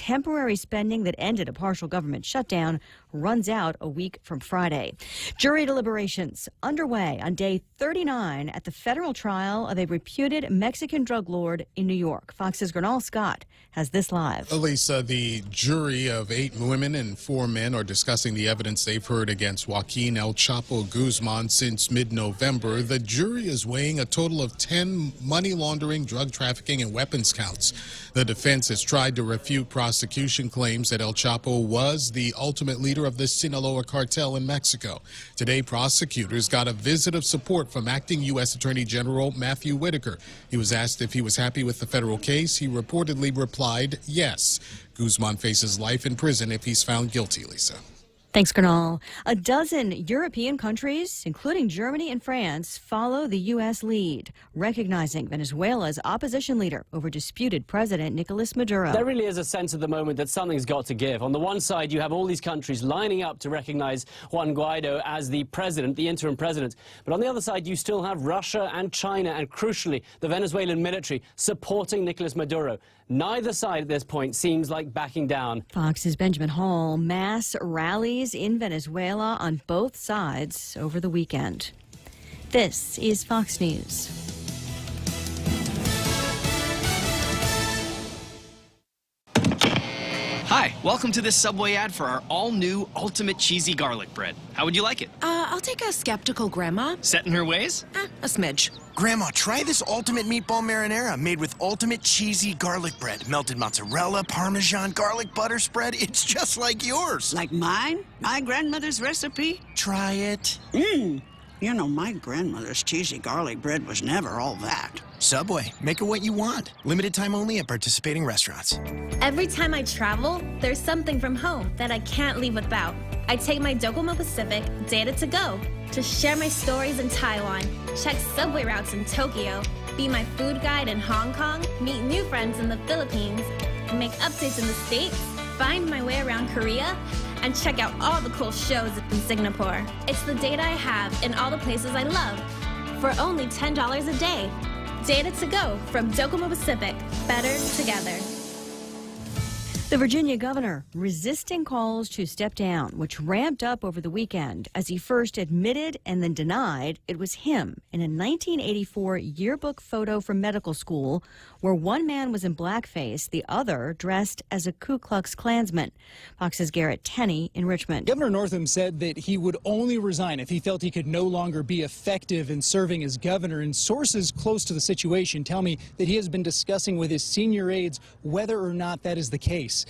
temporary spending that ended a partial government shutdown runs out a week from Friday. Jury deliberations underway on day 39 at the federal trial of a reputed Mexican drug lord in New York. Fox's Gernal Scott has this live. Elisa, the jury of 8 women and 4 men are discussing the evidence they've heard against Joaquin El Chapo Guzman since mid-November. The jury is weighing a total of 10 money laundering, drug trafficking, and weapons counts. The defense has tried to refute prosecution claims that El Chapo was the ultimate leader of the Sinaloa cartel in Mexico. Today, prosecutors got a visit of support from acting U.S. Attorney General Matthew Whitaker. He was asked if he was happy with the federal case. He reportedly replied, yes. Guzman faces life in prison if he's found guilty, Lisa. Thanks, Gernal. A dozen European countries, including Germany and France, follow the U.S. lead, recognizing Venezuela's opposition leader over disputed President Nicolas Maduro. There really is a sense at the moment that something's got to give. On the one side, you have all these countries lining up to recognize Juan Guaido as the president, the interim president. But on the other side, you still have Russia and China and, crucially, the Venezuelan military supporting Nicolas Maduro. Neither side at this point seems like backing down. Fox's Benjamin Hall. Mass rallies in Venezuela on both sides over the weekend. This is Fox News. Hi, welcome to this Subway ad for our all-new Ultimate Cheesy Garlic Bread. How would you like it? I'll take a skeptical grandma. Set in her ways? A smidge. Grandma, try this ultimate meatball marinara made with ultimate cheesy garlic bread. Melted mozzarella, Parmesan, garlic butter spread. It's just like yours. Like mine? My grandmother's recipe? Try it. You know, my grandmother's cheesy garlic bread was never all that. Subway, make it what you want. Limited time only at participating restaurants. Every time I travel, there's something from home that I can't leave without. I take my Docomo Pacific Data to Go to share my stories in Taiwan, check subway routes in Tokyo, be my food guide in Hong Kong, meet new friends in the Philippines, make updates in the States, find my way around Korea, and check out all the cool shows in Singapore. It's the data I have in all the places I love for only $10 a day. Data to Go from Docomo Pacific. Better together. The Virginia governor resisting calls to step down, which ramped up over the weekend as he first admitted and then denied it was him in a 1984 yearbook photo from medical school where one man was in blackface, the other dressed as a Ku Klux Klansman. Fox's Garrett Tenney in Richmond. Governor Northam said that he would only resign if he felt he could no longer be effective in serving as governor, and sources close to the situation tell me that he has been discussing with his senior aides whether or not that is the case.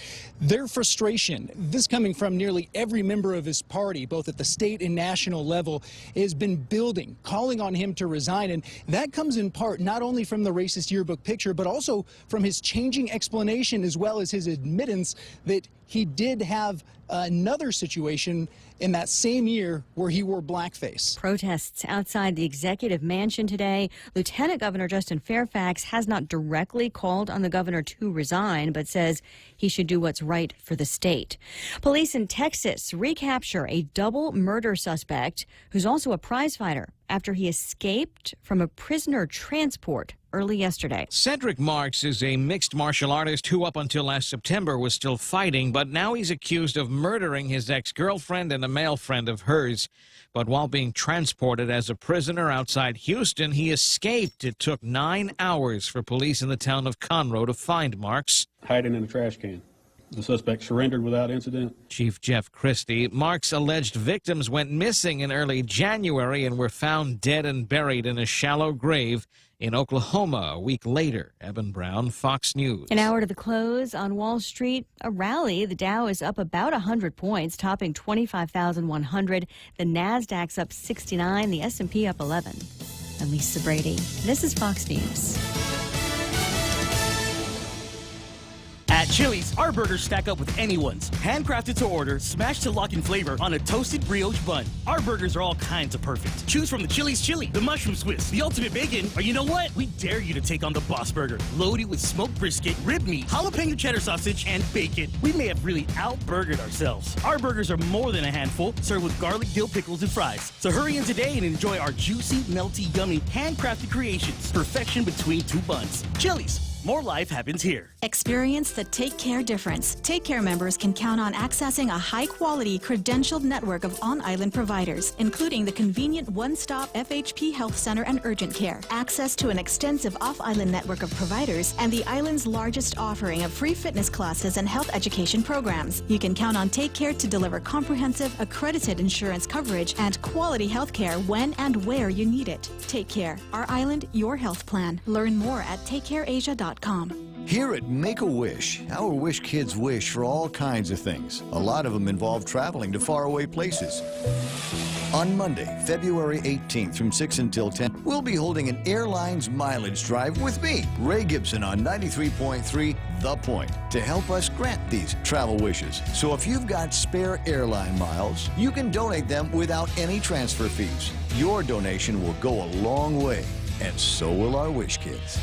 Their frustration, this coming from nearly every member of his party, both at the state and national level, has been building, calling on him to resign. And that comes in part not only from the racist yearbook picture, but also from his changing explanation as well as his admittance that he did have another situation in that same year where he wore blackface. Protests outside the executive mansion today. Lieutenant Governor Justin Fairfax has not directly called on the governor to resign, but says he should do what's right for the state. Police in Texas recapture a double murder suspect who's also a prize fighter after he escaped from a prisoner transport early yesterday. Cedric Marks is a mixed martial artist who up until last September was still fighting, but now he's accused of murdering his ex-girlfriend and a male friend of hers. But while being transported as a prisoner outside Houston, he escaped. It took 9 hours for police in the town of Conroe to find Marks. Hiding in a trash can. The suspect surrendered without incident. Chief Jeff Christie. Mark's alleged victims went missing in early January and were found dead and buried in a shallow grave in Oklahoma a week later. Evan Brown, Fox News. An hour to the close on Wall Street, a rally. The Dow is up about 100 points, topping 25,100. The Nasdaq's up 69, the S&P up 11. I'm Lisa Brady. This is Fox News. At Chili's, our burgers stack up with anyone's. Handcrafted to order, smashed to lock in flavor on a toasted brioche bun. Our burgers are all kinds of perfect. Choose from the Chili's Chili, the Mushroom Swiss, the Ultimate Bacon, or you know what? We dare you to take on the Boss Burger. Loaded with smoked brisket, rib meat, jalapeno cheddar sausage, and bacon. We may have really out-burgered ourselves. Our burgers are more than a handful, served with garlic dill pickles and fries. So hurry in today and enjoy our juicy, melty, yummy, handcrafted creations. Perfection between two buns. Chili's. more life happens here. Experience the Take Care difference. Take Care members can count on accessing a high-quality, credentialed network of on-island providers, including the convenient one-stop FHP Health Center and urgent care, access to an extensive off-island network of providers, and the island's largest offering of free fitness classes and health education programs. You can count on Take Care to deliver comprehensive, accredited insurance coverage and quality health care when and where you need it. Take Care. Our island, your health plan. Learn more at takecareasia.com. Here at Make-A-Wish, our Wish kids wish for all kinds of things. A lot of them involve traveling to faraway places. On Monday, February 18th from 6 until 10, we'll be holding an airlines mileage drive with me, Ray Gibson, on 93.3 The Point, to help us grant these travel wishes. So if you've got spare airline miles, you can donate them without any transfer fees. Your donation will go a long way, and so will our Wish kids.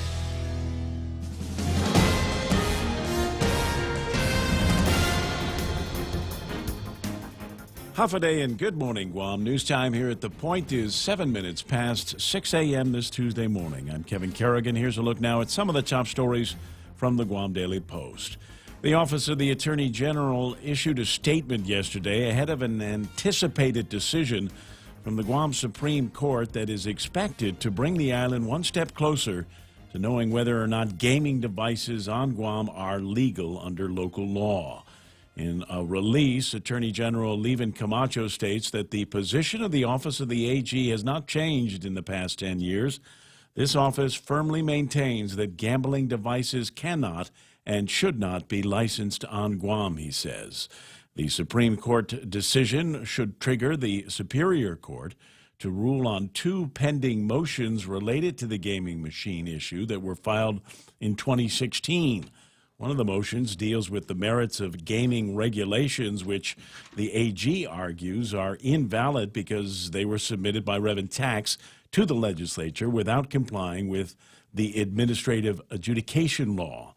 Huffaday and good morning, Guam. News time here at The Point is 7 minutes past 6 a.m. this Tuesday morning. I'm Kevin Kerrigan. Here's a look now at some of the top stories from the Guam Daily Post. The Office of the Attorney General issued a statement yesterday ahead of an anticipated decision from the Guam Supreme Court that is expected to bring the island one step closer to knowing whether or not gaming devices on Guam are legal under local law. In a release, Attorney General Levin Camacho states that the position of the Office of the AG has not changed in the past 10 years. This office firmly maintains that gambling devices cannot and should not be licensed on Guam, he says. The Supreme Court decision should trigger the Superior Court to rule on two pending motions related to the gaming machine issue that were filed in 2016. One of the motions deals with the merits of gaming regulations, which the AG argues are invalid because they were submitted by Reverend Tax to the legislature without complying with the administrative adjudication law.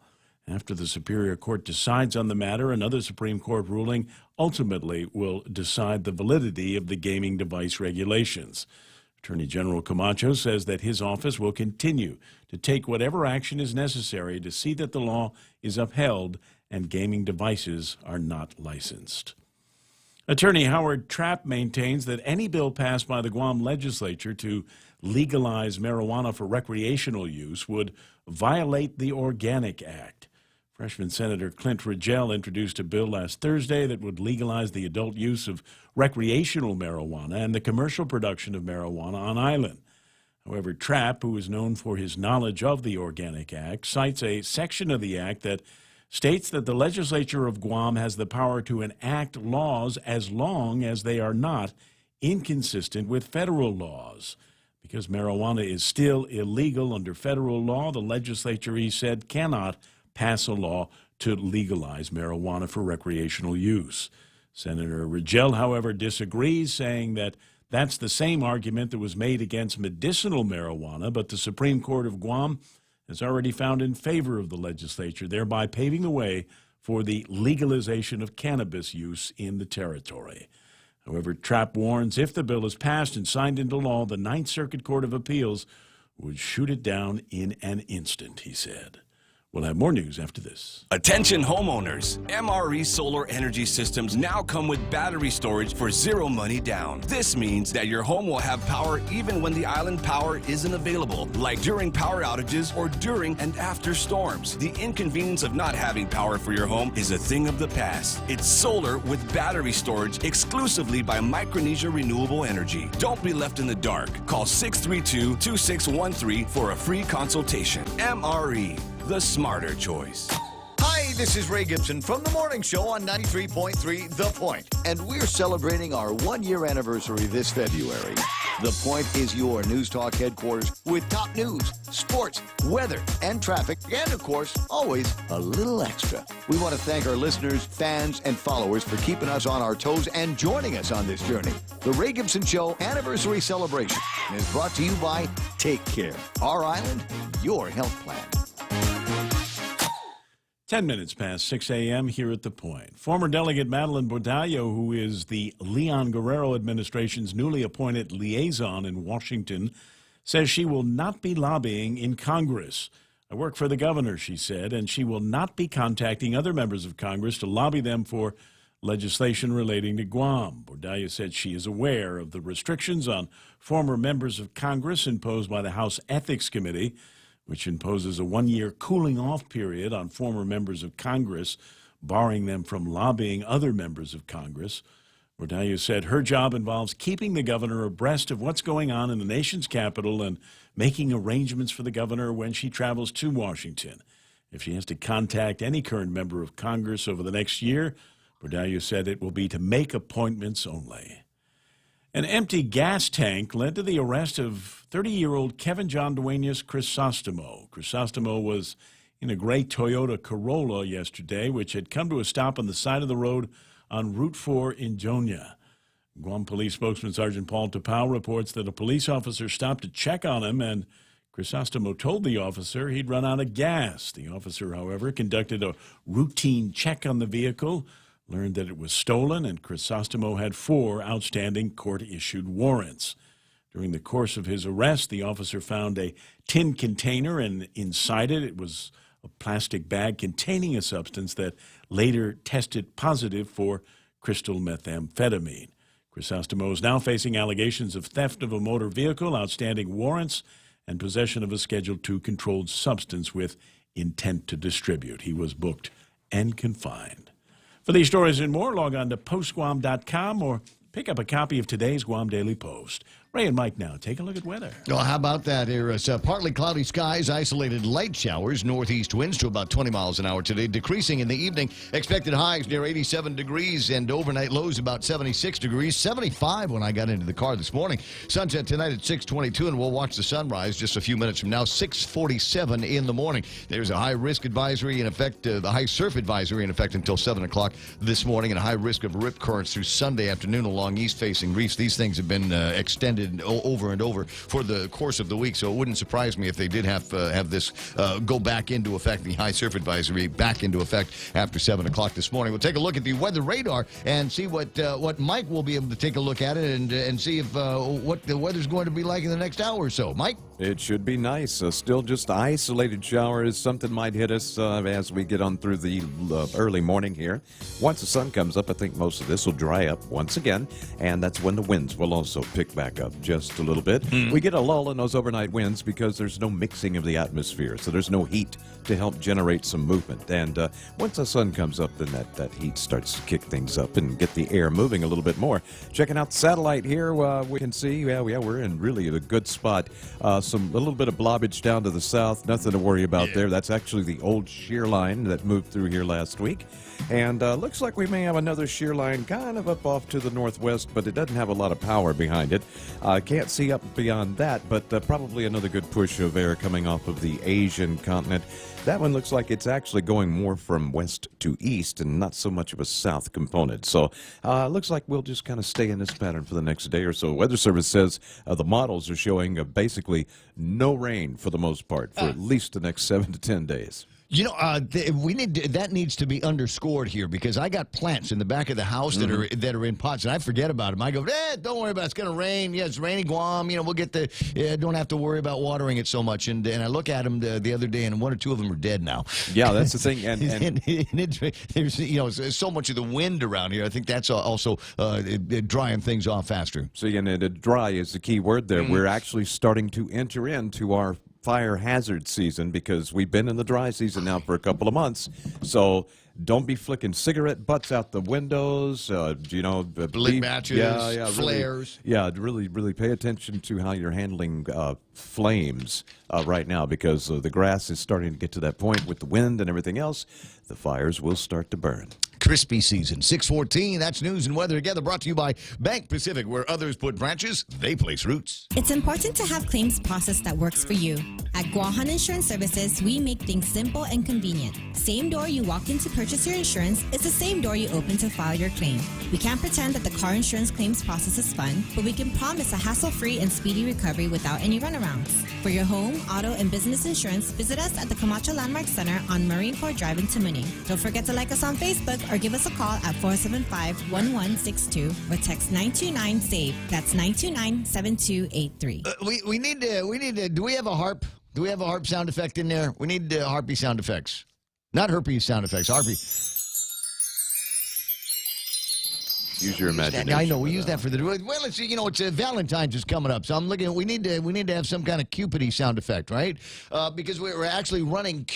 After the Superior Court decides on the matter, another Supreme Court ruling ultimately will decide the validity of the gaming device regulations. Attorney General Camacho says that his office will continue to take whatever action is necessary to see that the law is upheld and gaming devices are not licensed. Attorney Howard Trapp maintains that any bill passed by the Guam legislature to legalize marijuana for recreational use would violate the Organic Act. Freshman Senator Clint Rigel introduced a bill last Thursday that would legalize the adult use of recreational marijuana and the commercial production of marijuana on island. However, Trapp, who is known for his knowledge of the Organic Act, cites a section of the act that states that the legislature of Guam has the power to enact laws as long as they are not inconsistent with federal laws. Because marijuana is still illegal under federal law, the legislature, he said, cannot pass a law to legalize marijuana for recreational use. Senator Rigel, however, disagrees, saying that that's the same argument that was made against medicinal marijuana, but the Supreme Court of Guam has already found in favor of the legislature, thereby paving the way for the legalization of cannabis use in the territory. However, Trapp warns if the bill is passed and signed into law, the Ninth Circuit Court of Appeals would shoot it down in an instant, he said. We'll have more news after this. Attention homeowners, MRE solar energy systems now come with battery storage for zero money down. This means that your home will have power even when the island power isn't available, like during power outages or during and after storms. The inconvenience of not having power for your home is a thing of the past. It's solar with battery storage exclusively by Micronesia Renewable Energy. Don't be left in the dark. Call 632-2613 for a free consultation. MRE. The smarter choice. Hi, this is Ray Gibson from The Morning Show on 93.3 The Point. And we're celebrating our one-year anniversary this February. The Point is your news talk headquarters with top news, sports, weather, and traffic, and of course, always a little extra. We want to thank our listeners, fans, and followers for keeping us on our toes and joining us on this journey. The Ray Gibson Show Anniversary Celebration is brought to you by Take Care, our island, your health plan. 10 minutes past 6 a.m. here at The Point. Former Delegate Madeline Bordallo, who is the Leon Guerrero administration's newly appointed liaison in Washington, says she will not be lobbying in Congress. I work for the governor, she said, and she will not be contacting other members of Congress to lobby them for legislation relating to Guam. Bordallo said she is aware of the restrictions on former members of Congress imposed by the House Ethics Committee, which imposes a one-year cooling-off period on former members of Congress, barring them from lobbying other members of Congress. Bordallo said her job involves keeping the governor abreast of what's going on in the nation's capital and making arrangements for the governor when she travels to Washington. If she has to contact any current member of Congress over the next year, Bordallo said it will be to make appointments only. An empty gas tank led to the arrest of 30-year-old Kevin John Duenas Crisostomo. Crisostomo was in a gray Toyota Corolla yesterday, which had come to a stop on the side of the road on Route 4 in Jonia. Guam Police spokesman Sergeant Paul Tapau reports that a police officer stopped to check on him, and Crisostomo told the officer he'd run out of gas. The officer, however, conducted a routine check on the vehicle, learned that it was stolen, and Crisostomo had 4 outstanding court-issued warrants. During the course of his arrest, the officer found a tin container, and inside it was a plastic bag containing a substance that later tested positive for crystal methamphetamine. Crisostomo is now facing allegations of theft of a motor vehicle, outstanding warrants, and possession of a Schedule II controlled substance with intent to distribute. He was booked and confined. For these stories and more, log on to postguam.com or pick up a copy of today's Guam Daily Post. Ray and Mike now take a look at weather. Well, how about that here? It's partly cloudy skies, isolated light showers, northeast winds to about 20 miles an hour today, decreasing in the evening. Expected highs near 87 degrees and overnight lows about 76 degrees, 75 when I got into the car this morning. Sunset tonight at 6:22, and we'll watch the sunrise just a few minutes from now, 6:47 in the morning. There's a high risk advisory in effect, the high surf advisory in effect until 7 o'clock this morning, and a high risk of rip currents through Sunday afternoon along east-facing reefs. These things have been extended over and over for the course of the week, so it wouldn't surprise me if they did have this go back into effect, the high surf advisory back into effect after 7 o'clock this morning. We'll take a look at the weather radar and see what Mike will be able to take a look at it and see if what the weather's going to be like in the next hour or so. Mike? It should be nice. Still just isolated showers. Something might hit us as we get on through the early morning here. Once the sun comes up, I think most of this will dry up once again, and that's when the winds will also pick back up just a little bit. We get a lull in those overnight winds because there's no mixing of the atmosphere, so there's no heat to help generate some movement. And once the sun comes up, then that heat starts to kick things up and get the air moving a little bit more. Checking out the satellite here, we can see, we're in really a good spot. A little bit of blobbage down to the south, nothing to worry about there. That's actually the old shear line that moved through here last week. And looks like we may have another shear line kind of up off to the northwest, but it doesn't have a lot of power behind it. Can't see up beyond that, but probably another good push of air coming off of the Asian continent. That one looks like it's actually going more from west to east and not so much of a south component. So looks like we'll just kind of stay in this pattern for the next day or so. Weather Service says the models are showing basically no rain for the most part for at least the next 7 to 10 days. You know, that needs to be underscored here, because I got plants in the back of the house that are in pots, and I forget about them. I go, don't worry about it. It's going to rain. Yeah, it's raining Guam. You know, we'll get don't have to worry about watering it so much. And I look at them the other day, and 1 or 2 of them are dead now. Yeah, that's the thing. And there's so much of the wind around here. I think that's also drying things off faster. So, and dry is the key word there. We're actually starting to enter into our fire hazard season, because we've been in the dry season now for a couple of months. So don't be flicking cigarette butts out the windows, lit matches, flares. Really pay attention to how you're handling flames right now, because the grass is starting to get to that point with the wind and everything else. The fires will start to burn. Crispy season, 6:14. That's news and weather together, brought to you by Bank Pacific. Where others put branches, they place roots. It's important to have claims process that works for you. At Guahan Insurance Services, we make things simple and convenient. Same door you walk in to purchase your insurance is the same door you open to file your claim. We can't pretend that the car insurance claims process is fun, but we can promise a hassle-free and speedy recovery without any runarounds. For your home, auto, and business insurance, visit us at the Camacho Landmark Center on Marine Corps Drive in Tamuning. Don't forget to like us on Facebook or give us a call at 475-1162 or text 929-SAVE. That's 929-7283. We need to. Do we have a harp? Do we have a harp sound effect in there? We need harpy sound effects. Not herpes sound effects, harpy. Use your imagination. I know we use that for the well. It's it's Valentine's is coming up, so I'm looking. We need to have some kind of Cupidy sound effect, right? Because we're actually running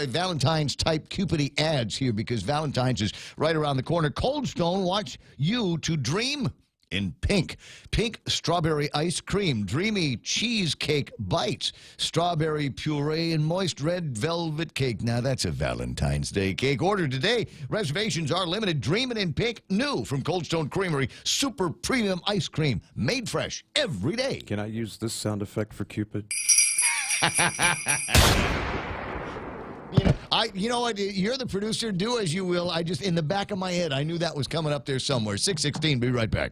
Valentine's type Cupidy ads here because Valentine's is right around the corner. Cold Stone wants you to dream in pink. Pink strawberry ice cream, dreamy cheesecake bites, strawberry puree, and moist red velvet cake. Now that's a Valentine's Day cake. Order today. Reservations are limited. Dreamin' in pink, new from Cold Stone Creamery. Super premium ice cream, made fresh every day. Can I use this sound effect for Cupid? You know what? You're the producer. Do as you will. I just, in the back of my head, I knew that was coming up there somewhere. 6:16. Be right back.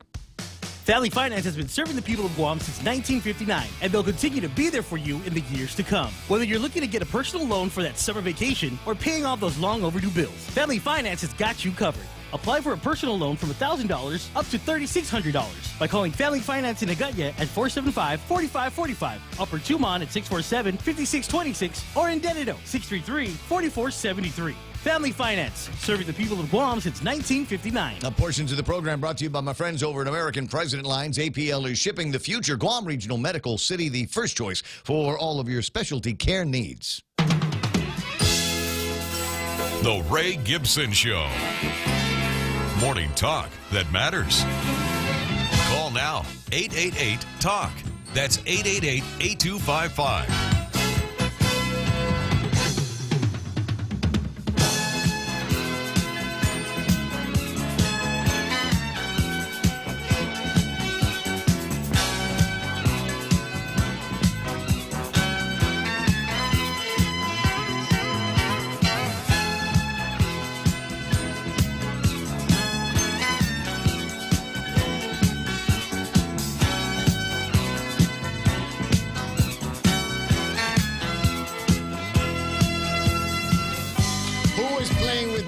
Family Finance has been serving the people of Guam since 1959, and they'll continue to be there for you in the years to come. Whether you're looking to get a personal loan for that summer vacation or paying off those long overdue bills, Family Finance has got you covered. Apply for a personal loan from $1,000 up to $3,600 by calling Family Finance in Agutya at 475-4545, Upper Tumon at 647-5626, or in Dededo 633-4473. Family Finance, serving the people of Guam since 1959. Portions of the program brought to you by my friends over at American President Lines. APL is shipping the future. Guam Regional Medical City, the first choice for all of your specialty care needs. The Ray Gibson Show. Morning talk that matters. Call now, 888-TALK. That's 888-8255.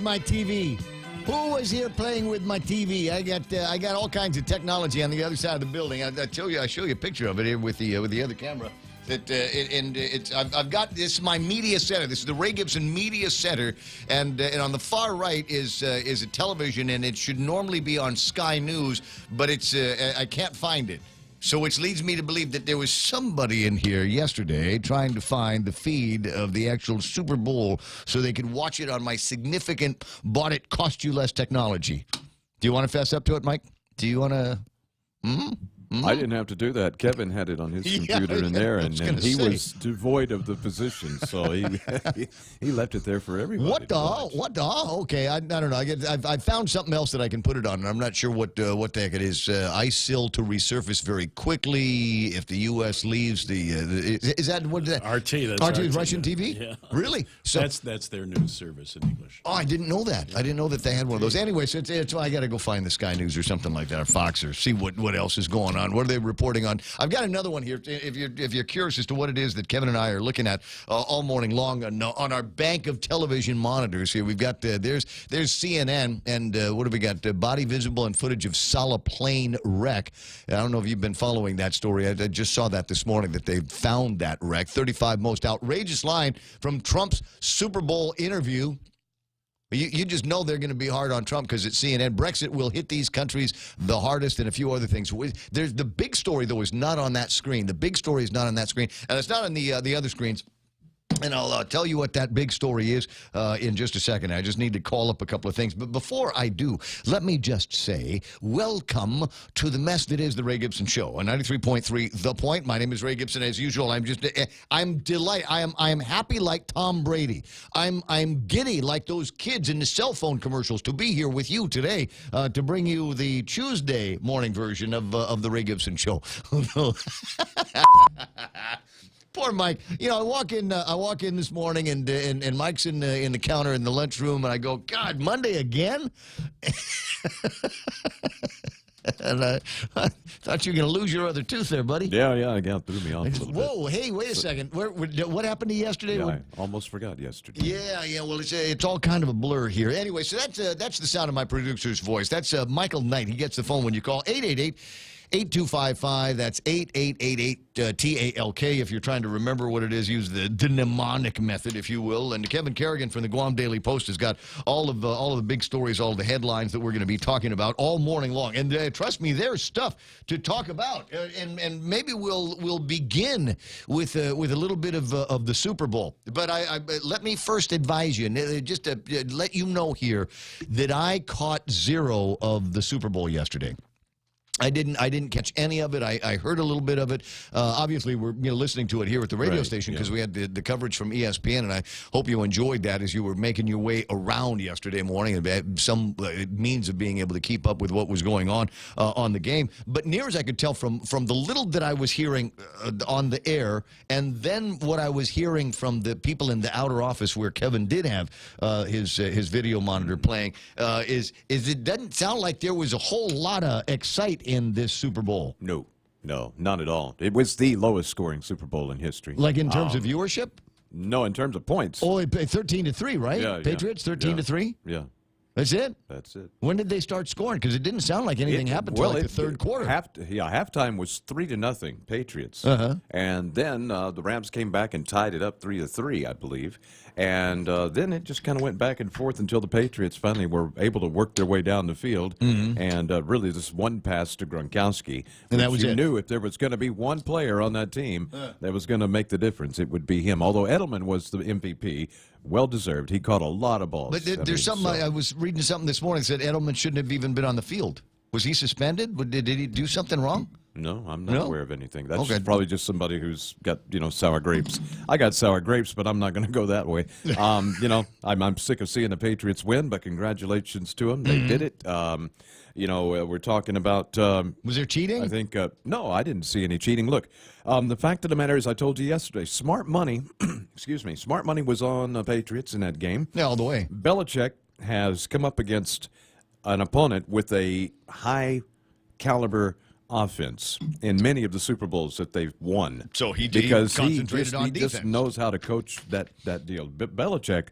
My TV. Who was here playing with my TV? I got all kinds of technology on the other side of the building. I show you a picture of it here with the other camera. I've got this my media center. This is the Ray Gibson Media Center, and on the far right is a television, and it should normally be on Sky News, but it's I can't find it. So which leads me to believe that there was somebody in here yesterday trying to find the feed of the actual Super Bowl so they could watch it on my significant bought-it-cost-you-less technology. Do you want to fess up to it, Mike? Do you want to... I didn't have to do that. Kevin had it on his computer in there, and he was devoid of the position, so he left it there for everybody. What the? Okay, I don't know. I found something else that I can put it on, and I'm not sure what the heck it is. ISIL to resurface very quickly if the U.S. leaves the is that what is that? RT. That's RT, Russian TV. Yeah. Really? So that's their news service in English. Oh, I didn't know that. I didn't know that they had one of those. Anyway, so I got to go find the Sky News or something like that, or Fox, or see what else is going on. What are they reporting on? I've got another one here. If you're curious as to what it is that Kevin and I are looking at all morning long on our bank of television monitors here, we've got there's CNN, and what have we got? Body visible and footage of Sala plane wreck. I don't know if you've been following that story. I just saw that this morning that they found that wreck. 35 most outrageous line from Trump's Super Bowl interview. You just know they're going to be hard on Trump because it's CNN. Brexit will hit these countries the hardest, and a few other things. There's the big story, though, is not on that screen. The big story is not on that screen, and it's not on the other screens. And I'll tell you what that big story is in just a second. I just need to call up a couple of things. But before I do, let me just say, welcome to the mess that is the Ray Gibson Show on 93.3 The Point. My name is Ray Gibson, as usual. I'm delighted. I am happy like Tom Brady. I'm giddy like those kids in the cell phone commercials to be here with you today to bring you the Tuesday morning version of the Ray Gibson Show. Poor Mike. You know, I walk in this morning, and Mike's in the counter in the lunchroom, and I go, God, Monday again? And I thought you were going to lose your other tooth there, buddy. Yeah, it got threw me off a little Whoa, hey, wait a second. What happened to you yesterday? Yeah, I almost forgot yesterday. Yeah. Well, it's all kind of a blur here. Anyway, so that's the sound of my producer's voice. That's Michael Knight. He gets the phone when you call 888. 8255. That's 8888 TALK. If you're trying to remember what it is, use the mnemonic method, if you will. And Kevin Kerrigan from the Guam Daily Post has got all of the big stories, all of the headlines that we're going to be talking about all morning long. And trust me, there's stuff to talk about. And maybe we'll begin with a little bit of the Super Bowl. But let me first advise you, just to let you know here, that I caught zero of the Super Bowl yesterday. I didn't catch any of it. I heard a little bit of it. Obviously, we're listening to it here at the radio station because we had the coverage from ESPN, and I hope you enjoyed that as you were making your way around yesterday morning and had some means of being able to keep up with what was going on the game. But near as I could tell from the little that I was hearing on the air, and then what I was hearing from the people in the outer office where Kevin did have his video monitor playing, is it doesn't sound like there was a whole lot of excitement in this Super Bowl. No, not at all. It was the lowest scoring Super Bowl in history. Like in terms of viewership? No, in terms of points. Oh, 13-3, right? Yeah, Patriots 13-3? Yeah. That's it? That's it. When did they start scoring? Because it didn't sound like anything happened until the third quarter. Halftime was 3-0 Patriots. And then the Rams came back and tied it up 3-3, I believe. And then it just kind of went back and forth until the Patriots finally were able to work their way down the field. And really this one pass to Gronkowski. And that was you it. knew if there was going to be one player on that team that was going to make the difference, it would be him. Although Edelman was the MVP, well-deserved. He caught a lot of balls. But there's something, I was reading something this morning that said Edelman shouldn't have even been on the field. Was he suspended? Did he do something wrong? No, I'm not aware of anything. That's probably just somebody who's got, sour grapes. I got sour grapes, but I'm not going to go that way. I'm sick of seeing the Patriots win, but congratulations to them. They did it. We're talking about... was there cheating? I think... no, I didn't see any cheating. Look, the fact of the matter is, I told you yesterday, smart money, smart money was on the Patriots in that game. Yeah, all the way. Belichick has come up against an opponent with a high-caliber offense in many of the Super Bowls that they've won. So he concentrated on he defense. just knows how to coach that deal. Belichick,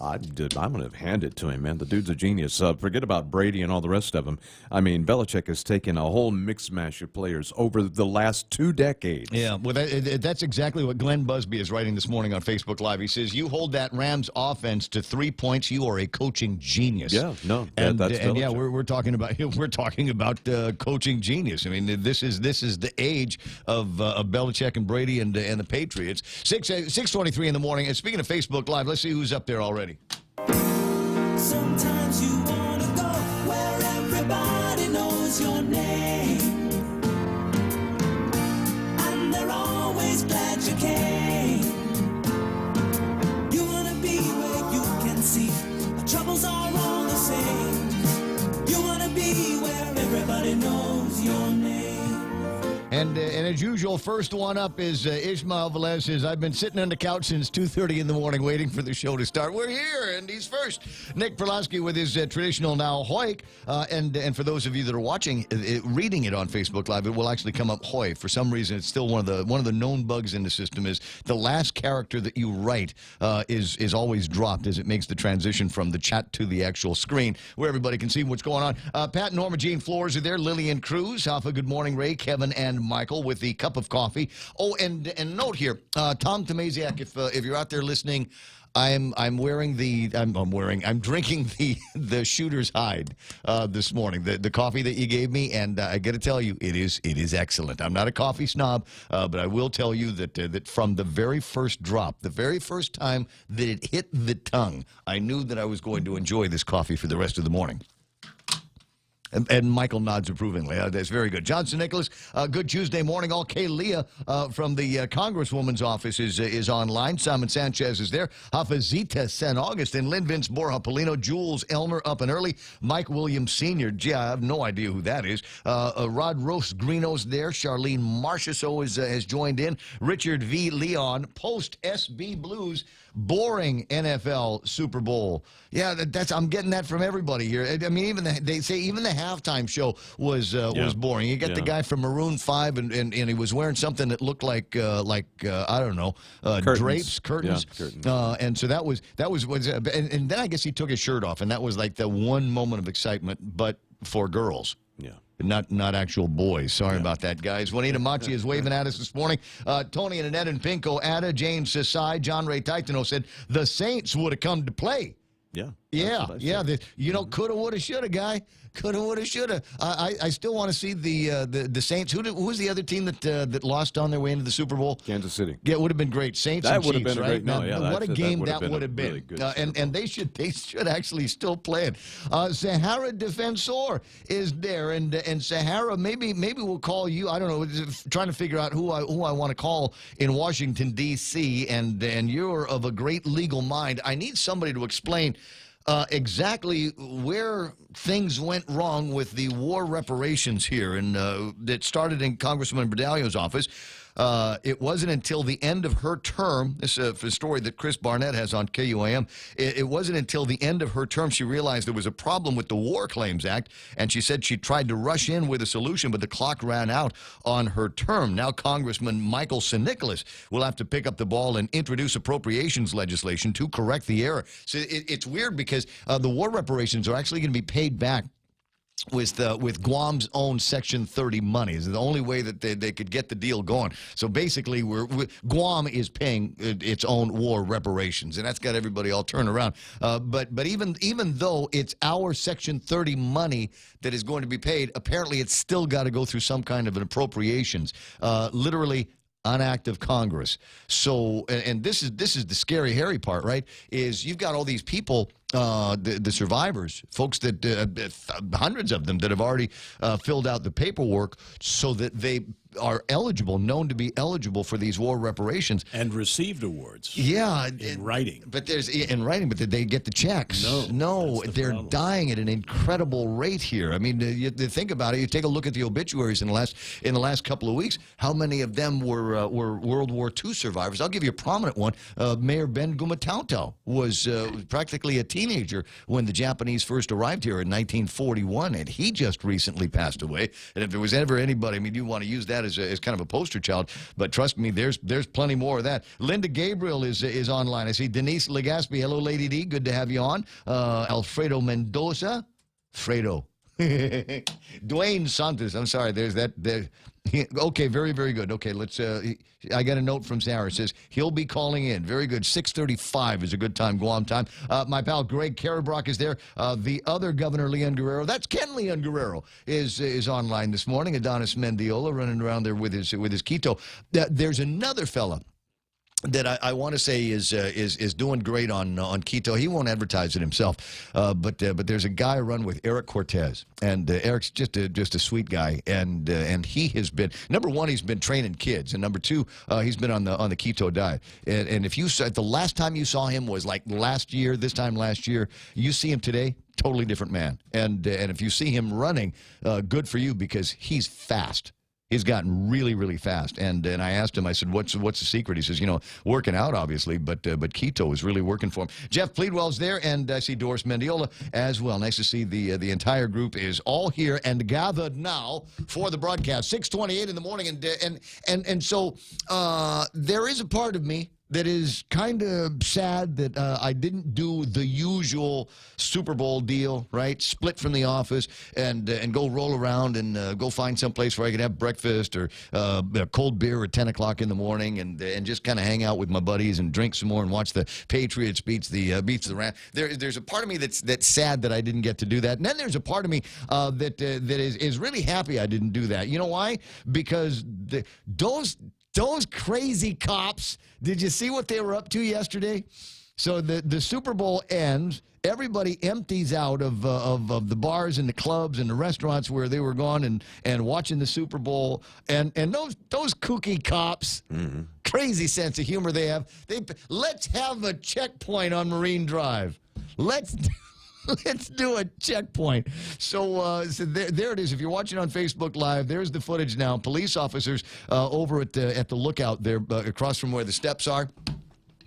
I'm going to hand it to him, man. The dude's a genius. Forget about Brady and all the rest of them. I mean, Belichick has taken a whole mix mash of players over the last 2 decades. Yeah, well, that's exactly what Glenn Busby is writing this morning on Facebook Live. He says, you hold that Rams offense to 3 points, you are a coaching genius. Yeah, no, and that's yeah, we're talking about coaching genius. I mean, this is the age of Belichick and Brady and the Patriots. 6:23 in the morning. And speaking of Facebook Live, let's see who's up there already. Sometimes you want to go where everybody knows your name, and they're always glad you came. You want to be where you can see the troubles are all the same. You want to be where everybody knows your name. And as usual, first one up is Ishmael Velez says, I've been sitting on the couch since 2:30 in the morning waiting for the show to start. We're here, and he's first. Nick Perlowski with his traditional now Hoik. And for those of you that are watching, reading it on Facebook Live, it will actually come up Hoy. For some reason, it's still one of the known bugs in the system is the last character that you write is always dropped as it makes the transition from the chat to the actual screen where everybody can see what's going on. Pat and Norma Jean Flores are there. Lillian Cruz. Alpha, good morning, Ray, Kevin, and Michael with the cup of coffee. Oh, and note here, Tom Tomasiak, if you're out there listening, I'm drinking the shooter's hide this morning, the coffee that you gave me, and I got to tell you, it is excellent. I'm not a coffee snob, but I will tell you that from the very first drop, the very first time that it hit the tongue, I knew that I was going to enjoy this coffee for the rest of the morning. And Michael nods approvingly. That's very good. Johnson Nicholas, good Tuesday morning. All Kay Leah from the Congresswoman's office is online. Simon Sanchez is there. Hafizita San Augustine. Lynn Vince Borja Polino. Jules Elmer up and early. Mike Williams Sr. Gee, I have no idea who that is. Rod Roast Greeno's there. Charlene Marchessault has joined in. Richard V. Leon. Post SB Blues. Boring NFL Super Bowl. Yeah, I'm getting that from everybody here. I mean, they say even the halftime show was boring. You got the guy from Maroon 5, and he was wearing something that looked like I don't know, curtains. Yeah, curtains. And so that was and then I guess he took his shirt off, and that was like the one moment of excitement, but for girls. Yeah. Not actual boys. Sorry about that, guys. Juanita Machi is waving at us this morning. Tony and Annette and Pinko, Ada, James Sasai, John Ray Titano said the Saints would have come to play. Yeah. Coulda, woulda, shoulda, guy. Coulda, woulda, shoulda. I still want to see the Saints. Who was the other team that lost on their way into the Super Bowl? Kansas City. Yeah, it would have been great. Saints That and would have Chiefs, been a right? great. No, yeah, what a game that been would a have been. really good And they should actually still play it. Sahara Defensor is there, and Sahara, maybe we'll call you. I don't know. Trying to figure out who I want to call in Washington D.C. And you're of a great legal mind. I need somebody to explain exactly where things went wrong with the war reparations here, and that started in Congresswoman Berdalio's office. It wasn't until the end of her term, this is a story that Chris Barnett has on KUAM, it wasn't until the end of her term she realized there was a problem with the War Claims Act, and she said she tried to rush in with a solution, but the clock ran out on her term. Now Congressman Michael St-Nicholas will have to pick up the ball and introduce appropriations legislation to correct the error. So it's weird because the war reparations are actually going to be paid back with Guam's own Section 30 money. Is the only way that they could get the deal going. So basically, Guam is paying its own war reparations, and that's got everybody all turned around. But even though it's our Section 30 money that is going to be paid, apparently it's still got to go through some kind of an appropriations. Literally an act of Congress. So, and this is the scary, hairy part, right? Is you've got all these people, the survivors, folks that hundreds of them that have already filled out the paperwork so that they are known to be eligible for these war reparations and received awards. Yeah, in writing. But did they get the checks? No, they're dying at an incredible rate here. I mean, you think about it. You take a look at the obituaries in the last couple of weeks. How many of them were World War II survivors? I'll give you a prominent one. Mayor Ben Gumatautau was practically a teenager when the Japanese first arrived here in 1941, and he just recently passed away. And if there was ever anybody, I mean, you want to use that as kind of a poster child, but trust me, there's plenty more of that. Linda Gabriel is online. I see Denise Legaspi. Hello, Lady D. Good to have you on. Alfredo Mendoza. Fredo. Dwayne Santos. I'm sorry. There's that. Okay, very, very good. Okay, let's. I got a note from Sarah. It says he'll be calling in. Very good. 6:35 is a good time, Guam time. My pal Greg Karabrock is there. The other Governor Leon Guerrero. That's Ken Leon Guerrero is online this morning. Adonis Mendiola running around there with his Quito. There's another fella that I want to say is doing great on Quito. He won't advertise it himself, but there's a guy run with Eric Cortez, and Eric's just a sweet guy, and he has been, number one, he's been training kids, and number two, he's been on the Quito diet. And if you saw, the last time you saw him was like this time last year, you see him today, totally different man. And if you see him running, good for you, because he's fast. He's gotten really, really fast, and I asked him. I said, "What's the secret?" He says, working out, obviously, but Quito is really working for him. Jeff Pleadwell's there, and I see Doris Mendiola as well. Nice to see the entire group is all here and gathered now for the broadcast. 6:28 in the morning, and so there is a part of me that is kind of sad that I didn't do the usual Super Bowl deal, right? Split from the office and go roll around and go find some place where I could have breakfast or a cold beer at 10 o'clock in the morning and just kind of hang out with my buddies and drink some more and watch the Patriots beats the Rams. There's a part of me that's sad that I didn't get to do that. And then there's a part of me that is really happy I didn't do that. You know why? Because those crazy cops, did you see what they were up to yesterday? So the Super Bowl ends. Everybody empties out of the bars and the clubs and the restaurants where they were gone and watching the Super Bowl. And those kooky cops, crazy sense of humor they have. Let's have a checkpoint on Marine Drive. Let's do a checkpoint. So there it is. If you're watching on Facebook Live, there's the footage now. Police officers over at the lookout there across from where the steps are.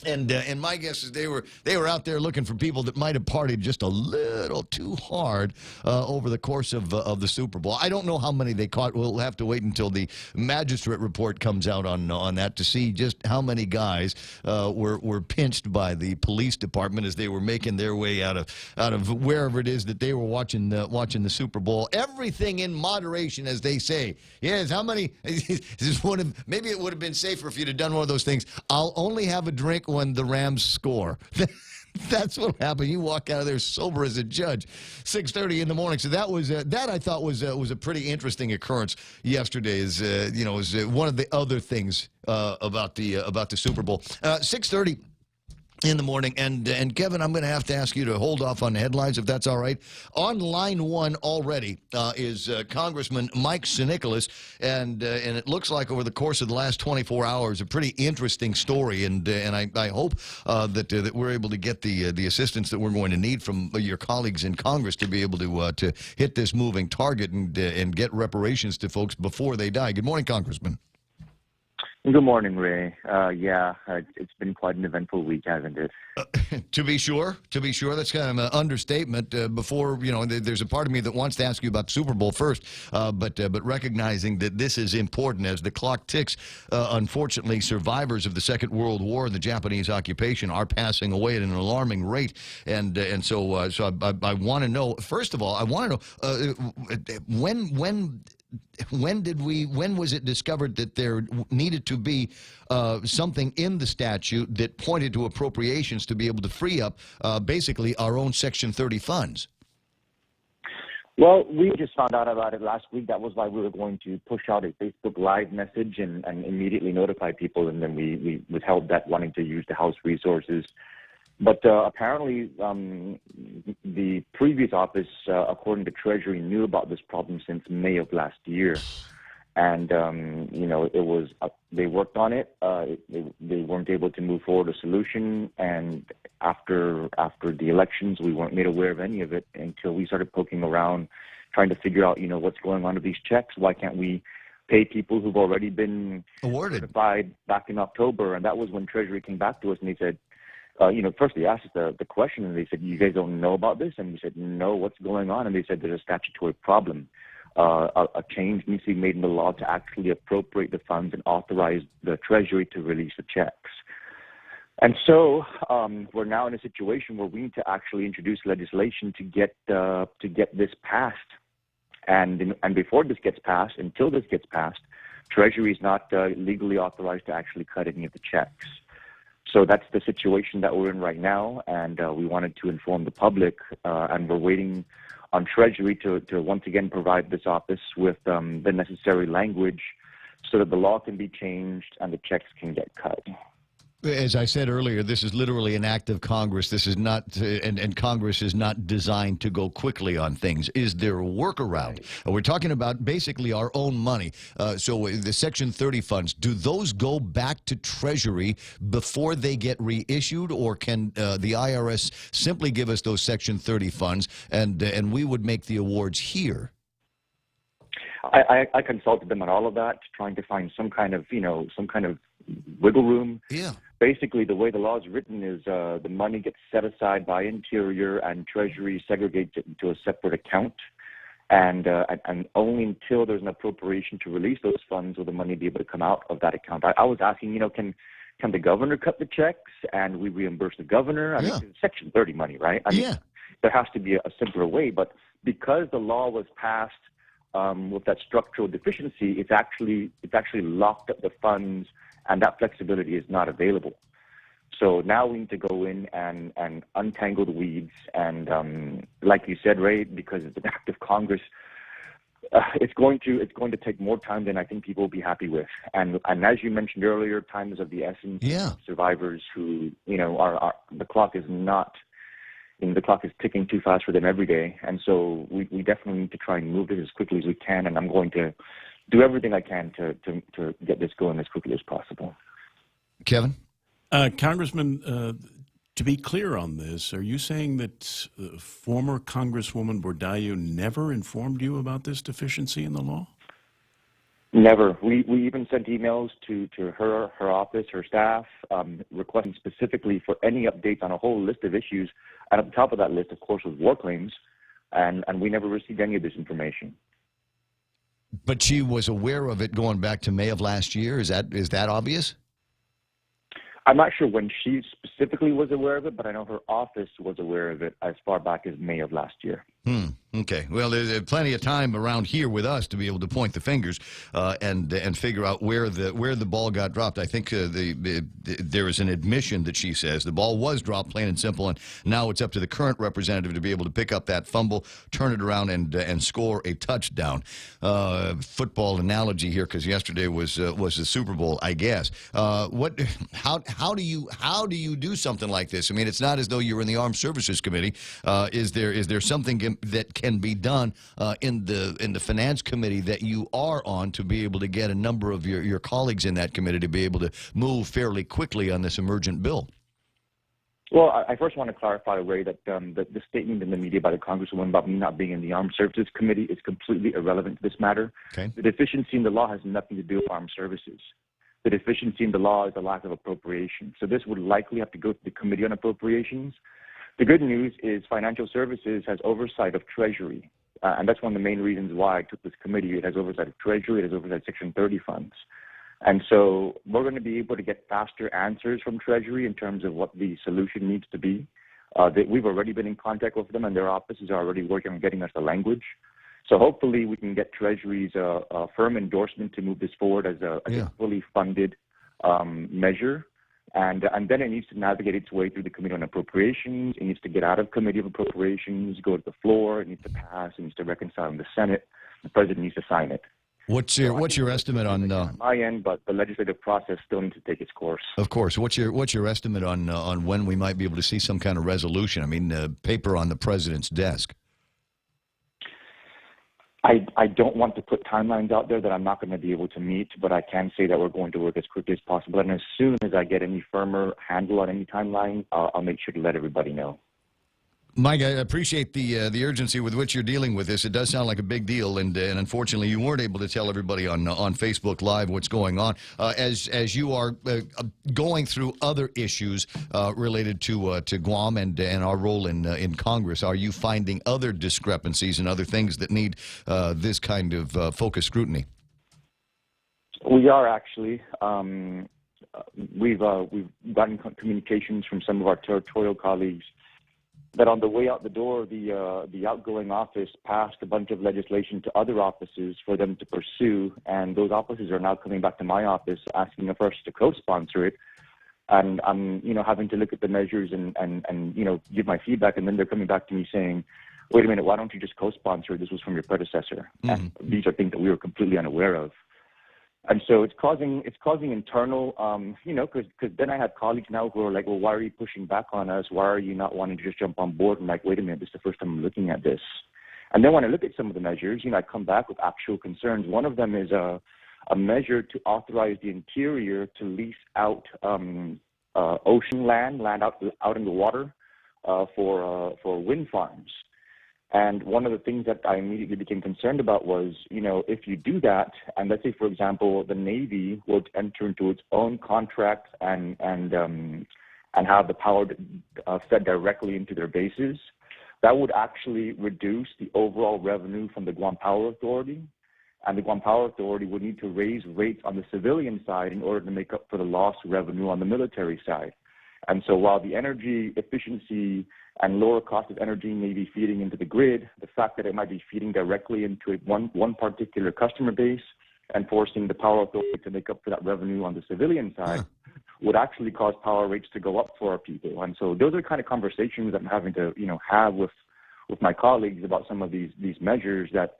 And my guess is they were out there looking for people that might have partied just a little too hard over the course of the Super Bowl. I don't know how many they caught. We'll have to wait until the magistrate report comes out on that to see just how many guys were pinched by the police department as they were making their way out of wherever it is that they were watching the Super Bowl. Everything in moderation, as they say. Yes, how many? Maybe it would have been safer if you'd have done one of those things. I'll only have a drink when the Rams score. That's what happened. You walk out of there sober as a judge. 6:30 in the morning. So that was that I thought was a pretty interesting occurrence yesterday. Is one of the other things about the Super Bowl. 6:30. In the morning, and Kevin, I'm going to have to ask you to hold off on the headlines if that's all right. On line one already is Congressman Mike Sinicolas, and it looks like over the course of the last 24 hours, a pretty interesting story, and I hope that we're able to get the assistance that we're going to need from your colleagues in Congress to be able to hit this moving target and get reparations to folks before they die. Good morning, Congressman. Good morning, Ray. It's been quite an eventful week, hasn't it? To be sure, that's kind of an understatement. Before, there's a part of me that wants to ask you about the Super Bowl first, but recognizing that this is important as the clock ticks. Unfortunately, survivors of the Second World War and the Japanese occupation are passing away at an alarming rate, and so I want to know. First of all, I want to know when was it discovered that there needed to be something in the statute that pointed to appropriations to be able to free up basically our own Section 30 funds? Well, we just found out about it last week. That was why we were going to push out a Facebook Live message and immediately notify people, and then we withheld that, wanting to use the House resources. But apparently the previous office, according to Treasury, knew about this problem since May of last year. And, it was they worked on it. They weren't able to move forward a solution. And after the elections, we weren't made aware of any of it until we started poking around, trying to figure out, what's going on with these checks. Why can't we pay people who've already been awarded certified back in October? And that was when Treasury came back to us and they said, first they asked us the question, and they said, you guys don't know about this? And we said, no, what's going on? And they said, there's a statutory problem. A change needs to be made in the law to actually appropriate the funds and authorize the Treasury to release the checks. And so we're now in a situation where we need to actually introduce legislation to get this passed. And before this gets passed, until this gets passed, Treasury is not legally authorized to actually cut any of the checks. So that's the situation that we're in right now, and we wanted to inform the public, and we're waiting on Treasury to once again provide this office with the necessary language so that the law can be changed and the checks can get cut. As I said earlier, this is literally an act of Congress. This is not, and Congress is not designed to go quickly on things. Is there a workaround? Right. We're talking about basically our own money. So the Section 30 funds, do those go back to Treasury before they get reissued, or can the IRS simply give us those Section 30 funds and we would make the awards here? I consulted them on all of that, trying to find some kind of wiggle room. Yeah. Basically, the way the law is written is the money gets set aside by Interior, and Treasury segregates it into a separate account. And only until there's an appropriation to release those funds will the money be able to come out of that account. I was asking, can the governor cut the checks and we reimburse the governor? I mean, it's Section 30 money, right? I mean, there has to be a simpler way. But because the law was passed with that structural deficiency, it's actually locked up the funds, and that flexibility is not available. So now we need to go in and untangle the weeds. And like you said, Ray, because it's an act of Congress, it's going to take more time than I think people will be happy with. And as you mentioned earlier, time is of the essence. Yeah. Survivors who are the clock is not. The clock is ticking too fast for them every day, and so we definitely need to try and move this as quickly as we can. And I'm going to do everything I can to get this going as quickly as possible. Kevin? Congressman, to be clear on this, are you saying that former Congresswoman Bordallo never informed you about this deficiency in the law? Never. We even sent emails to her office, her staff, requesting specifically for any updates on a whole list of issues. And at the top of that list, of course, was war claims. And we never received any of this information. But she was aware of it going back to May of last year. Is that obvious? I'm not sure when she specifically was aware of it, but I know her office was aware of it as far back as May of last year. Okay. Well, there's plenty of time around here with us to be able to point the fingers and figure out where the ball got dropped. I think there is an admission that she says the ball was dropped, plain and simple, and now it's up to the current representative to be able to pick up that fumble, turn it around, and score a touchdown. Football analogy here, because yesterday was the Super Bowl, I guess. How do you do something like this? I mean, it's not as though you're in the Armed Services Committee. Is there something that can be done in the Finance Committee that you are on to be able to get a number of your colleagues in that committee to be able to move fairly quickly on this emergent bill? Well, I first want to clarify, Ray, that the statement in the media by the Congresswoman about me not being in the Armed Services Committee is completely irrelevant to this matter. Okay. The deficiency in the law has nothing to do with armed services. The deficiency in the law is a lack of appropriation. So this would likely have to go to the Committee on Appropriations. The good news is Financial Services has oversight of Treasury, and that's one of the main reasons why I took this committee. It has oversight of Treasury, it has oversight of Section 30 funds. And so we're going to be able to get faster answers from Treasury in terms of what the solution needs to be. We've already been in contact with them, and their offices are already working on getting us the language. So hopefully we can get Treasury's firm endorsement to move this forward as a fully funded measure. And then it needs to navigate its way through the Committee on Appropriations. It needs to get out of Committee of Appropriations, go to the floor. It needs to pass. It needs to reconcile in the Senate. The President needs to sign it. What's your estimate on my end? But the legislative process still needs to take its course. Of course. What's your estimate on when we might be able to see some kind of resolution? I mean, paper on the President's desk. I don't want to put timelines out there that I'm not going to be able to meet, but I can say that we're going to work as quickly as possible. And as soon as I get any firmer handle on any timeline, I'll make sure to let everybody know. Mike, I appreciate the urgency with which you're dealing with this. It does sound like a big deal, and unfortunately, you weren't able to tell everybody on Facebook Live what's going on. As you are going through other issues related to Guam and our role in Congress, are you finding other discrepancies and other things that need this kind of focused scrutiny? We are actually. We've gotten communications from some of our territorial colleagues that on the way out the door, the outgoing office passed a bunch of legislation to other offices for them to pursue, and those offices are now coming back to my office asking for us to co-sponsor it. And I'm, having to look at the measures and give my feedback, and then they're coming back to me saying, wait a minute, why don't you just co-sponsor? This was from your predecessor. And these are things that we were completely unaware of. And so it's causing internal, because then I have colleagues now who are like, well, why are you pushing back on us? Why are you not wanting to just jump on board? I'm like, wait a minute, this is the first time I'm looking at this. And then when I look at some of the measures, I come back with actual concerns. One of them is a measure to authorize the Interior to lease out ocean land out in the water for wind farms. And one of the things that I immediately became concerned about was, if you do that, and let's say, for example, the Navy would enter into its own contracts and have the power fed directly into their bases, that would actually reduce the overall revenue from the Guam Power Authority. And the Guam Power Authority would need to raise rates on the civilian side in order to make up for the lost revenue on the military side. And so while the energy efficiency and lower cost of energy may be feeding into the grid, the fact that it might be feeding directly into one particular customer base and forcing the power authority to make up for that revenue on the civilian side would actually cause power rates to go up for our people. And so those are the kind of conversations I'm having to, have with my colleagues about some of these measures that,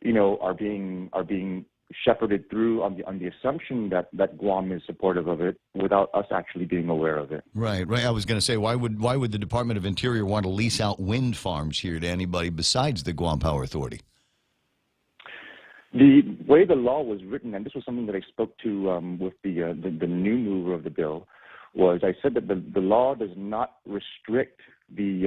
are being shepherded through on the assumption that Guam is supportive of it without us actually being aware of it. Right. I was going to say, why would the Department of Interior want to lease out wind farms here to anybody besides the Guam Power Authority? The way the law was written, and this was something that I spoke to with the new mover of the bill, was I said that the law does not restrict the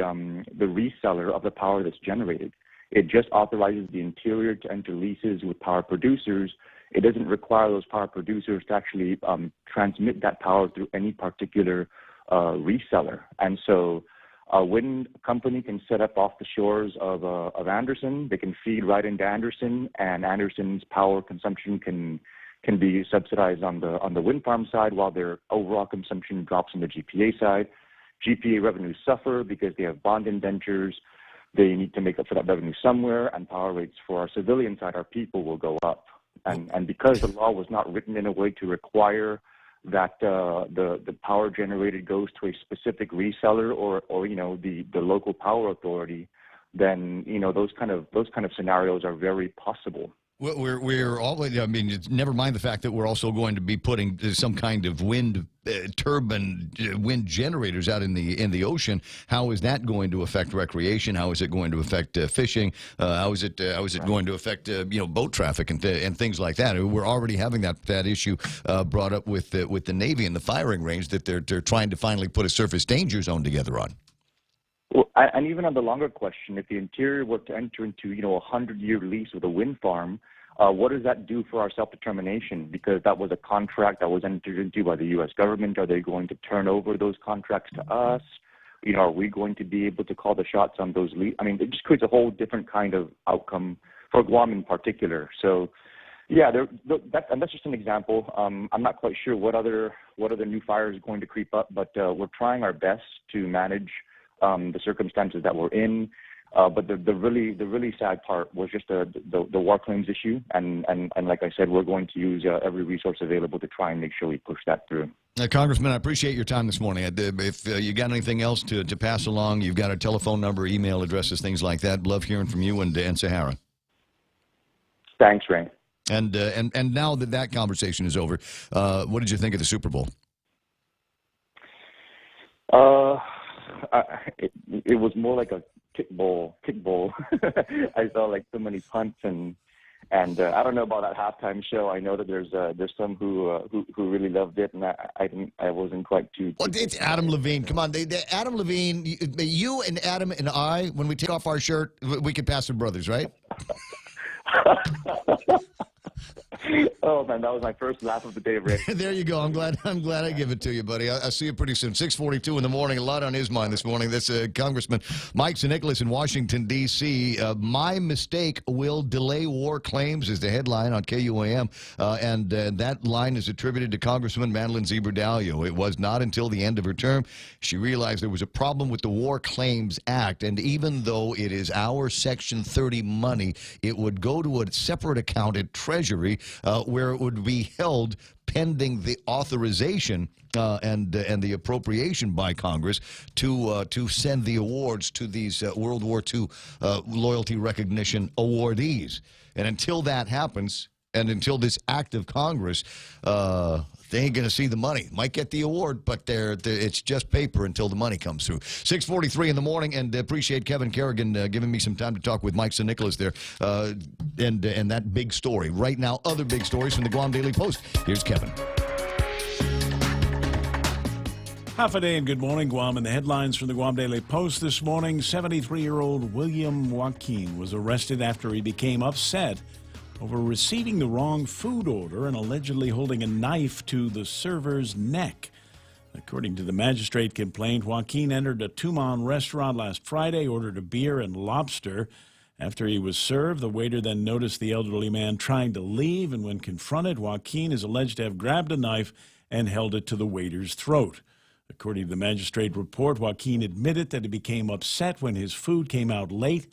reseller of the power that's generated. It just authorizes the Interior to enter leases with power producers it doesn't require those power producers to actually transmit that power through any particular reseller. And so a wind company can set up off the shores of Anderson. They can feed right into Anderson, and Anderson's power consumption can be subsidized on the wind farm side, while their overall consumption drops on the GPA side. GPA revenues suffer because they have bond indentures. They need to make up for that revenue somewhere, and power rates for our civilian side, our people, will go up. And because the law was not written in a way to require that the power generated goes to a specific reseller or you know the local power authority, then you know those kind of scenarios are very possible. Well, we're always, I mean, it's, never mind the fact that we're also going to be putting some kind of wind turbine, wind generators out in the ocean. How is that going to affect recreation? How is it going to affect fishing? How is it going to affect boat traffic and things like that? We're already having that issue brought up with the Navy and the firing range that they're trying to finally put a surface danger zone together on. Well, and even on the longer question, if the Interior were to enter into, a 100-year lease with a wind farm, what does that do for our self-determination? Because that was a contract that was entered into by the U.S. government. Are they going to turn over those contracts to us? Are we going to be able to call the shots on those I mean, it just creates a whole different kind of outcome for Guam in particular. So, yeah, and that's just an example. I'm not quite sure what other new fires are going to creep up, but we're trying our best to manage the circumstances that we're in, but the really sad part was just the war claims issue, and like I said, we're going to use every resource available to try and make sure we push that through. Congressman, I appreciate your time this morning. If you got anything else to pass along, you've got our telephone number, email addresses, things like that. Love hearing from you and Sahara. Thanks, Ray. And now that conversation is over, what did you think of the Super Bowl? It was more like a kick bowl. I saw like so many punts and I don't know about that halftime show. I know that there's some who really loved it, and I wasn't quite too. Well, it's Adam Levine. Come on, Adam Levine. You and Adam and I, when we take off our shirt, we can pass for brothers, right? Oh man, that was my first laugh of the day, Rick. There you go. I'm glad I give it to you, buddy. I'll see you pretty soon. 6:42 in the morning. A lot on his mind this morning. This Congressman Mike Nicholas in Washington D.C. My mistake will delay war claims is the headline on KUAM, and that line is attributed to Congresswoman Madeline Zebradallo. It was not until the end of her term she realized there was a problem with the War Claims Act, and even though it is our Section 30 money, it would go to a separate account at Treasury. Where it would be held pending the authorization and the appropriation by Congress to send the awards to these World War II loyalty recognition awardees. And until that happens, and until this act of Congress, they ain't going to see the money. Might get the award, but it's just paper until the money comes through. 6:43 in the morning, and appreciate Kevin Kerrigan giving me some time to talk with Mike St. Nicholas there, and that big story. Right now, other big stories from the Guam Daily Post. Here's Kevin. Half a day and good morning, Guam. And the headlines from the Guam Daily Post this morning. 73-year-old William Joaquin was arrested after he became upset over receiving the wrong food order and allegedly holding a knife to the server's neck. According to the magistrate complaint, Joaquin entered a Tumon restaurant last Friday, ordered a beer and lobster. After he was served, the waiter then noticed the elderly man trying to leave, and when confronted, Joaquin is alleged to have grabbed a knife and held it to the waiter's throat. According to the magistrate report, Joaquin admitted that he became upset when his food came out late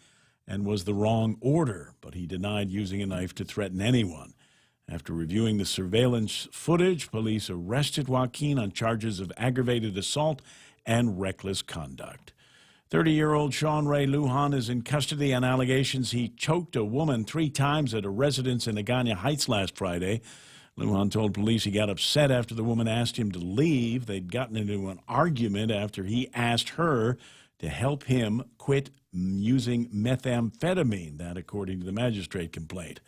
and was the wrong order, but he denied using a knife to threaten anyone. After reviewing the surveillance footage, police arrested Joaquin on charges of aggravated assault and reckless conduct. 30-year-old Sean Ray Lujan is in custody on allegations he choked a woman 3 times at a residence in Agana Heights last Friday. Lujan told police he got upset after the woman asked him to leave. They'd gotten into an argument after he asked her to help him quit using methamphetamine, that according to the magistrate complaint.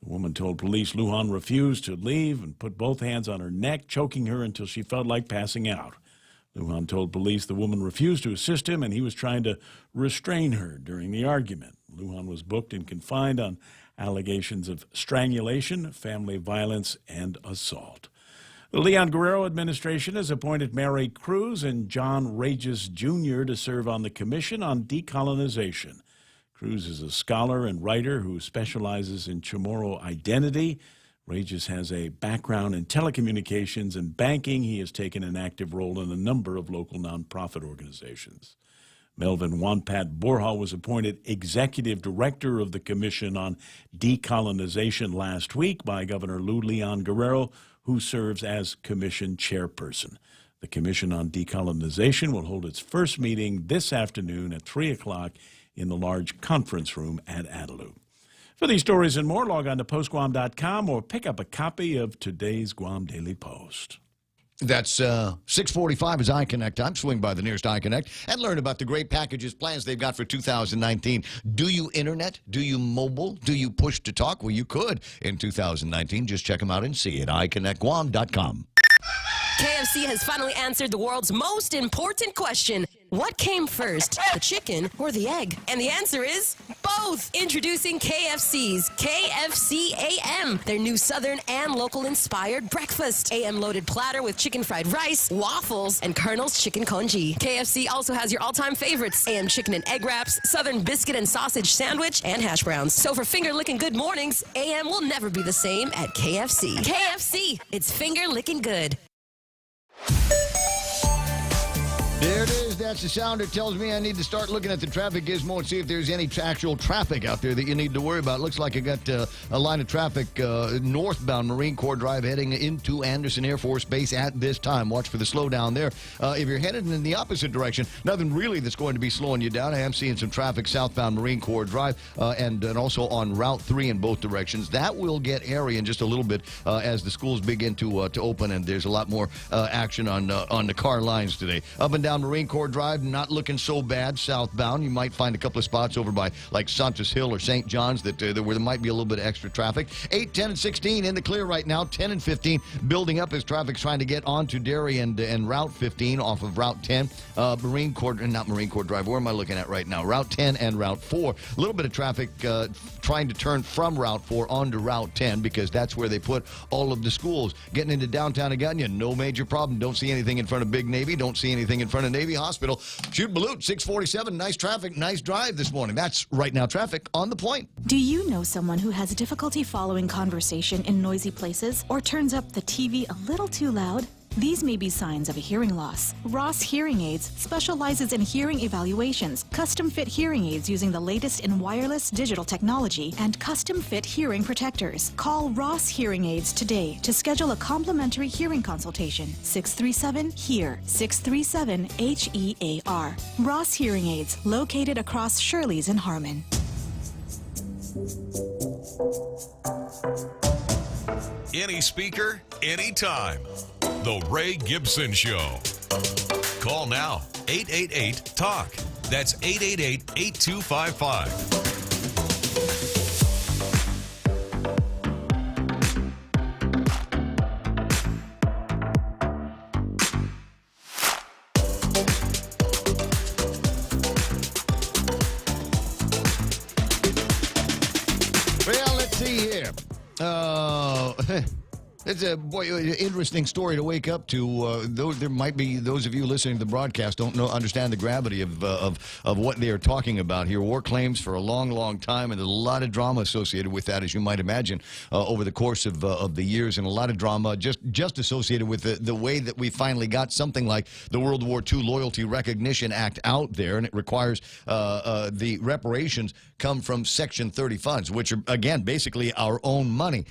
The woman told police Lujan refused to leave and put both hands on her neck, choking her until she felt like passing out. Lujan told police the woman refused to assist him and he was trying to restrain her during the argument. Lujan was booked and confined on allegations of strangulation, family violence, and assault. The Leon Guerrero administration has appointed Mary Cruz and John Regis Jr. to serve on the Commission on Decolonization. Cruz is a scholar and writer who specializes in Chamorro identity. Regis has a background in telecommunications and banking. He has taken an active role in a number of local nonprofit organizations. Melvin Wonpat Borja was appointed executive director of the Commission on Decolonization last week by Governor Lou Leon Guerrero, who serves as commission chairperson. The Commission on Decolonization will hold its first meeting this afternoon at 3 o'clock in the large conference room at Adelou. For these stories and more, log on to postguam.com or pick up a copy of today's Guam Daily Post. That's 6:45 as iConnect time. Swing by the nearest iConnect and learn about the great packages, plans they've got for 2019. Do you internet? Do you mobile? Do you push to talk? Well, you could in 2019. Just check them out and see it. iConnectGuam.com. KFC has finally answered the world's most important question. What came first, the chicken or the egg? And the answer is both. Introducing KFC's KFC AM, their new Southern and local-inspired breakfast. AM-loaded platter with chicken fried rice, waffles, and Colonel's chicken congee. KFC also has your all-time favorites, AM chicken and egg wraps, Southern biscuit and sausage sandwich, and hash browns. So for finger-licking good mornings, AM will never be the same at KFC. KFC, it's finger-licking good. There it is. That's the sound that tells me I need to start looking at the traffic gizmo and see if there's any actual traffic out there that you need to worry about. Looks like I got a line of traffic northbound Marine Corps Drive heading into Anderson Air Force Base at this time. Watch for the slowdown there. If you're headed in the opposite direction, nothing really that's going to be slowing you down. I am seeing some traffic southbound Marine Corps Drive and also on Route 3 in both directions. That will get airy in just a little bit as the schools begin to open and there's a lot more action on the car lines today. Up and down Marine Corps Drive, not looking so bad southbound. You might find a couple of spots over by like Santos Hill or St. John's where there might be a little bit of extra traffic. 8, 10, and 16 in the clear right now. 10 and 15 building up as traffic's trying to get onto Derry and Route 15 off of Route 10. Marine Corps, not Marine Corps Drive. Where am I looking at right now? Route 10 and Route 4. A little bit of traffic trying to turn from Route 4 onto Route 10 because that's where they put all of the schools. Getting into downtown Agana, no major problem. Don't see anything in front of Big Navy. Don't see anything in front of Navy Hospital. Shoot Balut, 647. Nice traffic, nice drive this morning. That's right now traffic on the point. Do you know someone who has difficulty following conversation in noisy places or turns up the TV a little too loud? These may be signs of a hearing loss. Ross Hearing Aids specializes in hearing evaluations, custom-fit hearing aids using the latest in wireless digital technology, and custom-fit hearing protectors. Call Ross Hearing Aids today to schedule a complimentary hearing consultation. 637-HEAR, 637-HEAR. Ross Hearing Aids, located across Shirley's in Harmon. Any speaker, anytime. The Ray Gibson Show. Call now, 888-TALK. That's 888-8255. Well, let's see here. It's a interesting story to wake up to. There might be those of you listening to the broadcast don't understand the gravity of what they are talking about here. War claims for a long, long time, and there's a lot of drama associated with that, as you might imagine, over the course of the years, and a lot of drama just associated with the way that we finally got something like the World War II Loyalty Recognition Act out there, and it requires the reparations come from Section 30 funds, which are, again, basically our own money.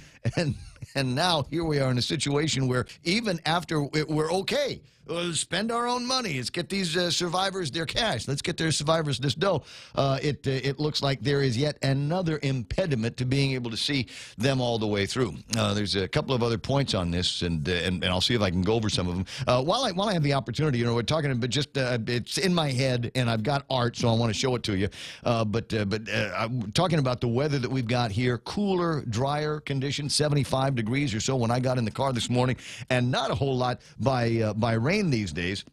And now here we are in a situation where even after we're okay, spend our own money. Let's get these survivors their cash. Let's get their survivors this dough. It looks like there is yet another impediment to being able to see them all the way through. There's a couple of other points on this, and I'll see if I can go over some of them. While I have the opportunity, we're talking about just it's in my head, and I've got art, so I want to show it to you. But I'm talking about the weather that we've got here: cooler, drier conditions, 75 degrees or so when I got in the car this morning, and not a whole lot by rain these days.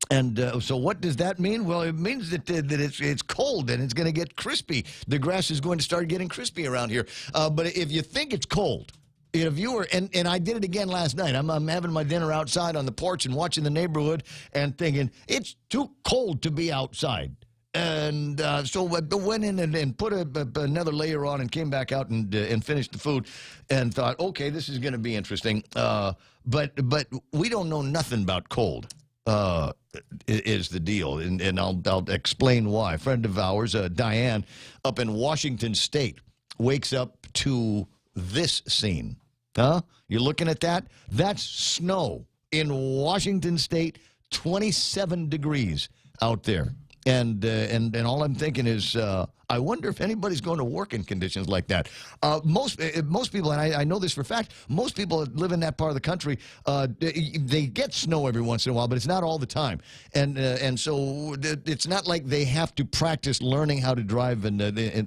And so what does that mean? Well, it means that it's cold and it's going to get crispy. The grass is going to start getting crispy around here. But if you think it's cold, if you were, and I did it again last night. I'm having my dinner outside on the porch and watching the neighborhood and thinking, it's too cold to be outside. And so I went in and put another layer on and came back out and finished the food and thought, okay, this is going to be interesting. But we don't know nothing about cold. Is the deal, and I'll explain why. A friend of ours, Diane, up in Washington State, wakes up to this scene. Huh? You're looking at that? That's snow in Washington State, 27 degrees out there. And all I'm thinking is, I wonder if anybody's going to work in conditions like that. Most people, and I know this for a fact, most people that live in that part of the country, they get snow every once in a while, but it's not all the time. And so it's not like they have to practice learning how to drive.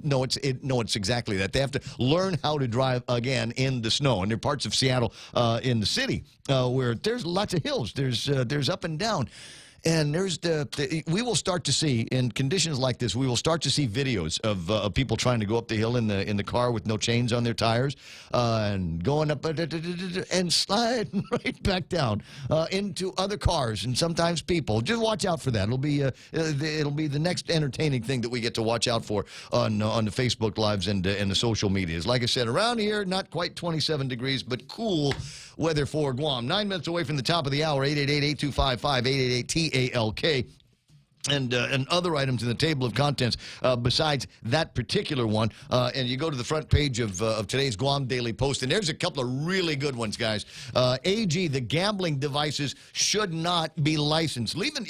No, it's exactly that. They have to learn how to drive again in the snow. And there are parts of Seattle, in the city, where there's lots of hills. There's up and down. And there's we will start to see, in conditions like this, we will start to see videos of people trying to go up the hill in the car with no chains on their tires, and going up and sliding right back down into other cars and sometimes people. Just watch out for that. It'll be the next entertaining thing that we get to watch out for on the Facebook Lives and the social medias. Like I said, around here, not quite 27 degrees, but cool weather for Guam. 9 minutes away from the top of the hour, 888-8255-888-TALK. And other items in the table of contents besides that particular one. And you go to the front page of today's Guam Daily Post, and there's a couple of really good ones, guys. AG, the gambling devices should not be licensed. Levin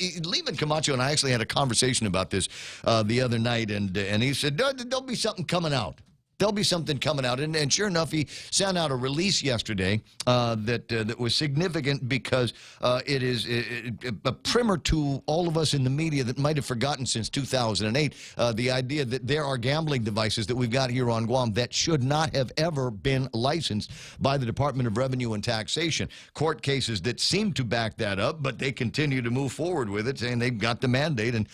Camacho and I actually had a conversation about this the other night, and he said, there'll be something coming out. There'll be something coming out. And sure enough, he sent out a release yesterday that was significant because it is a primer to all of us in the media that might have forgotten since 2008 the idea that there are gambling devices that we've got here on Guam that should not have ever been licensed by the Department of Revenue and Taxation. Court cases that seem to back that up, but they continue to move forward with it, saying they've got the mandate, and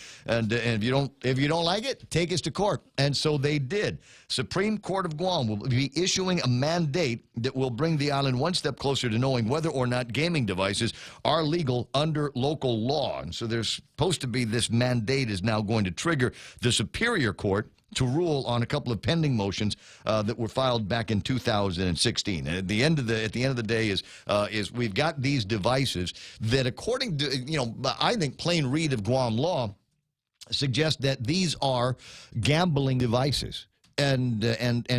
if you don't like it, take us to court. And so they did. Supreme Court of Guam will be issuing a mandate that will bring the island one step closer to knowing whether or not gaming devices are legal under local law. And so there's supposed to be this mandate is now going to trigger the Superior Court to rule on a couple of pending motions that were filed back in 2016. And at the end of the day is we've got these devices that, according to I think plain read of Guam law, suggest that these are gambling devices. And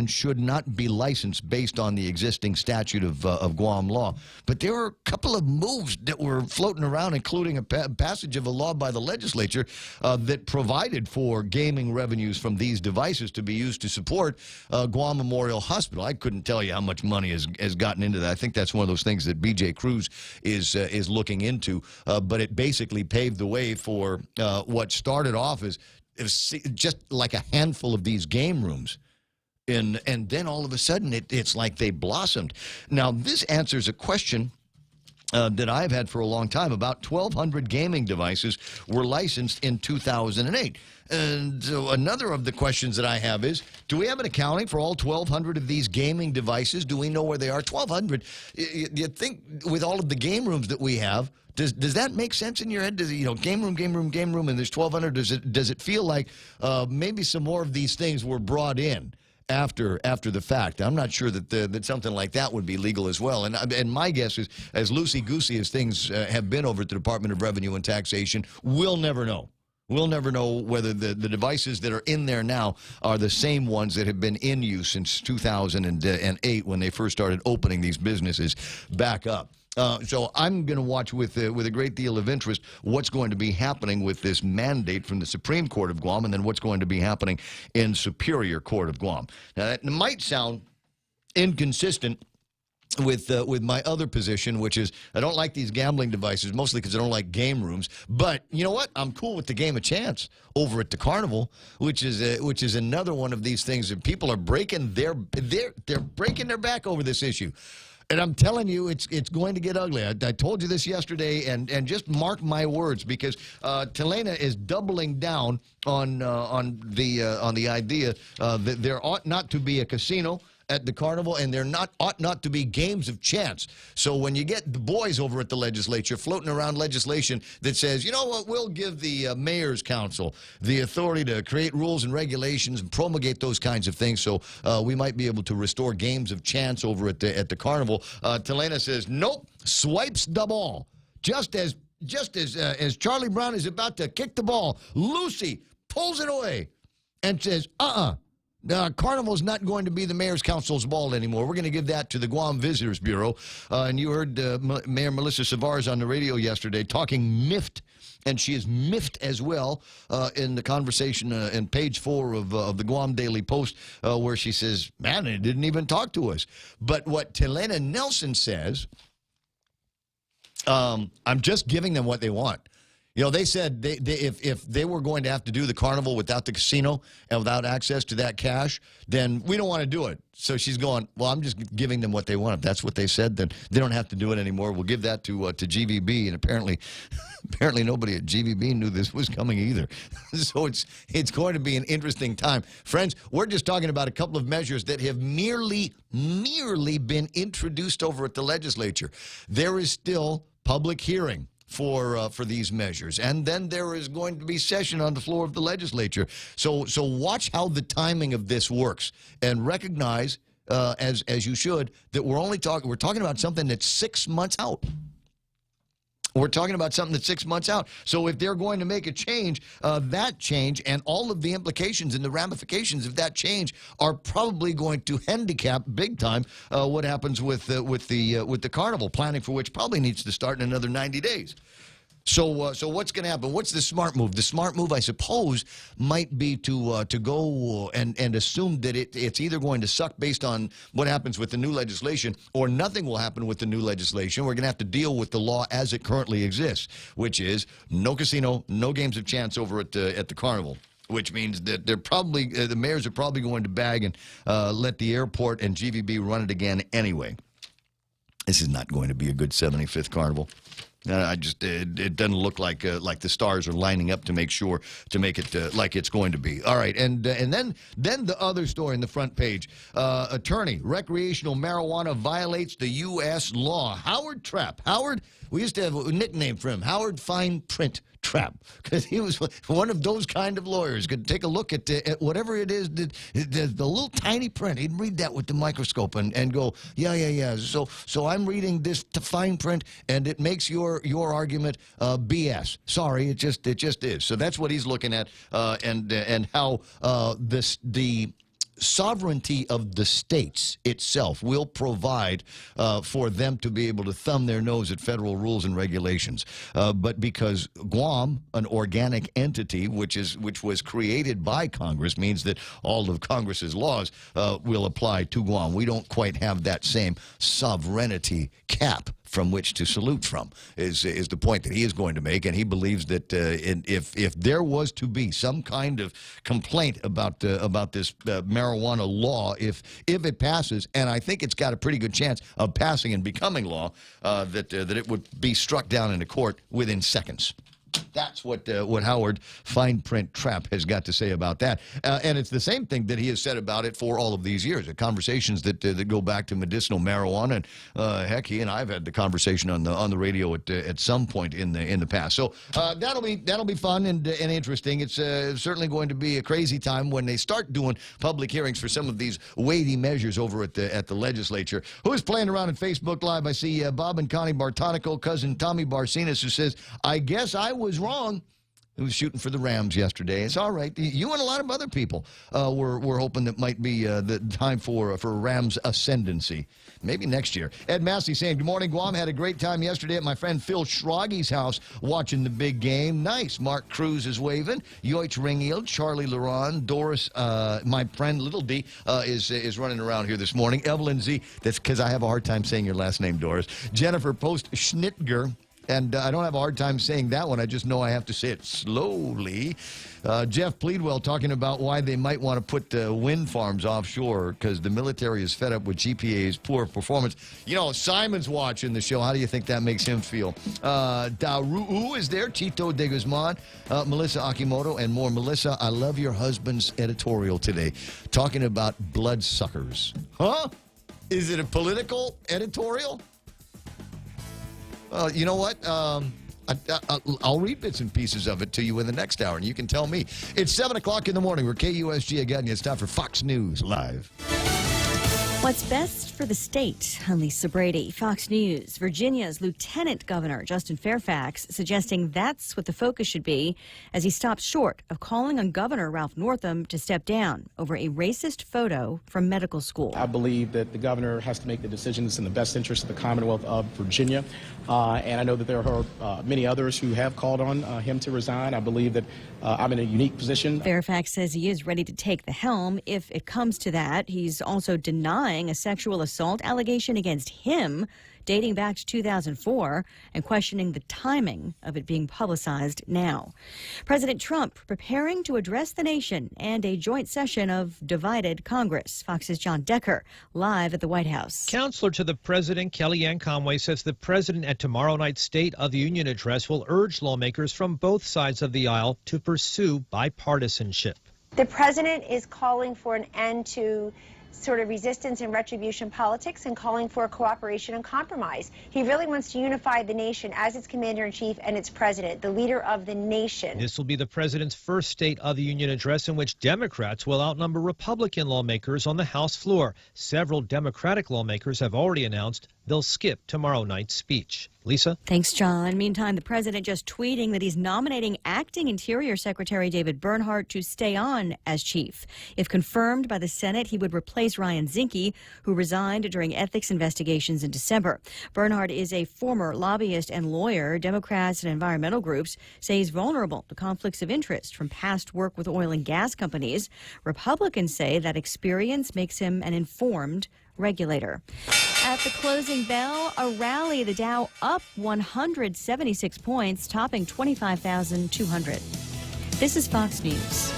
should not be licensed based on the existing statute of Guam law. But there were a couple of moves that were floating around, including a passage of a law by the legislature that provided for gaming revenues from these devices to be used to support Guam Memorial Hospital. I couldn't tell you how much money has gotten into that. I think that's one of those things that B.J. Cruz is looking into. But it basically paved the way for what started off as just like a handful of these game rooms. And then all of a sudden, it's like they blossomed. Now, this answers a question that I've had for a long time. About 1,200 gaming devices were licensed in 2008. And so another of the questions that I have is, do we have an accounting for all 1,200 of these gaming devices? Do we know where they are? 1,200, you think with all of the game rooms that we have, does that make sense in your head? Does game room, and there's 1,200? Does it feel like maybe some more of these things were brought in after the fact? I'm not sure that something like that would be legal as well. And my guess is, as loosey-goosey as things have been over at the Department of Revenue and Taxation, we'll never know. We'll never know whether the devices that are in there now are the same ones that have been in use since 2008 when they first started opening these businesses back up. So I'm going to watch with a great deal of interest what's going to be happening with this mandate from the Supreme Court of Guam, and then what's going to be happening in Superior Court of Guam. Now, that might sound inconsistent with my other position, which is I don't like these gambling devices, mostly because I don't like game rooms. But you know what? I'm cool with the game of chance over at the Carnival, which is another one of these things that people are breaking they're breaking their back over this issue. And I'm telling you, it's going to get ugly. I told you this yesterday, and just mark my words, because Telena is doubling down on the idea that there ought not to be a casino at the carnival, and there ought not to be games of chance. So when you get the boys over at the legislature floating around legislation that says, you know what, we'll give the mayor's council the authority to create rules and regulations and promulgate those kinds of things, so we might be able to restore games of chance over at the carnival. Telena says, nope, swipes the ball. Just as Charlie Brown is about to kick the ball, Lucy pulls it away and says, Carnival's not going to be the mayor's council's ball anymore. We're going to give that to the Guam Visitors Bureau. And you heard Mayor Melissa Savars on the radio yesterday talking miffed, and she is miffed as well in the conversation in page 4 of the Guam Daily Post, where she says, man, they didn't even talk to us. But what Telena Nelson says, I'm just giving them what they want. You know, they said if they were going to have to do the carnival without the casino and without access to that cash, then we don't want to do it. So she's going, well, I'm just giving them what they want. If that's what they said, then they don't have to do it anymore. We'll give that to GVB. And apparently nobody at GVB knew this was coming either. So it's going to be an interesting time. Friends, we're just talking about a couple of measures that have merely been introduced over at the legislature. There is still public hearing for these measures, and then there is going to be session on the floor of the legislature. So watch how the timing of this works, and recognize, as you should, that we're talking about something that's 6 months out. We're talking about something that's 6 months out. So if they're going to make a change, that change and all of the implications and the ramifications of that change are probably going to handicap big time what happens with the carnival, planning for which probably needs to start in another 90 days. So what's going to happen? What's the smart move? The smart move, I suppose, might be to go and assume that it's either going to suck based on what happens with the new legislation, or nothing will happen with the new legislation. We're going to have to deal with the law as it currently exists, which is no casino, no games of chance over at the carnival. Which means that they're probably the mayors are probably going to bag and let the airport and GVB run it again anyway. This is not going to be a good 75th carnival. It doesn't look like the stars are lining up to make it like it's going to be. All right, and then the other story in the front page: attorney, recreational marijuana violates the U.S. law. Howard Trapp. Howard, we used to have a nickname for him, Howard Fine Print Trapp, because he was one of those kind of lawyers. Could take a look at whatever it is, the little tiny print. He'd read that with the microscope and go, yeah. So I'm reading this fine print, and it makes your argument BS. Sorry, it just is. So that's what he's looking at, and how the sovereignty of the states itself will provide for them to be able to thumb their nose at federal rules and regulations. But because Guam, an organic entity which was created by Congress, means that all of Congress's laws will apply to Guam. We don't quite have that same sovereignty cap from which to salute from, is the point that he is going to make. And he believes that if there was to be some kind of complaint about this marijuana law, if it passes, and I think it's got a pretty good chance of passing and becoming law, that it would be struck down in a court within seconds. That's what Howard Fine Print Trapp has got to say about that, and it's the same thing that he has said about it for all of these years. The conversations that go back to medicinal marijuana, and heck, he and I have had the conversation on the radio at some point in the past. So that'll be fun and interesting. It's certainly going to be a crazy time when they start doing public hearings for some of these weighty measures over at the legislature. Who's playing around on Facebook Live? I see Bob and Connie Bartonico, cousin Tommy Barcinas, who says, "I guess I was wrong." Who was shooting for the Rams yesterday. It's all right. You and a lot of other people were hoping that might be the time for Rams ascendancy. Maybe next year. Ed Massey saying, good morning, Guam. Had a great time yesterday at my friend Phil Schroggy's house watching the big game. Nice. Mark Cruz is waving. Yoich Ringiel, Charlie Laron, Doris, my friend Little D, is running around here this morning. Evelyn Z, that's because I have a hard time saying your last name, Doris. Jennifer Post Schnitger. And I don't have a hard time saying that one. I just know I have to say it slowly. Jeff Pleadwell talking about why they might want to put wind farms offshore because the military is fed up with GPA's poor performance. You know, Simon's watching the show. How do you think that makes him feel? Daru is there, Tito de Guzman, Melissa Akimoto, and more. Melissa, I love your husband's editorial today, talking about bloodsuckers. Huh? Is it a political editorial? You know what? I'll read bits and pieces of it to you in the next hour, and you can tell me. It's 7 o'clock in the morning. We're KUSG again. It's time for Fox News Live. What's best for the state? I'm Lisa Brady, Fox News. Virginia's Lieutenant Governor Justin Fairfax suggesting that's what the focus should be as he stops short of calling on Governor Ralph Northam to step down over a racist photo from medical school. I believe that the governor has to make the decisions in the best interest of the Commonwealth of Virginia. And I know that there are many others who have called on him to resign. I believe that I'm in a unique position. Fairfax says he is ready to take the helm if it comes to that. He's also denying a sexual assault allegation against him dating back to 2004 and questioning the timing of it being publicized now. President Trump preparing to address the nation and a joint session of divided Congress. Fox's John Decker live at the White House. Counselor to the president, Kellyanne Conway, says the president at tomorrow night's State of the Union address will urge lawmakers from both sides of the aisle to pursue bipartisanship. The president is calling for an end to sort of resistance and retribution politics and calling for cooperation and compromise. He really wants to unify the nation as its commander-in-chief and its president, the leader of the nation. This will be the president's first State of the Union address in which Democrats will outnumber Republican lawmakers on the House floor. Several Democratic lawmakers have already announced they'll skip tomorrow night's speech. Lisa? Thanks, John. Meantime, the president just tweeting that he's nominating acting Interior Secretary David Bernhardt to stay on as chief. If confirmed by the Senate, he would replace Ryan Zinke, who resigned during ethics investigations in December. Bernhardt is a former lobbyist and lawyer. Democrats and environmental groups say he's vulnerable to conflicts of interest from past work with oil and gas companies. Republicans say that experience makes him an informed regulator. At the closing bell, a rally, the Dow up 176 points, topping 25,200. This is Fox News.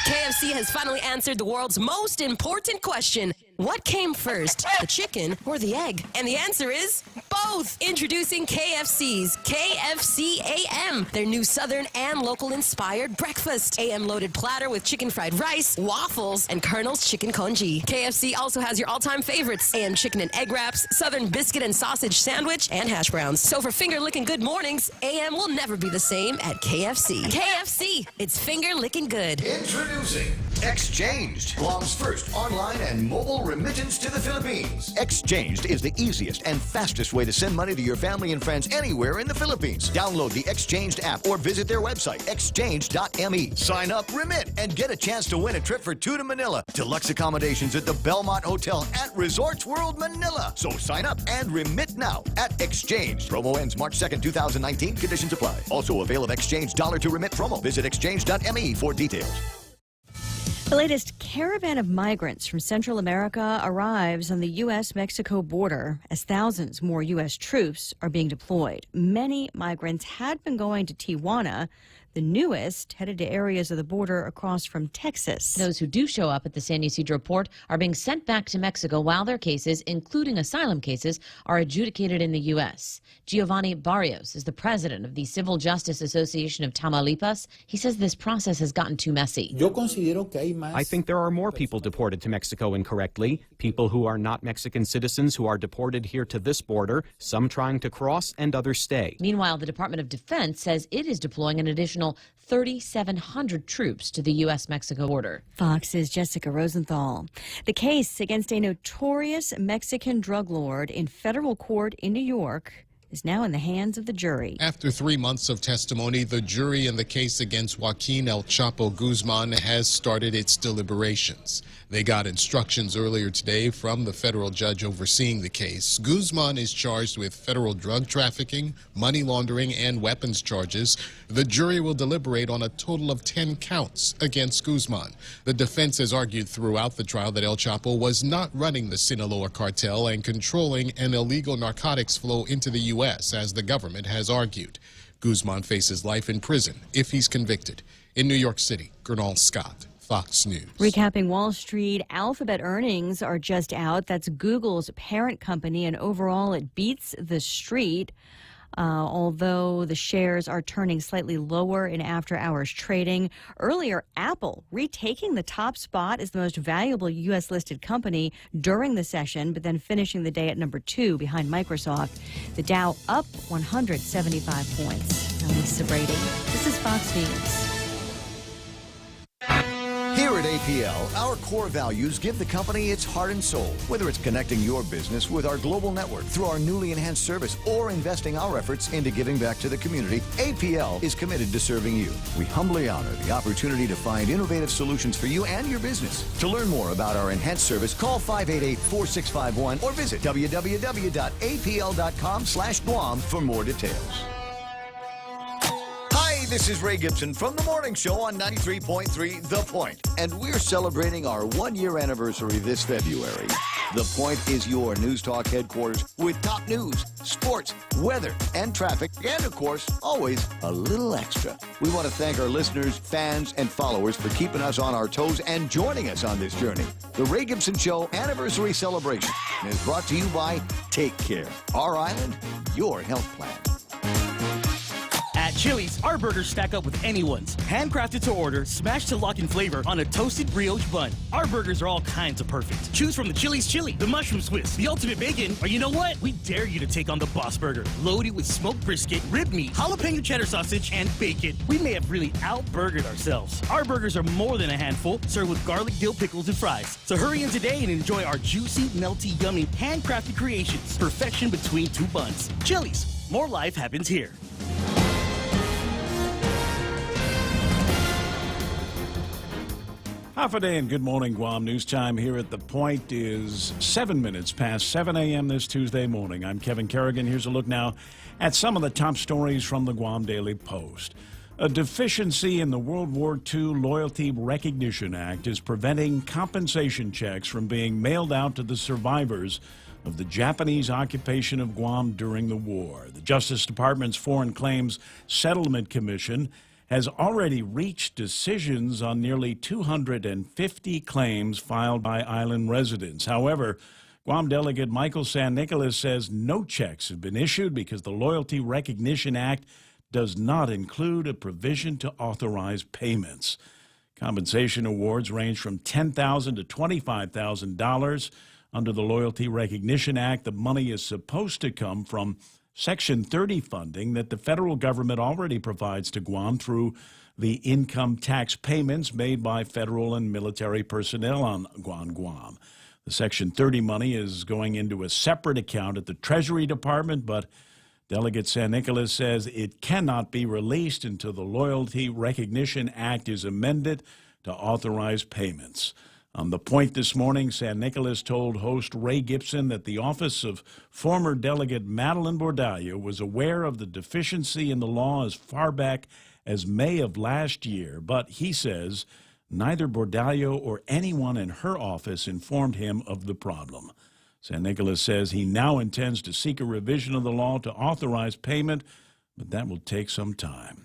KFC has finally answered the world's most important question. What came first, the chicken or the egg? And the answer is both. Introducing KFC's KFC AM, their new Southern and local inspired breakfast. AM loaded platter with chicken fried rice, waffles, and Colonel's chicken congee. KFC also has your all-time favorites, AM chicken and egg wraps, Southern biscuit and sausage sandwich, and hash browns. So for finger-licking good mornings, AM will never be the same at KFC. KFC, it's finger-licking good. Introducing Exchanged, Guam's first online and mobile remittance to the Philippines. Exchanged is the easiest and fastest way to send money to your family and friends anywhere in the Philippines. Download the Exchanged app or visit their website, exchanged.me. Sign up, remit, and get a chance to win a trip for two to Manila. Deluxe accommodations at the Belmont Hotel at Resorts World Manila. So sign up and remit now at Exchanged. Promo ends March 2nd, 2019. Conditions apply. Also avail of Exchange dollar to remit promo. Visit exchange.me for details. The latest caravan of migrants from Central America arrives on the U.S.-Mexico border as thousands more U.S. troops are being deployed. Many migrants had been going to Tijuana. The newest headed to areas of the border across from Texas. Those who do show up at the San Ysidro port are being sent back to Mexico while their cases, including asylum cases, are adjudicated in the U.S. Giovanni Barrios is the president of the Civil Justice Association of Tamaulipas. He says this process has gotten too messy. I think there are more people deported to Mexico incorrectly, people who are not Mexican citizens who are deported here to this border, some trying to cross and others stay. Meanwhile, the Department of Defense says it is deploying an additional 3,700 troops to the U.S.-Mexico border. Fox's Jessica Rosenthal. The case against a notorious Mexican drug lord in federal court in New York is now in the hands of the jury. After 3 months of testimony, the jury in the case against Joaquin El Chapo Guzman has started its deliberations. They got instructions earlier today from the federal judge overseeing the case. Guzman is charged with federal drug trafficking, money laundering, and weapons charges. The jury will deliberate on a total of 10 counts against Guzman. The defense has argued throughout the trial that El Chapo was not running the Sinaloa cartel and controlling an illegal narcotics flow into the U.S., as the government has argued. Guzman faces life in prison if he's convicted. In New York City, Gernal Scott, Fox News. Recapping Wall Street, Alphabet earnings are just out. That's Google's parent company, and overall it beats the street. Although the shares are turning slightly lower in after-hours trading. Earlier, Apple retaking the top spot as the most valuable U.S.-listed company during the session, but then finishing the day at number 2 behind Microsoft. The Dow up 175 points. I'm Lisa Brady. This is Fox News. Here at APL, our core values give the company its heart and soul. Whether it's connecting your business with our global network through our newly enhanced service or investing our efforts into giving back to the community, APL is committed to serving you. We humbly honor the opportunity to find innovative solutions for you and your business. To learn more about our enhanced service, call 588-4651 or visit www.apl.com/Guam for more details. This is Ray Gibson from The Morning Show on 93.3 The Point. And we're celebrating our 1-year anniversary this February. The Point is your news talk headquarters with top news, sports, weather, and traffic, and of course, always a little extra. We want to thank our listeners, fans, and followers for keeping us on our toes and joining us on this journey. The Ray Gibson Show Anniversary Celebration is brought to you by Take Care, our island, your health plan. At Chili's, our burgers stack up with anyone's. Handcrafted to order, smashed to lock in flavor on a toasted brioche bun. Our burgers are all kinds of perfect. Choose from the Chili's Chili, the Mushroom Swiss, the Ultimate Bacon, or you know what? We dare you to take on the Boss Burger. Loaded with smoked brisket, rib meat, jalapeno cheddar sausage, and bacon. We may have really out-burgered ourselves. Our burgers are more than a handful, served with garlic dill pickles and fries. So hurry in today and enjoy our juicy, melty, yummy, handcrafted creations. Perfection between 2 buns. Chili's, more life happens here. Half a day and good morning, Guam. News time here at The Point is 7 minutes past 7 a.m. this Tuesday morning. I'm Kevin Kerrigan. Here's a look now at some of the top stories from the Guam Daily Post. A deficiency in the World War II Loyalty Recognition Act is preventing compensation checks from being mailed out to the survivors of the Japanese occupation of Guam during the war. The Justice Department's Foreign Claims Settlement Commission has already reached decisions on nearly 250 claims filed by island residents. However, Guam Delegate Michael San Nicolas says no checks have been issued because the Loyalty Recognition Act does not include a provision to authorize payments. Compensation awards range from $10,000 to $25,000. Under the Loyalty Recognition Act, the money is supposed to come from Section 30 funding that the federal government already provides to Guam through the income tax payments made by federal and military personnel on Guam. The Section 30 money is going into a separate account at the Treasury Department, but Delegate San Nicolas says it cannot be released until the Loyalty Recognition Act is amended to authorize payments. On The Point this morning, San Nicolas told host Ray Gibson that the office of former Delegate Madeline Bordallo was aware of the deficiency in the law as far back as May of last year, but he says neither Bordallo or anyone in her office informed him of the problem. San Nicolas says he now intends to seek a revision of the law to authorize payment, but that will take some time.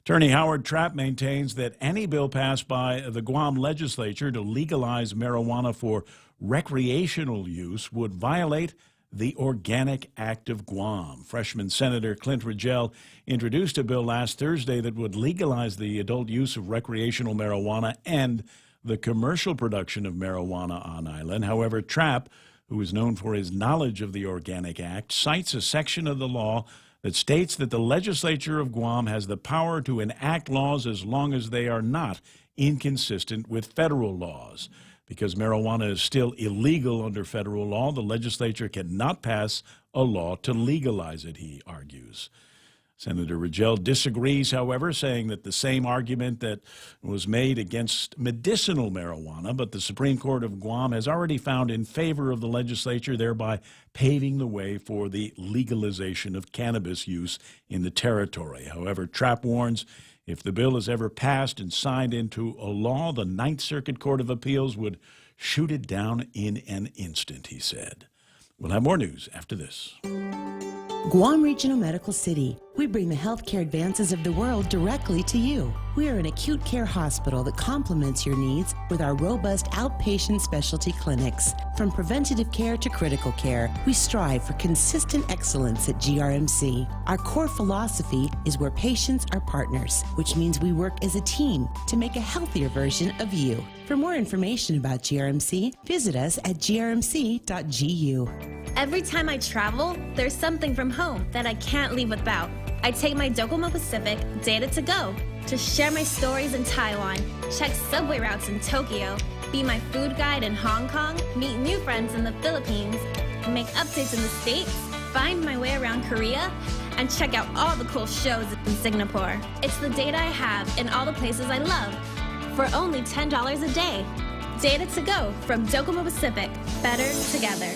Attorney Howard Trapp maintains that any bill passed by the Guam legislature to legalize marijuana for recreational use would violate the Organic Act of Guam. Freshman Senator Clint Rigel introduced a bill last Thursday that would legalize the adult use of recreational marijuana and the commercial production of marijuana on island. However, Trapp, who is known for his knowledge of the Organic Act, cites a section of the law that states that the legislature of Guam has the power to enact laws as long as they are not inconsistent with federal laws. Because marijuana is still illegal under federal law, the legislature cannot pass a law to legalize it, he argues. Senator Rigel disagrees, however, saying that the same argument that was made against medicinal marijuana, but the Supreme Court of Guam has already found in favor of the legislature, thereby paving the way for the legalization of cannabis use in the territory. However, Trapp warns if the bill is ever passed and signed into a law, the Ninth Circuit Court of Appeals would shoot it down in an instant, he said. We'll have more news after this. Guam Regional Medical City. We bring the healthcare advances of the world directly to you. We are an acute care hospital that complements your needs with our robust outpatient specialty clinics. From preventative care to critical care, we strive for consistent excellence at GRMC. Our core philosophy is where patients are partners, which means we work as a team to make a healthier version of you. For more information about GRMC, visit us at grmc.gu. Every time I travel, there's something from home that I can't leave without. I take my Docomo Pacific Data to Go to share my stories in Taiwan, check subway routes in Tokyo, be my food guide in Hong Kong, meet new friends in the Philippines, make updates in the States, find my way around Korea, and check out all the cool shows in Singapore. It's the data I have in all the places I love for only $10 a day. Data to Go from Docomo Pacific. Better together.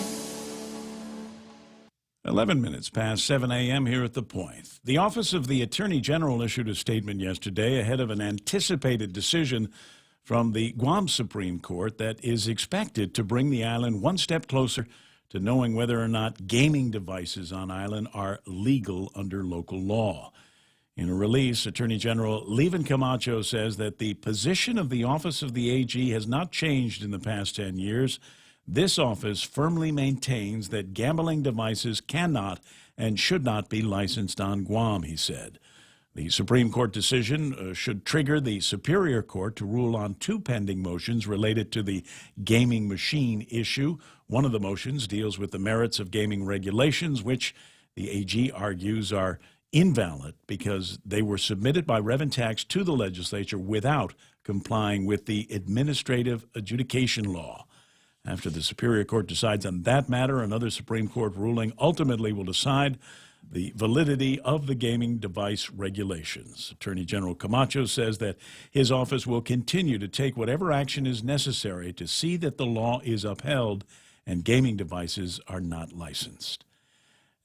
11 minutes past 7 a.m. here at The Point. The Office of the Attorney General issued a statement yesterday ahead of an anticipated decision from the Guam Supreme Court that is expected to bring the island one step closer to knowing whether or not gaming devices on island are legal under local law. In a release, Attorney General Levin Camacho says that the position of the Office of the AG has not changed in the past 10 years. This office firmly maintains that gambling devices cannot and should not be licensed on Guam, he said. The Supreme Court decision should trigger the Superior Court to rule on two pending motions related to the gaming machine issue. One of the motions deals with the merits of gaming regulations, which the AG argues are invalid because they were submitted by Reventax to the legislature without complying with the administrative adjudication law. After the Superior Court decides on that matter, another Supreme Court ruling ultimately will decide the validity of the gaming device regulations. Attorney General Camacho says that his office will continue to take whatever action is necessary to see that the law is upheld and gaming devices are not licensed.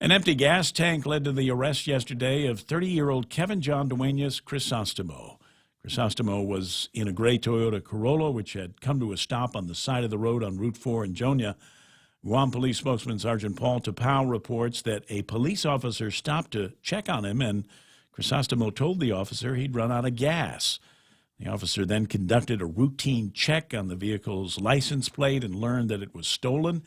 An empty gas tank led to the arrest yesterday of 30-year-old Kevin John Duenas Crisostomo. Crisostomo was in a gray Toyota Corolla, which had come to a stop on the side of the road on Route 4 in Jonia. Guam Police spokesman Sergeant Paul Tapau reports that a police officer stopped to check on him, and Crisostomo told the officer he'd run out of gas. The officer then conducted a routine check on the vehicle's license plate and learned that it was stolen,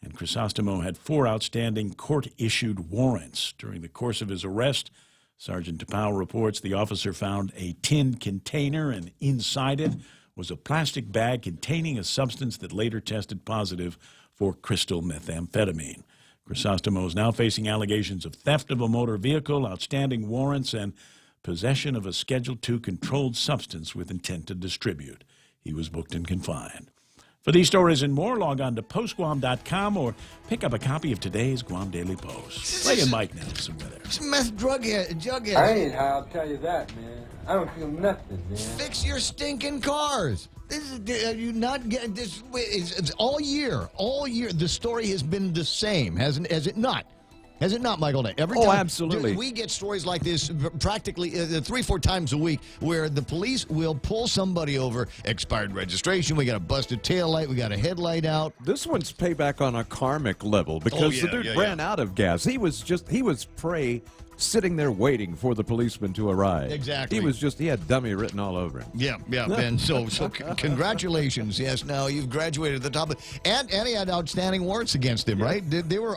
and Crisostomo had 4 outstanding court-issued warrants. During the course of his arrest, Sergeant Tapau reports the officer found a tin container, and inside it was a plastic bag containing a substance that later tested positive for crystal methamphetamine. Crisostomo is now facing allegations of theft of a motor vehicle, outstanding warrants, and possession of a Schedule II controlled substance with intent to distribute. He was booked and confined. For these stories and more, log on to postguam.com or pick up a copy of today's Guam Daily Post. Play in Mike now with some weather. It's a meth jughead. I ain't high, I'll tell you that, man. I don't feel nothing, man. Fix your stinking cars. This is you not getting this? It's all year. All year, the story has been the same, has it not? Has it not, Michael? Every time, absolutely. We get stories like this practically 3-4 times a week where the police will pull somebody over, expired registration, we got a busted taillight, we got a headlight out. This one's payback on a karmic level because the dude ran out of gas. He was prey sitting there waiting for the policeman to arrive. Exactly. He had dummy written all over him. Yeah, and so congratulations. Yes, now you've graduated at the top and he had outstanding warrants against him, right? They were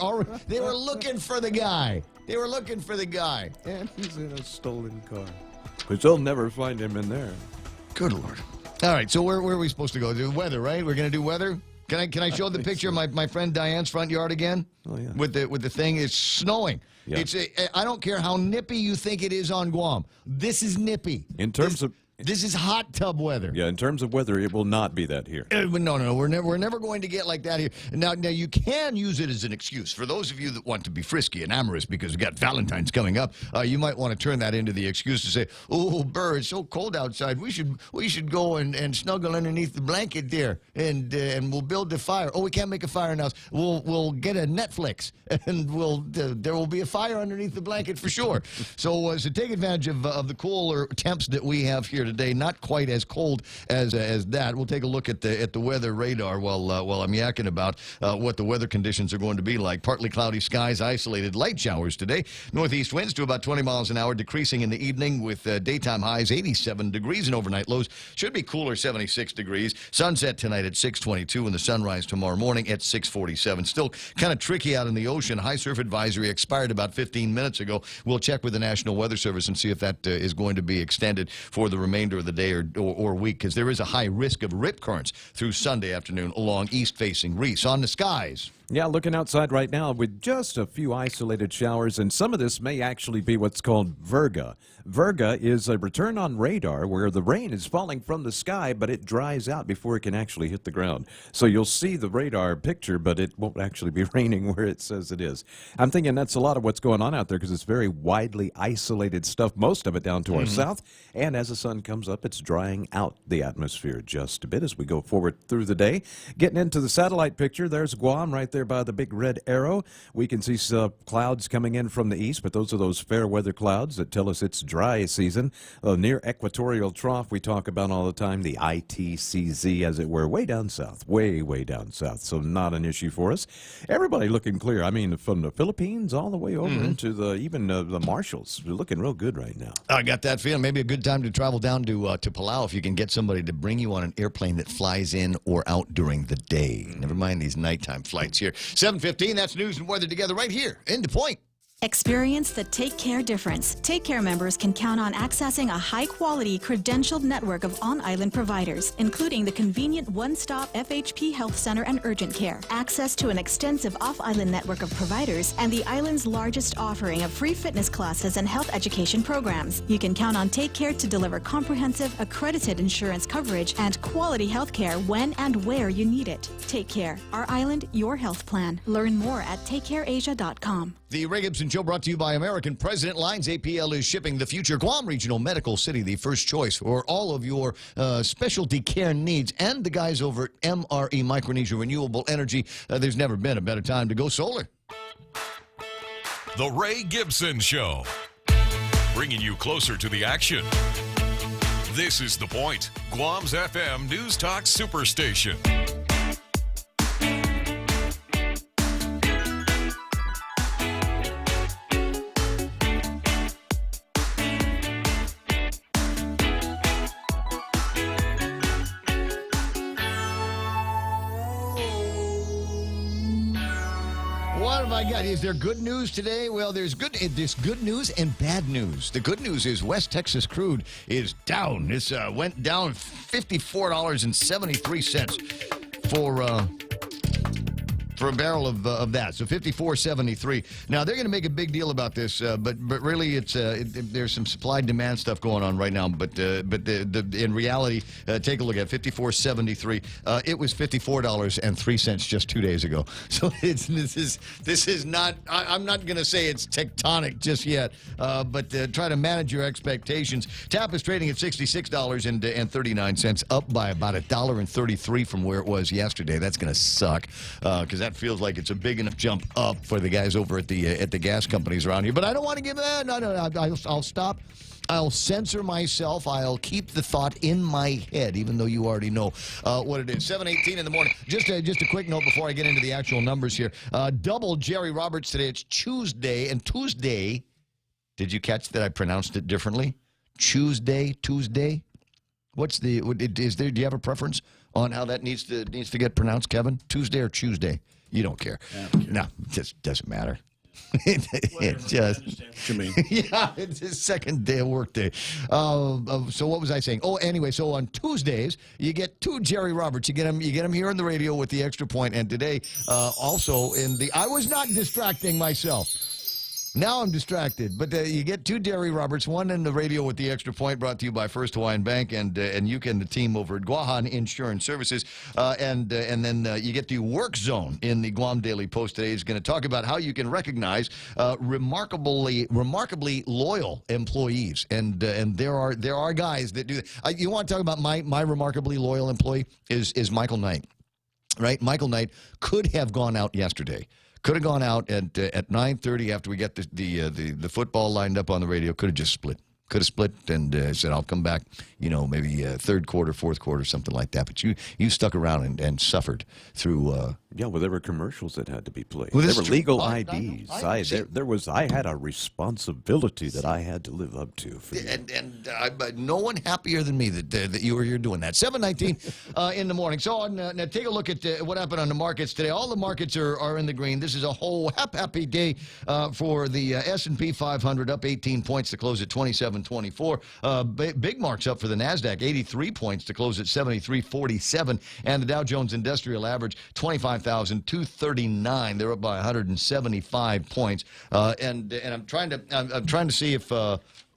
looking for the guy. They were looking for the guy. And he's in a stolen car. But they'll never find him in there. Good Lord. All right, so where are we supposed to go? Do weather, right? We're going to do weather? Can I show the picture of my friend Diane's front yard again? Oh, yeah. With the thing, it's snowing. Yeah. I don't care how nippy you think it is on Guam. This is nippy. In terms This is hot tub weather. Yeah, in terms of weather, it will not be that here. No, we're never going to get like that here. Now you can use it as an excuse for those of you that want to be frisky and amorous because we got Valentine's coming up. You might want to turn that into the excuse to say, "Oh, Burr, it's so cold outside. We should go and snuggle underneath the blanket there, and we'll build the fire. Oh, we can't make a fire now. We'll get a Netflix, and there will be a fire underneath the blanket for sure." So take advantage of the cooler temps that we have here today. Not quite as cold as that. We'll take a look at the weather radar while I'm yakking about what the weather conditions are going to be like. Partly cloudy skies, isolated light showers today. Northeast winds to about 20 miles an hour, decreasing in the evening with daytime highs 87 degrees and overnight lows should be cooler 76 degrees. Sunset tonight at 6:22 and the sunrise tomorrow morning at 6:47. Still kind of tricky out in the ocean. High surf advisory expired about 15 minutes ago. We'll check with the National Weather Service and see if that is going to be extended for the remainder of the day or week, because there is a high risk of rip currents through Sunday afternoon along east-facing Reese. On the skies. Yeah, looking outside right now with just a few isolated showers, and some of this may actually be what's called virga. Virga is a return on radar where the rain is falling from the sky, but it dries out before it can actually hit the ground. So you'll see the radar picture, but it won't actually be raining where it says it is. I'm thinking that's a lot of what's going on out there because it's very widely isolated stuff, most of it down to our south. And as the sun comes up, it's drying out the atmosphere just a bit as we go forward through the day. Getting into the satellite picture, there's Guam right there by the big red arrow. We can see some clouds coming in from the east, but those are those fair weather clouds that tell us it's dry season. Near equatorial trough we talk about all the time, the ITCZ as it were, way down south, way down south, so not an issue for us. Everybody looking clear. I mean, from the Philippines all the way over into even the Marshalls. We're looking real good right now. I got that feeling. Maybe a good time to travel down to Palau if you can get somebody to bring you on an airplane that flies in or out during the day. Never mind these nighttime flights here. 7:15, that's news and weather together right here in The Point. Experience the Take Care difference. Take Care members can count on accessing a high-quality, credentialed network of on-island providers, including the convenient one-stop FHP Health Center and Urgent Care, access to an extensive off-island network of providers, and the island's largest offering of free fitness classes and health education programs. You can count on Take Care to deliver comprehensive, accredited insurance coverage and quality health care when and where you need it. Take Care. Our island, your health plan. Learn more at takecareasia.com. The Ray Gibson Show brought to you by American President Lines. APL is shipping the future. Guam Regional Medical City, the first choice for all of your specialty care needs. And the guys over at MRE Micronesia Renewable Energy. There's never been a better time to go solar. The Ray Gibson Show, bringing you closer to the action. This is The Point, Guam's FM News Talk Superstation. What have I got? Is there good news today? Well, there's good news and bad news. The good news is West Texas crude is down. This went down $54.73 for a barrel of that. So $54.73. Now they're going to make a big deal about this, but really there's some supply demand stuff going on right now. But in reality, take a look at $54.73. It was $54.03 just 2 days ago. So this is not. I'm not going to say it's tectonic just yet, but try to manage your expectations. TAP is trading at $66.39, up by about $1.33 from where it was yesterday. That's going to suck because that feels like it's a big enough jump up for the guys over at the gas companies around here. But I don't want to give that. No, I'll stop. I'll censor myself. I'll keep the thought in my head, even though you already know what it is. 7:18 in the morning. Just a quick note before I get into the actual numbers here. Double Jerry Roberts today. It's Tuesday, and Tuesday. Did you catch that I pronounced it differently? Tuesday. What's the? Is there? Do you have a preference on how that needs to get pronounced, Kevin? Tuesday or Tuesday? You don't care. No, it just doesn't matter. It just, what you mean. Yeah, it's his second day of work day. So what was I saying? Oh, anyway, so on Tuesdays you get two Jerry Roberts. You get him here on the radio with the Extra Point, and today also in the. I was not distracting myself. Now I'm distracted. But you get two Jerry Roberts, one in the radio with the Extra Point, brought to you by First Hawaiian Bank and you can the team over at Guahan Insurance Services. And then you get the Work Zone in the Guam Daily Post today. Is going to talk about how you can recognize remarkably loyal employees. And there are guys that do that. You want to talk about my remarkably loyal employee is Michael Knight. Right? Michael Knight could have gone out yesterday. Could have gone out at 9:30 after we got the football lined up on the radio. Could have just split. Could have split and said, I'll come back, maybe third quarter, fourth quarter, something like that. But you stuck around and suffered through... Yeah, well, there were commercials that had to be played. Well, there were legal IDs. I had a responsibility that I had to live up to. For you. And no one happier than me that you were here doing that. 7:19 in the morning. So now take a look at what happened on the markets today. All the markets are in the green. This is a whole happy day for the S&P 500, up 18 points to close at 27.24. Big marks up for the NASDAQ, 83 points to close at 73.47. And the Dow Jones Industrial Average, 25,239. They're up by 175 points. And I'm trying to see if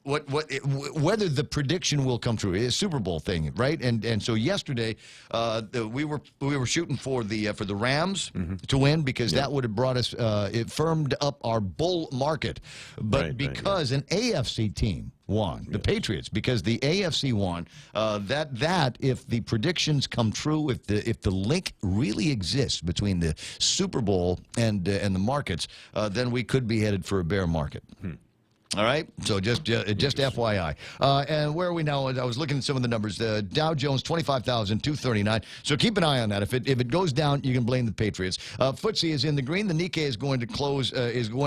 whether the prediction will come true. It's a Super Bowl thing, right? And so yesterday we were shooting for the Rams to win because that would have brought us it firmed up our bull market. But because an AFC team won, the Patriots, because the AFC won, that if the predictions come true, if the link really exists between the Super Bowl and the markets, then we could be headed for a bear market. All right, so just FYI. And where are we now? I was looking at some of the numbers. The Dow Jones, 25,239. So keep an eye on that. If it goes down, you can blame the Patriots. FTSE is in the green. The Nikkei is going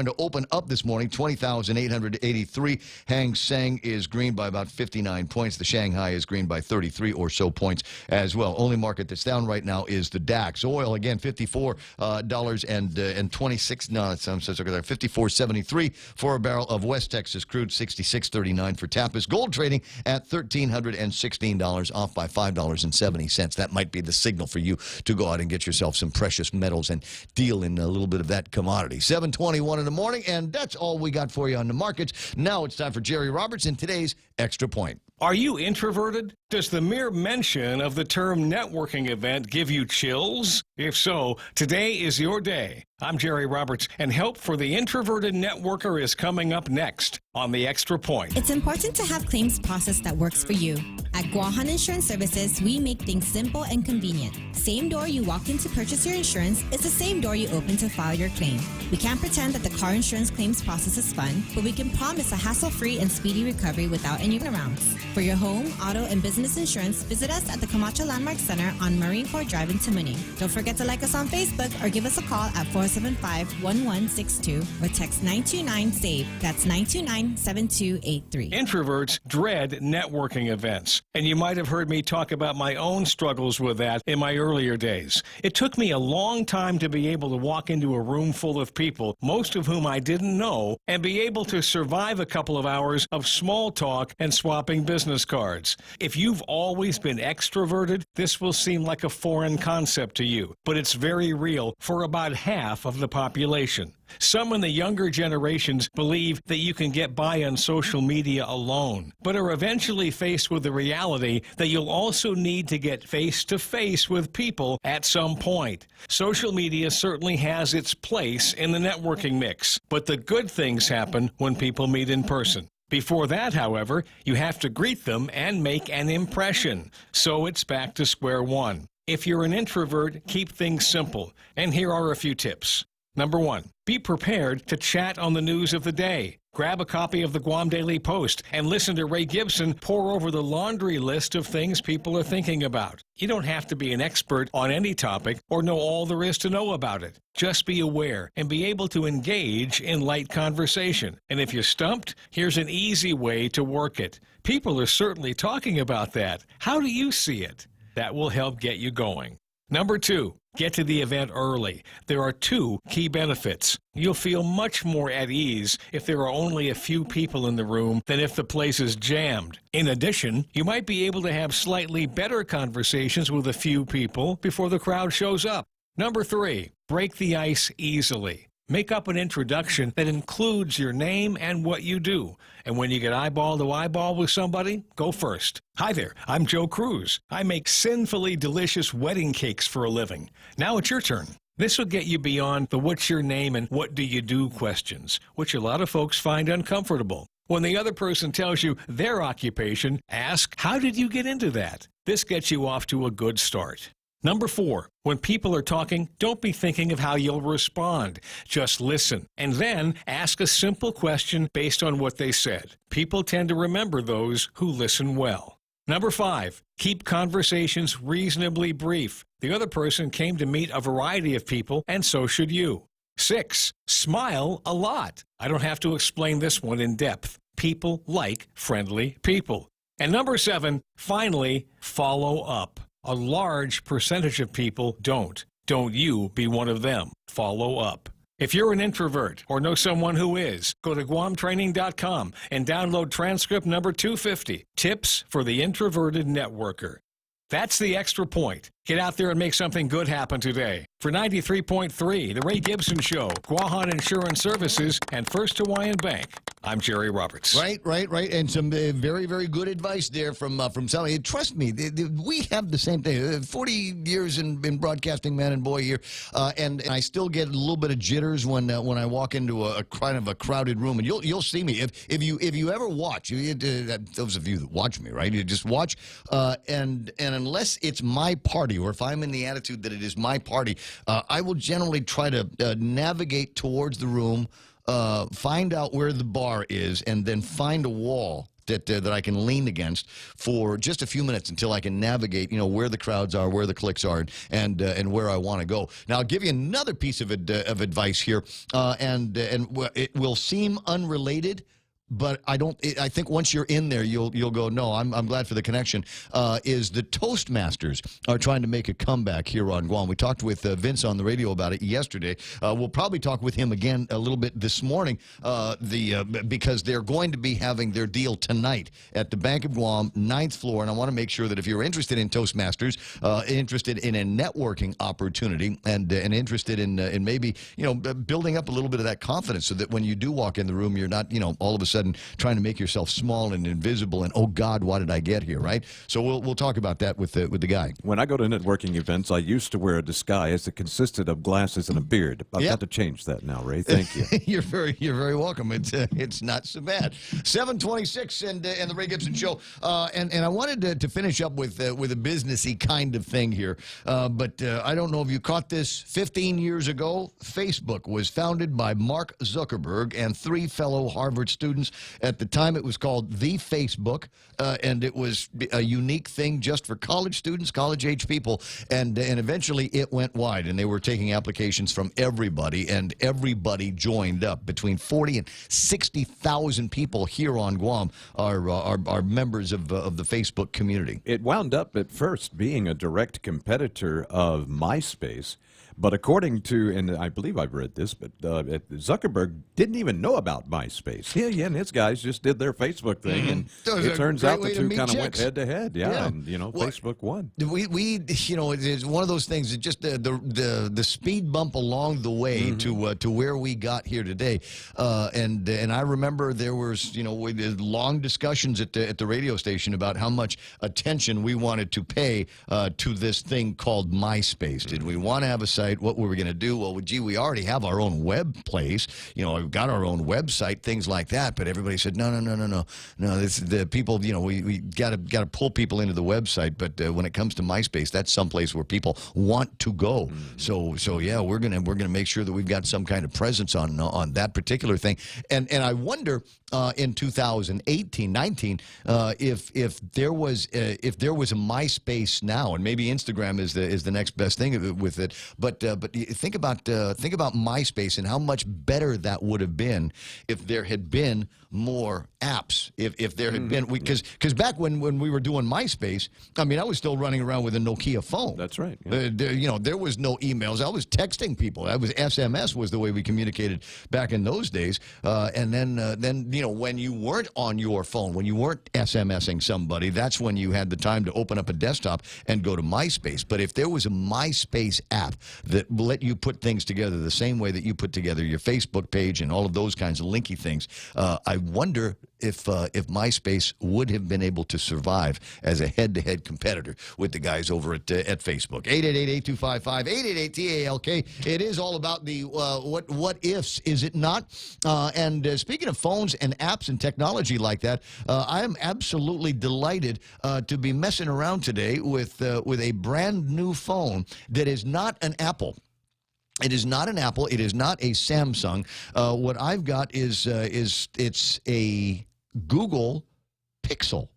to open up this morning, 20,883. Hang Seng is green by about 59 points. The Shanghai is green by 33 or so points as well. Only market that's down right now is the DAX. Oil again, $54.26. No, I'm so sorry. $54.73 for a barrel of West Texas crude, $66.39 for Tapas. Gold trading at $1,316, off by $5.70. That might be the signal for you to go out and get yourself some precious metals and deal in a little bit of that commodity. 7:21 in the morning, and that's all we got for you on the markets. Now it's time for Jerry Roberts in today's Extra Point. Are you introverted? Does the mere mention of the term networking event give you chills? If so, today is your day. I'm Jerry Roberts, and help for the introverted networker is coming up next on the Extra Point. It's important to have claims process that works for you. At Guahan Insurance Services, we make things simple and convenient. Same door you walk in to purchase your insurance is the same door you open to file your claim. We can't pretend that the car insurance claims process is fun, but we can promise a hassle-free and speedy recovery without any runarounds. For your home, auto, and business insurance, visit us at the Camacho Landmark Center on Marine Corps Drive in Tamuning. Don't forget to like us on Facebook or give us a call at 475-1162 or text 929-SAVE. That's 929-7283. Introverts dread networking events, and you might have heard me talk about my own struggles with that in my earlier days. It took me a long time to be able to walk into a room full of people, most of whom I didn't know, and be able to survive a couple of hours of small talk and swapping business cards. If you've always been extroverted, this will seem like a foreign concept to you, but it's very real for about half of the population. Some in the younger generations believe that you can get by on social media alone, but are eventually faced with the reality that you'll also need to get face-to-face with people at some point. Social media certainly has its place in the networking mix, but the good things happen when people meet in person. Before that, however, you have to greet them and make an impression. So it's back to square one. If you're an introvert, keep things simple. And here are a few tips. Number 1, be prepared to chat on the news of the day. Grab a copy of the Guam Daily Post and listen to Ray Gibson pour over the laundry list of things people are thinking about. You don't have to be an expert on any topic or know all there is to know about it. Just be aware and be able to engage in light conversation. And if you're stumped, here's an easy way to work it. People are certainly talking about that. How do you see it? That will help get you going. Number 2, get to the event early. There are 2 key benefits. You'll feel much more at ease if there are only a few people in the room than if the place is jammed. In addition, you might be able to have slightly better conversations with a few people before the crowd shows up. Number 3, break the ice easily. Make up an introduction that includes your name and what you do. And when you get eyeball to eyeball with somebody, go first. Hi there, I'm Joe Cruz. I make sinfully delicious wedding cakes for a living. Now it's your turn. This will get you beyond the what's your name and what do you do questions, which a lot of folks find uncomfortable. When the other person tells you their occupation, ask, how did you get into that? This gets you off to a good start. Number 4, when people are talking, don't be thinking of how you'll respond. Just listen, and then ask a simple question based on what they said. People tend to remember those who listen well. Number 5, keep conversations reasonably brief. The other person came to meet a variety of people, and so should you. 6, smile a lot. I don't have to explain this one in depth. People like friendly people. And number 7, finally, follow up. A large percentage of people don't. Don't you be one of them. Follow up. If you're an introvert or know someone who is, go to GuamTraining.com and download transcript number 250, Tips for the Introverted Networker. That's the extra point. Get out there and make something good happen today. For 93.3, The Ray Gibson Show, Guahan Insurance Services, and First Hawaiian Bank, I'm Jerry Roberts. Right. And some very, very good advice there from somebody. Trust me, we have the same thing. 40 years in broadcasting, man and boy here, and I still get a little bit of jitters when I walk into a kind of a crowded room. And you'll see me if you ever watch. Those of you that watch me, right? You just watch, and unless it's my party or if I'm in the attitude that it is my party, I will generally try to navigate towards the room. Find out where the bar is, and then find a wall that I can lean against for just a few minutes until I can navigate, where the crowds are, where the cliques are, and where I want to go. Now, I'll give you another piece of advice here, and it will seem unrelated. But I think once you're in there, you'll go, no, I'm glad for the connection, is the Toastmasters are trying to make a comeback here on Guam. We talked with Vince on the radio about it yesterday. We'll probably talk with him again a little bit this morning because they're going to be having their deal tonight at the Bank of Guam, 9th floor. And I want to make sure that if you're interested in Toastmasters, interested in a networking opportunity, and interested in maybe, building up a little bit of that confidence so that when you do walk in the room, you're not, all of a sudden trying to make yourself small and invisible and, oh God, why did I get here, right? So we'll talk about that with the guy. When I go to networking events, I used to wear a disguise that consisted of glasses and a beard. I've got to change that now, Ray. Thank you. You're very welcome. It's not so bad. 726 and the Ray Gibson Show. And I wanted to finish up with a businessy kind of thing here. But I don't know if you caught this. 15 years ago, Facebook was founded by Mark Zuckerberg and 3 fellow Harvard students. At the time, it was called The Facebook, and it was a unique thing just for college students, college-age people, and eventually it went wide, and they were taking applications from everybody, and everybody joined up. Between 40 and 60,000 people here on Guam are members of the Facebook community. It wound up at first being a direct competitor of MySpace. But according to, and I believe I've read this, but Zuckerberg didn't even know about MySpace. He and his guys just did their Facebook thing, and it turns out the two kind of went head to head. Yeah, and Facebook won. We it's one of those things. It's just the speed bump along the way to where we got here today. And I remember there was long discussions at the radio station about how much attention we wanted to pay to this thing called MySpace. Did we want to have a site? What were we going to do? Well, gee, we already have our own web place. We've got our own website, things like that. But everybody said, no. This the people. We got to pull people into the website. But when it comes to MySpace, that's someplace where people want to go. So yeah, we're gonna make sure that we've got some kind of presence on that particular thing. And I wonder in 2018-19 if there was a MySpace now, and maybe Instagram is the next best thing with it. But think about MySpace and how much better that would have been if there had been more apps. If there had been, because back when we were doing MySpace, I mean, I was still running around with a Nokia phone. That's right. Yeah. There was no emails. I was texting people. SMS was the way we communicated back in those days. And then when you weren't on your phone, when you weren't SMSing somebody, that's when you had the time to open up a desktop and go to MySpace. But if there was a MySpace app that let you put things together the same way that you put together your Facebook page and all of those kinds of linky things. I wonder if MySpace would have been able to survive as a head-to-head competitor with the guys over at Facebook. 888-8255-888-TALK. It is all about the what ifs, is it not? And speaking of phones and apps and technology like that, I am absolutely delighted to be messing around today with a brand new phone that is not an Apple. It is not an Apple. It is not a Samsung. What I've got is it's a Google Pixel.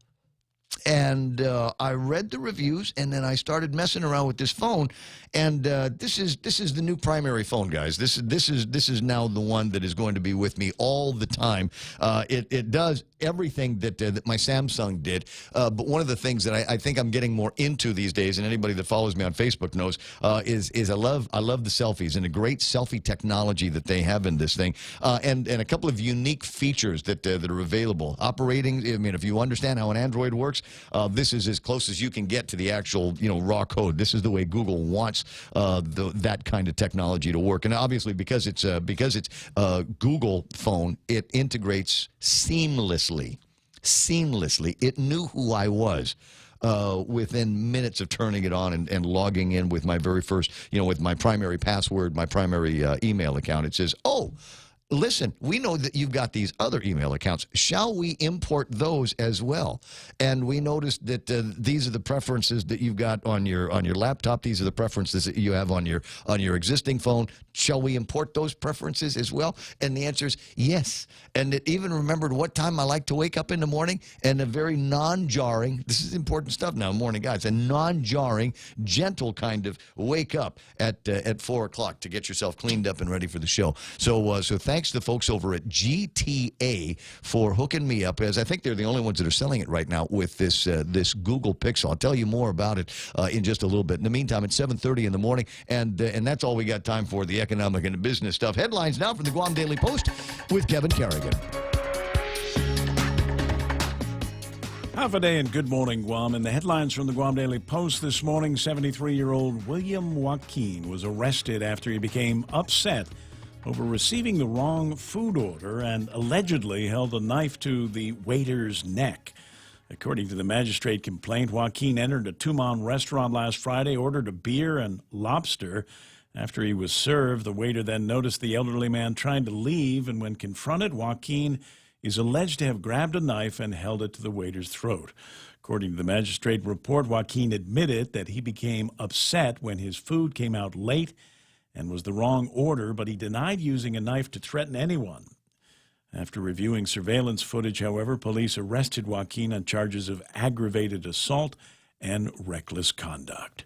And I read the reviews, and then I started messing around with this phone. And this is the new primary phone, guys. This is now the one that is going to be with me all the time. It does everything that my Samsung did. But one of the things that I think I'm getting more into these days, and anybody that follows me on Facebook knows, is I love the selfies and the great selfie technology that they have in this thing, and a couple of unique features that are available. Operating, I mean, if you understand how an Android works, this is as close as you can get to the actual, raw code. This is the way Google wants that kind of technology to work. And obviously, because it's Google phone, it integrates seamlessly. It knew who I was within minutes of turning it on and logging in with my very first, with my primary password, my primary email account. It says, "Oh, listen, we know that you've got these other email accounts. Shall we import those as well?" And we noticed that these are the preferences that you've got on your laptop. These are the preferences that you have on your existing phone. Shall we import those preferences as well? And the answer is yes. And it even remembered what time I like to wake up in the morning, and a very non-jarring, this is important stuff now, morning guys, a non-jarring, gentle kind of wake up at 4 o'clock to get yourself cleaned up and ready for the show. So thanks to the folks over at GTA for hooking me up, as I think they're the only ones that are selling it right now with this Google Pixel. I'll tell you more about it in just a little bit. In the meantime, it's 7:30 in the morning, and that's all we got time for, the economic and the business stuff. Headlines now from the Guam Daily Post with Kevin Kerrigan. Half a day and good morning, Guam. In the headlines from the Guam Daily Post this morning, 73-year-old William Joaquin was arrested after he became upset over receiving the wrong food order and allegedly held a knife to the waiter's neck. According to the magistrate complaint, Joaquin entered a Tumon restaurant last Friday, ordered a beer and lobster. After he was served, the waiter then noticed the elderly man trying to leave, and when confronted, Joaquin is alleged to have grabbed a knife and held it to the waiter's throat. According to the magistrate report, Joaquin admitted that he became upset when his food came out late and was the wrong order, but he denied using a knife to threaten anyone. After reviewing surveillance footage, however, police arrested Joaquin on charges of aggravated assault and reckless conduct.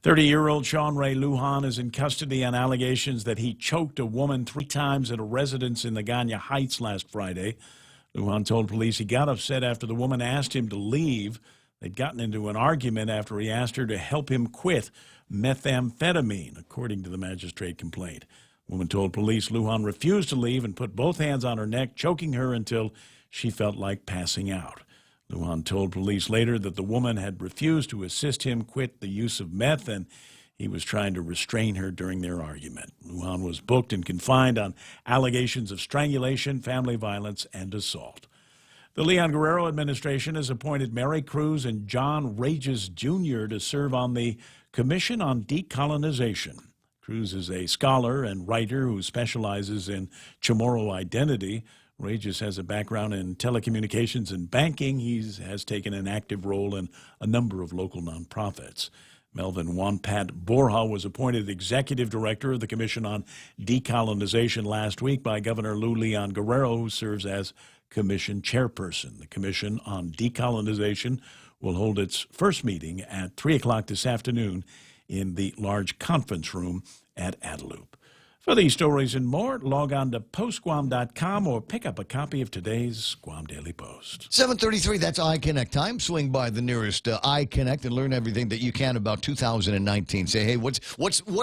30-year-old Sean Ray Lujan is in custody on allegations that he choked a woman 3 times at a residence in Nagana Heights last Friday. Lujan told police he got upset after the woman asked him to leave. They'd gotten into an argument after he asked her to help him quit methamphetamine, according to the magistrate complaint. The woman told police Lujan refused to leave and put both hands on her neck, choking her until she felt like passing out. Lujan told police later that the woman had refused to assist him quit the use of meth, and he was trying to restrain her during their argument. Lujan was booked and confined on allegations of strangulation, family violence, and assault. The Leon Guerrero administration has appointed Mary Cruz and John Regis Jr. to serve on the Commission on Decolonization. Cruz is a scholar and writer who specializes in Chamorro identity. Regis has a background in telecommunications and banking. He has taken an active role in a number of local nonprofits. Melvin Wampat Borja was appointed executive director of the Commission on Decolonization last week by Governor Lou Leon Guerrero, who serves as commission chairperson. The Commission on Decolonization will hold its first meeting at 3 o'clock this afternoon in the large conference room at Adelup. For these stories and more, log on to postguam.com or pick up a copy of today's Guam Daily Post. 7:33, that's iConnect time. Swing by the nearest iConnect and learn everything that you can about 2019. Say, hey, what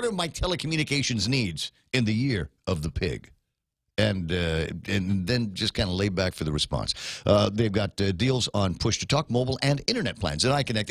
are my telecommunications needs in the year of the pig? And then just kind of lay back for the response. They've got deals on push-to-talk, mobile, and internet plans at iConnect.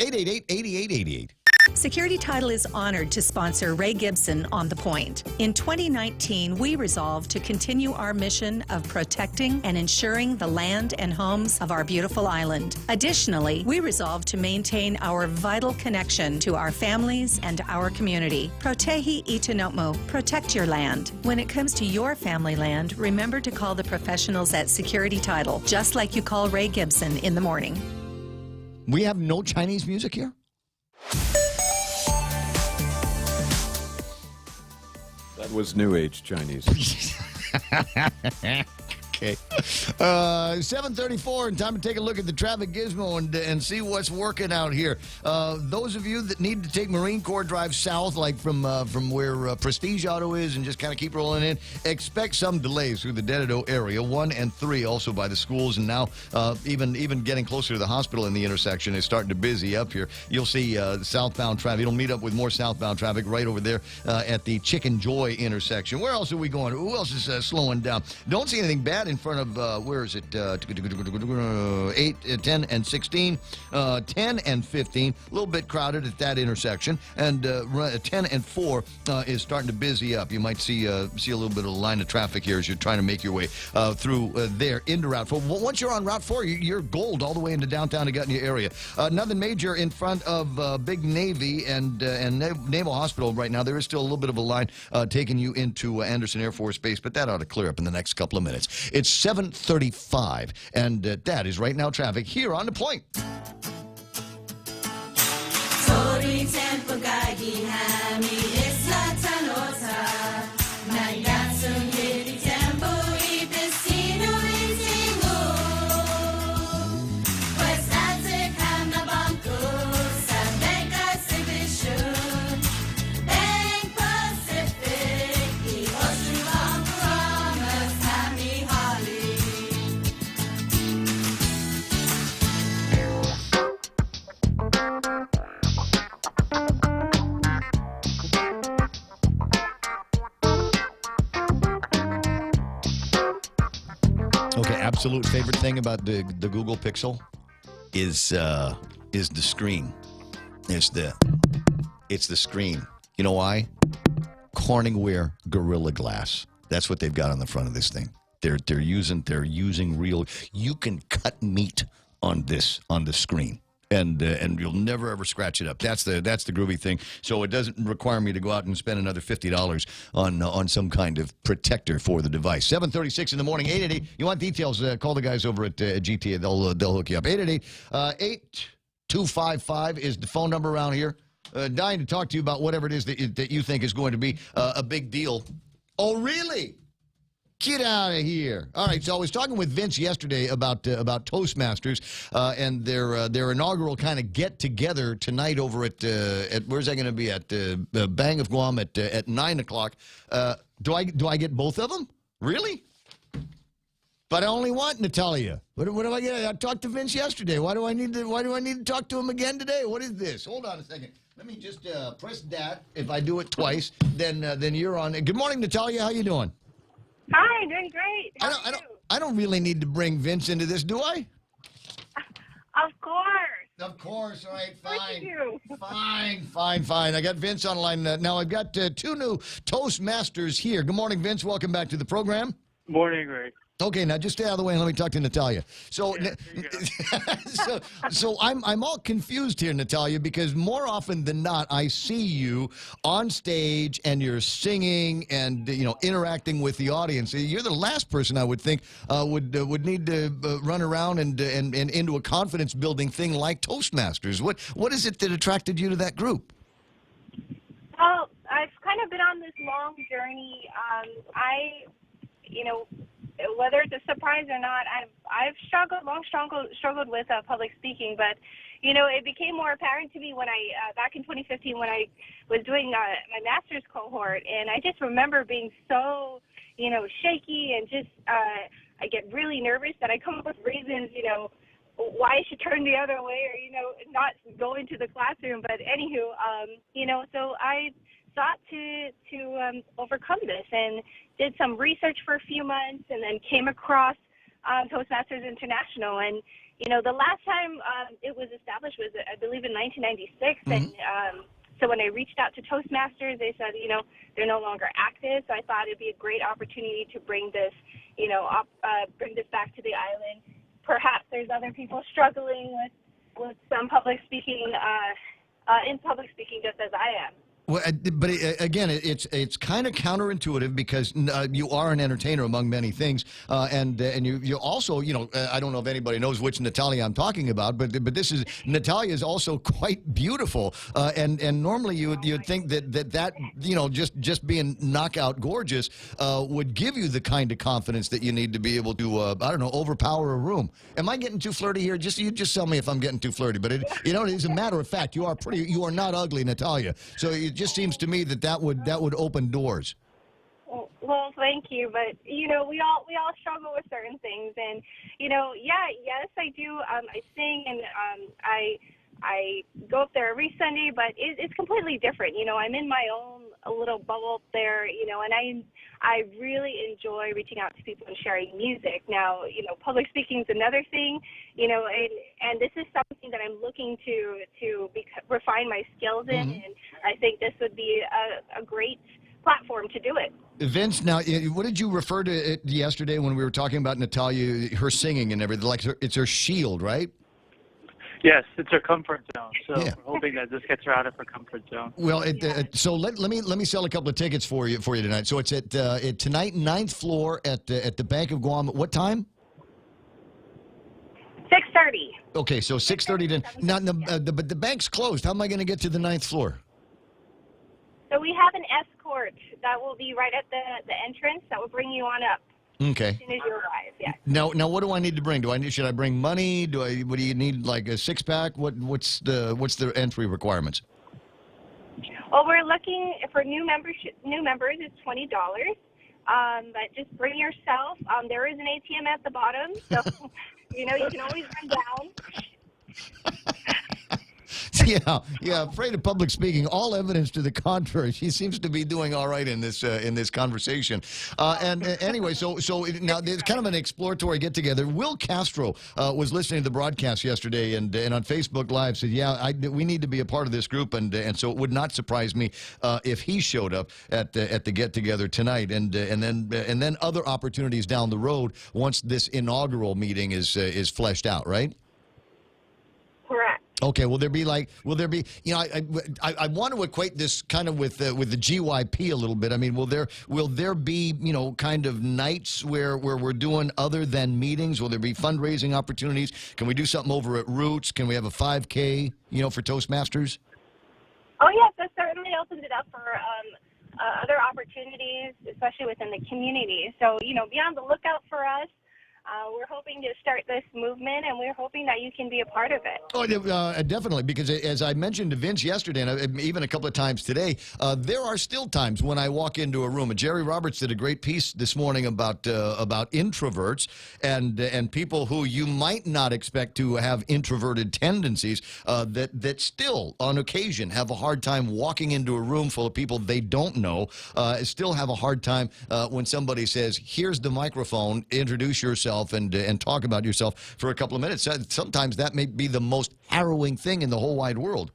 888-8888. Security Title is honored to sponsor Ray Gibson on The Point. In 2019, we resolved to continue our mission of protecting and ensuring the land and homes of our beautiful island. Additionally, we resolved to maintain our vital connection to our families and our community. Protehi Itanomo, protect your land. When it comes to your family land, remember to call the professionals at Security Title, just like you call Ray Gibson in the morning. We have no Chinese music here? That was New Age Chinese. Okay. 7:34, and time to take a look at the traffic gizmo and see what's working out here. Those of you that need to take Marine Corps Drive south, like from where Prestige Auto is, and just kind of keep rolling in, expect some delays through the Dededo area. 1 and 3 also by the schools, and now even getting closer to the hospital in the intersection is starting to busy up here. You'll see southbound traffic. You'll meet up with more southbound traffic right over there at the Chicken Joy intersection. Where else are we going? Who else is slowing down? Don't see anything bad in front of, where is it? 8, 10, and 16. 10 and 15, a little bit crowded at that intersection. And 10 and 4 is starting to busy up. You might see a little bit of a line of traffic here as you're trying to make your way through there into Route 4. Once you're on Route 4, you're gold all the way into downtown Agutnia area. Nothing major in front of Big Navy and Naval Hospital right now. There is still a little bit of a line taking you into Anderson Air Force Base, but that ought to clear up in the next couple of minutes. It's 7:35, and that is right now traffic here on The Point. Okay, absolute favorite thing about the Google Pixel is the screen. It's the screen. You know why? Corningware Gorilla Glass. That's what they've got on the front of this thing. They're using real. You can cut meat on the screen. And you'll never ever scratch it up. That's the groovy thing. So it doesn't require me to go out and spend another $50 on some kind of protector for the device. 7:36 in the morning. 888. You want details? Call the guys over at GTA. They'll hook you up. 888-8255 is the phone number around here. Dying to talk to you about whatever it is that you think is going to be a big deal. Oh, really? Get out of here. All right, so I was talking with Vince yesterday about Toastmasters and their inaugural kind of get-together tonight over at where's that going to be? At Bang of Guam at 9 o'clock. Do I get both of them? Really? But I only want Natalia. What do I get? I talked to Vince yesterday. Why do I need to talk to him again today? What is this? Hold on a second. Let me just press that. If I do it twice, then you're on. Good morning, Natalia. How you doing? Hi, doing great. I don't really need to bring Vince into this, do I? Of course. Of course. All right, fine. You. Fine. I got Vince on the line. Now I've got 2 new Toastmasters here. Good morning, Vince. Welcome back to the program. Morning, Ray. Okay, now just stay out of the way and let me talk to Natalia. So, so I'm all confused here, Natalia, because more often than not, I see you on stage and you're singing and interacting with the audience. You're the last person I would think would need to run around and into a confidence building thing like Toastmasters. What is it that attracted you to that group? Well, I've kind of been on this long journey. Whether it's a surprise or not, I've struggled with public speaking, but it became more apparent to me when back in 2015 when I was doing my master's cohort, and I just remember being so shaky and just I get really nervous that I come up with reasons why I should turn the other way or not go into the classroom. But anywho, so I sought to overcome this and did some research for a few months and then came across Toastmasters International. And, the last time it was established was, I believe, in 1996. Mm-hmm. And So when I reached out to Toastmasters, they said, they're no longer active. So I thought it'd be a great opportunity to bring this, bring this back to the island. Perhaps there's other people struggling with some public speaking, in public speaking, just as I am. Well, but again, it's kind of counterintuitive because you are an entertainer among many things, and you also, I don't know if anybody knows which Natalia I'm talking about, but Natalia is also quite beautiful, and normally you'd think that just being knockout gorgeous would give you the kind of confidence that you need to be able to overpower a room. Am I getting too flirty here? You just tell me if I'm getting too flirty. But as a matter of fact, you are not ugly, Natalia. So it just seems to me that would open doors. Well, thank you, but we all struggle with certain things, and yes, I do. I sing and I go up there every Sunday, but it's completely different. I'm in my own little bubble up there, and I really enjoy reaching out to people and sharing music. Now, public speaking is another thing, and this is something that I'm looking to refine my skills in, and I think this would be a great platform to do it. Vince, now, what did you refer to it yesterday when we were talking about Natalia, her singing and everything? Like it's her shield, right? Yes, it's her comfort zone. So we're hoping that this gets her out of her comfort zone. Well, so let me sell a couple of tickets for you tonight. So it's at tonight, 9th floor at the Bank of Guam. What time? 6:30. Okay, so 6:30 to now. But the bank's closed. How am I going to get to the 9th floor? So we have an escort that will be right at the entrance that will bring you on up. Okay. As soon as you arrive, yes. Now, what do I need to bring? Should I bring money? What do you need? Like a 6-pack? What's the entry requirements? Well, we're looking for new members. It's $20. But just bring yourself. There is an ATM at the bottom, so you can always run down. Yeah. Afraid of public speaking. All evidence to the contrary. She seems to be doing all right in this conversation. Anyway, so now there's kind of an exploratory get together. Will Castro was listening to the broadcast yesterday and on Facebook Live said, we need to be a part of this group, and so it would not surprise me if he showed up at the get together tonight, and then other opportunities down the road once this inaugural meeting is fleshed out, right? Correct. Okay, will there be, I want to equate this kind of with the GYP a little bit. I mean, will there be, kind of nights where we're doing other than meetings? Will there be fundraising opportunities? Can we do something over at Roots? Can we have a 5K, for Toastmasters? Oh, yes, that certainly opens it up for other opportunities, especially within the community. So, be on the lookout for us. We're hoping to start this movement, and we're hoping that you can be a part of it. Oh, definitely, because as I mentioned to Vince yesterday, and even a couple of times today, there are still times when I walk into a room. And Jerry Roberts did a great piece this morning about introverts and people who you might not expect to have introverted tendencies that still, on occasion, have a hard time walking into a room full of people they don't know, still have a hard time when somebody says, here's the microphone, introduce yourself, and talk about yourself for a couple of minutes. Sometimes that may be the most harrowing thing in the whole wide world.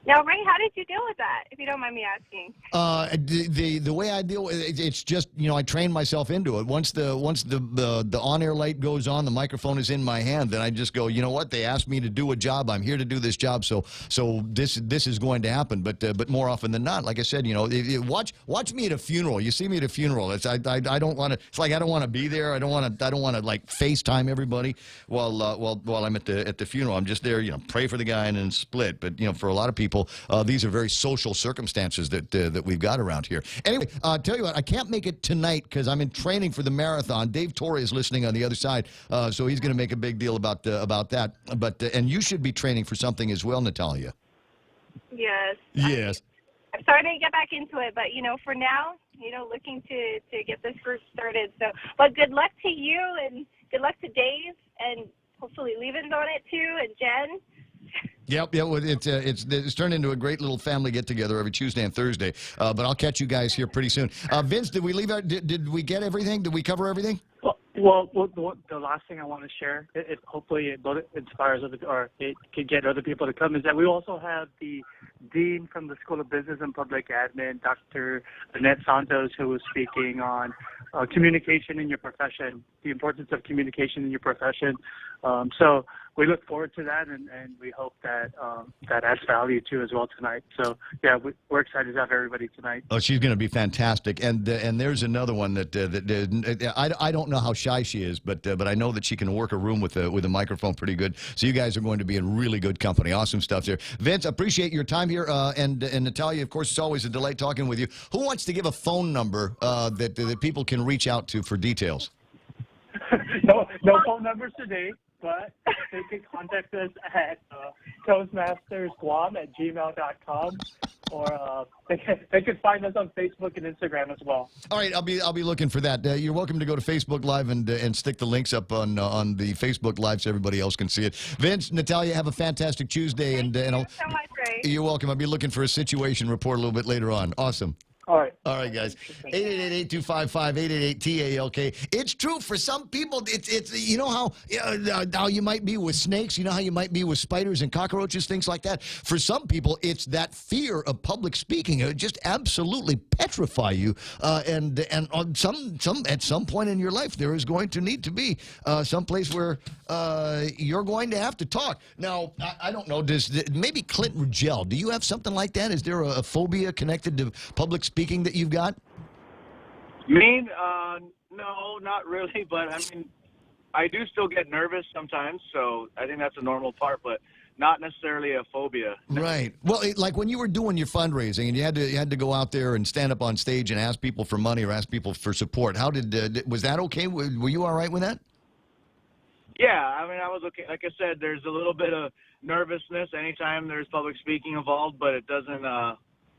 Now, Ray, how did you deal with that, if you don't mind me asking? The way I deal with it, it's just, I train myself into it. Once the on-air light goes on, the microphone is in my hand, then I just go, you know what? They asked me to do a job. I'm here to do this job, so this is going to happen. But more often than not, like I said, watch me at a funeral. You see me at a funeral. I don't want to. It's like I don't want to be there. I don't want to like FaceTime everybody while I'm at the funeral. I'm just there, pray for the guy and then split. But for a lot of people, these are very social circumstances that we've got around here. Anyway, tell you what, I can't make it tonight because I'm in training for the marathon. Dave Torrey is listening on the other side, so he's going to make a big deal about that. But and you should be training for something as well, Natalia. Yes. Yes. I'm starting to get back into it, but for now, looking to get this group started. So, but good luck to you, and good luck to Dave, and hopefully Levin's on it too, and Jen. Yep. Well, it's turned into a great little family get together every Tuesday and Thursday. But I'll catch you guys here pretty soon. Vince, did we leave out? Did we get everything? Did we cover everything? Well, Well, the last thing I want to share, hopefully it inspires or it could get other people to come, is that we also have the Dean from the School of Business and Public Admin, Dr. Annette Santos, who was speaking on communication in your profession, the importance of communication in your profession. So we look forward to that, and we hope that that adds value too as well tonight. So yeah, we're excited to have everybody tonight. Oh, she's going to be fantastic, and there's another one that I don't know how shy she is, but I know that she can work a room with a microphone pretty good. So you guys are going to be in really good company. Awesome stuff there, Vince. Appreciate your time here, and Natalia. Of course, it's always a delight talking with you. Who wants to give a phone number that people can reach out to for details? No phone numbers today, but they can contact us at toastmastersguam@gmail.com, or they can find us on Facebook and Instagram as well. All right, I'll be looking for that. You're welcome to go to Facebook Live and stick the links up on the Facebook Live so everybody else can see it. Vince, Natalia, have a fantastic Tuesday, Thank you so much, Ray. You're welcome. I'll be looking for a situation report a little bit later on. Awesome. All right, guys. 888-825-5880-TALK. It's true for some people. It's you know how you might be with snakes. You know how you might be with spiders and cockroaches, things like that. For some people, it's that fear of public speaking. It just absolutely petrify you. And on some at some point in your life, there is going to need to be some place where you're going to have to talk. Now, I don't know. Maybe Clint Rugel? Do you have something like that? Is there a phobia connected to public speaking that you've got? Me? No, not really. But I mean, I do still get nervous sometimes, so I think that's a normal part, but not necessarily a phobia. Right. Well, like when you were doing your fundraising and you had to go out there and stand up on stage and ask people for money or ask people for support. How was that okay? Were you all right with that? Yeah, I mean, I was okay. Like I said, there's a little bit of nervousness anytime there's public speaking involved, but it doesn't.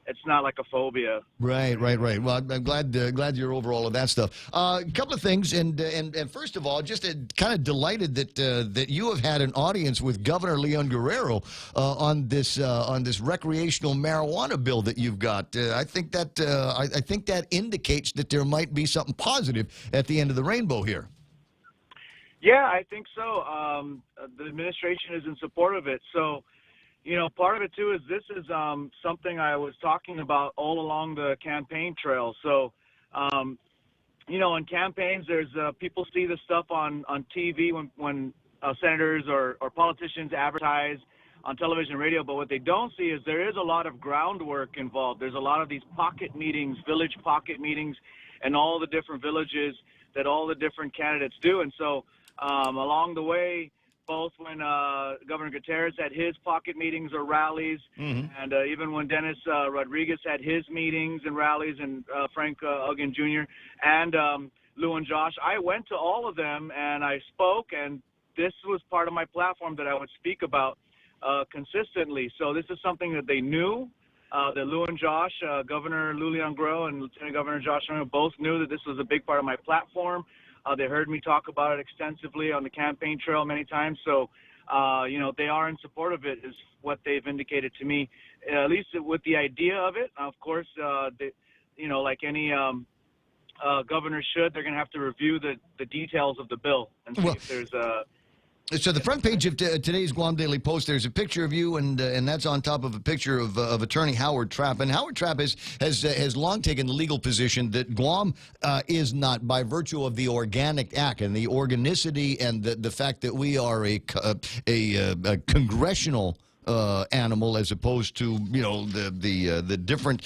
It's not like a phobia. Right. Well, I'm glad you're over all of that stuff. A couple of things, and first of all, just kind of delighted that you have had an audience with Governor Leon Guerrero on this recreational marijuana bill that you've got. I think that indicates that there might be something positive at the end of the rainbow here. Yeah, I think so. The administration is in support of it. So, you know, part of it, too, is this is something I was talking about all along the campaign trail. So, you know, in campaigns, there's people see this stuff on TV when senators or politicians advertise on television and radio, but what they don't see is there is a lot of groundwork involved. There's a lot of these pocket meetings, village pocket meetings, and all the different villages that all the different candidates do. And so along the way, both when Governor Gutierrez had his pocket meetings or rallies, and even when Dennis Rodriguez had his meetings and rallies, and Frank Uggan Jr. and Lou and Josh, I went to all of them and I spoke, and this was part of my platform that I would speak about consistently. So this is something that they knew, that Lou and Josh, Governor Lou Leon Guerrero and Lieutenant Governor Josh Arroyo both knew that this was a big part of my platform. They heard me talk about it extensively on the campaign trail many times. So, you know, they are in support of it is what they've indicated to me, at least with the idea of it. Of course, you know, like any governor should, they're going to have to review the details of the bill and see if there's So the front page of today's Guam Daily Post, there's a picture of you, and that's on top of a picture of Attorney Howard Trapp. And Howard Trapp has long taken the legal position that Guam is not, by virtue of the Organic Act and the organicity and the fact that we are a congressional animal, as opposed to, you know, the different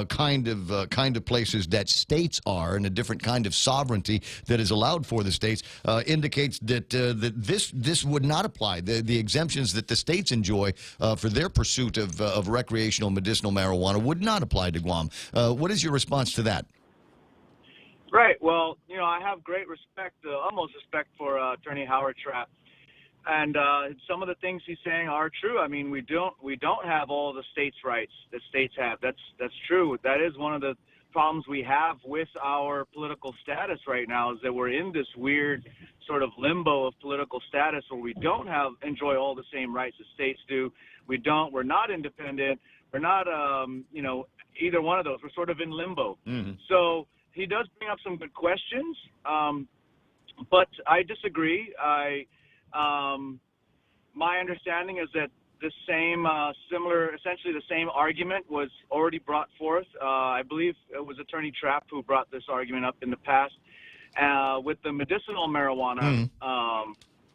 kind of places that states are, and a different kind of sovereignty that is allowed for the states, indicates that this would not apply. The exemptions that the states enjoy for their pursuit of recreational medicinal marijuana would not apply to Guam. What is your response to that? Right. Well, you know, I have great respect, almost respect for Attorney Howard Trapp. And some of the things he's saying are true. I mean, we don't have all the states' rights that states have. That's true. That is one of the problems we have with our political status right now, is that we're in this weird sort of limbo of political status where we don't enjoy all the same rights as states do. We're not independent. We're not, you know, either one of those. We're sort of in limbo. Mm-hmm. So he does bring up some good questions. But I disagree. My understanding is that the same essentially the same argument was already brought forth. I believe it was Attorney Trapp who brought this argument up in the past with the medicinal marijuana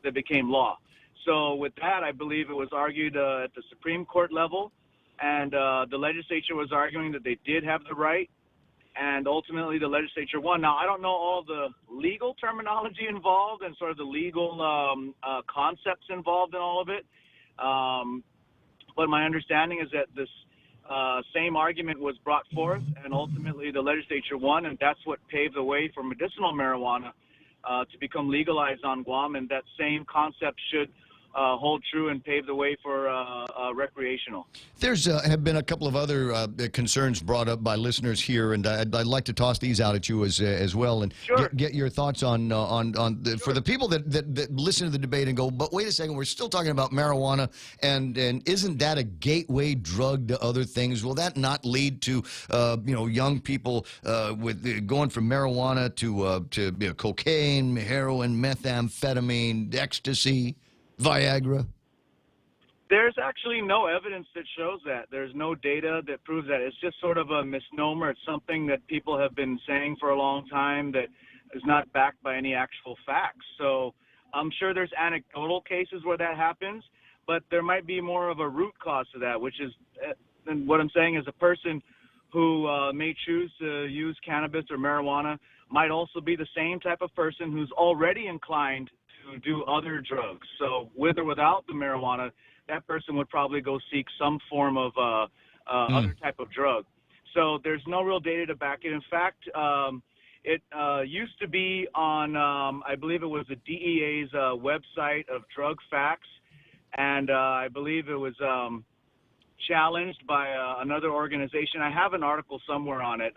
that became law. So with that, I believe it was argued at the Supreme Court level, and the legislature was arguing that they did have the right, and ultimately the legislature won. Now, I don't know all the legal terminology involved and sort of the legal concepts involved in all of it, but my understanding is that this same argument was brought forth, and ultimately the legislature won, and that's what paved the way for medicinal marijuana to become legalized on Guam, and that same concept should hold true and pave the way for recreational. There's have been a couple of other concerns brought up by listeners here, and I'd like to toss these out at you as well, and get your thoughts on for the people that listen to the debate and go, but wait a second, we're still talking about marijuana, and isn't that a gateway drug to other things? Will that not lead to young people with going from marijuana to cocaine, heroin, methamphetamine, ecstasy, Viagra? There's actually no evidence that shows that. There's no data that proves that. It's just sort of a misnomer. It's something that people have been saying for a long time that is not backed by any actual facts. So I'm sure there's anecdotal cases where that happens, but there might be more of a root cause to that, which is, and what I'm saying is a person who may choose to use cannabis or marijuana might also be the same type of person who's already inclined to do other drugs. So with or without the marijuana, that person would probably go seek some form of other type of drug. So there's no real data to back it. In fact, it used to be on, I believe it was the DEA's website of drug facts, and I believe it was challenged by another organization. I have an article somewhere on it,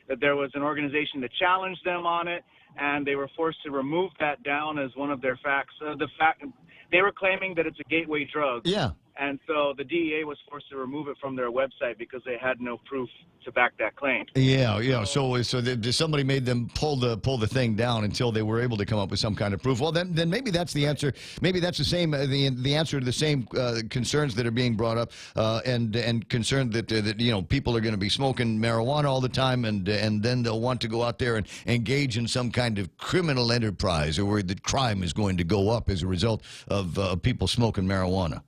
that there was an organization that challenged them on it, and they were forced to remove that down as one of their facts. They were claiming that it's a gateway drug. Yeah. And so the DEA was forced to remove it from their website because they had no proof to back that claim. Yeah. So somebody made them pull the thing down until they were able to come up with some kind of proof. Well, then maybe that's the answer. Maybe that's the same the answer to the same concerns that are being brought up, and concerned that people are going to be smoking marijuana all the time, and then they'll want to go out there and engage in some kind of criminal enterprise, or where the crime is going to go up as a result of people smoking marijuana.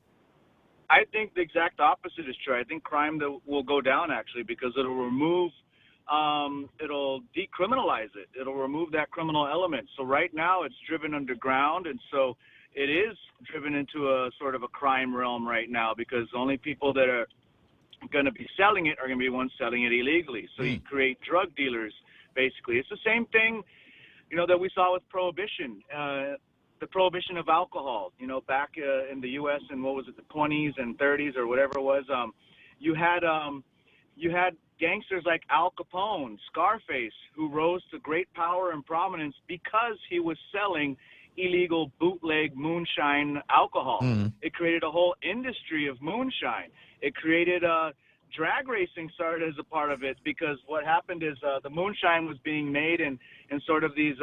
I think the exact opposite is true. I think crime will go down, actually, because it'll remove, it'll decriminalize it. It'll remove that criminal element. So right now it's driven underground, and so it is driven into a sort of a crime realm right now, because the only people that are going to be selling it are going to be ones selling it illegally. So you create drug dealers, basically. It's the same thing, that we saw with Prohibition. The prohibition of alcohol, back in the U.S. in what was it, the 20s and 30s or whatever it was, you had gangsters like Al Capone, Scarface, who rose to great power and prominence because he was selling illegal bootleg moonshine alcohol. It created a whole industry of moonshine. It created drag racing started as a part of it, because what happened is the moonshine was being made in sort of these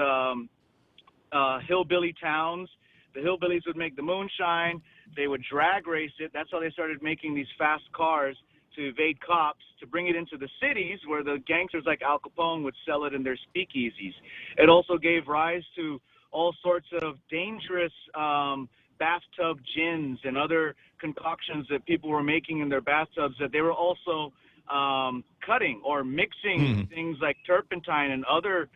hillbilly towns. The hillbillies would make the moonshine. They would drag race it. That's how they started making these fast cars to evade cops, to bring it into the cities where the gangsters like Al Capone would sell it in their speakeasies. It also gave rise to all sorts of dangerous bathtub gins and other concoctions that people were making in their bathtubs, that they were also cutting or mixing things like turpentine and other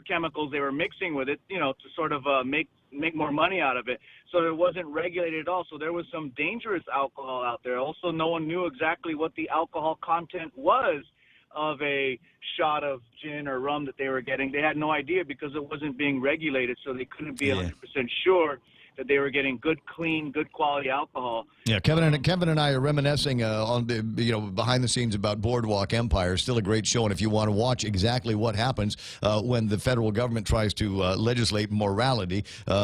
chemicals they were mixing with it, to sort of make more money out of it. So it wasn't regulated at all. So there was some dangerous alcohol out there. Also, no one knew exactly what the alcohol content was of a shot of gin or rum that they were getting. They had no idea because it wasn't being regulated, so they couldn't be 100% sure that they were getting good, clean, good quality alcohol. Yeah, Kevin and I are reminiscing on the behind the scenes about Boardwalk Empire. Still a great show, and if you want to watch exactly what happens when the federal government tries to legislate morality,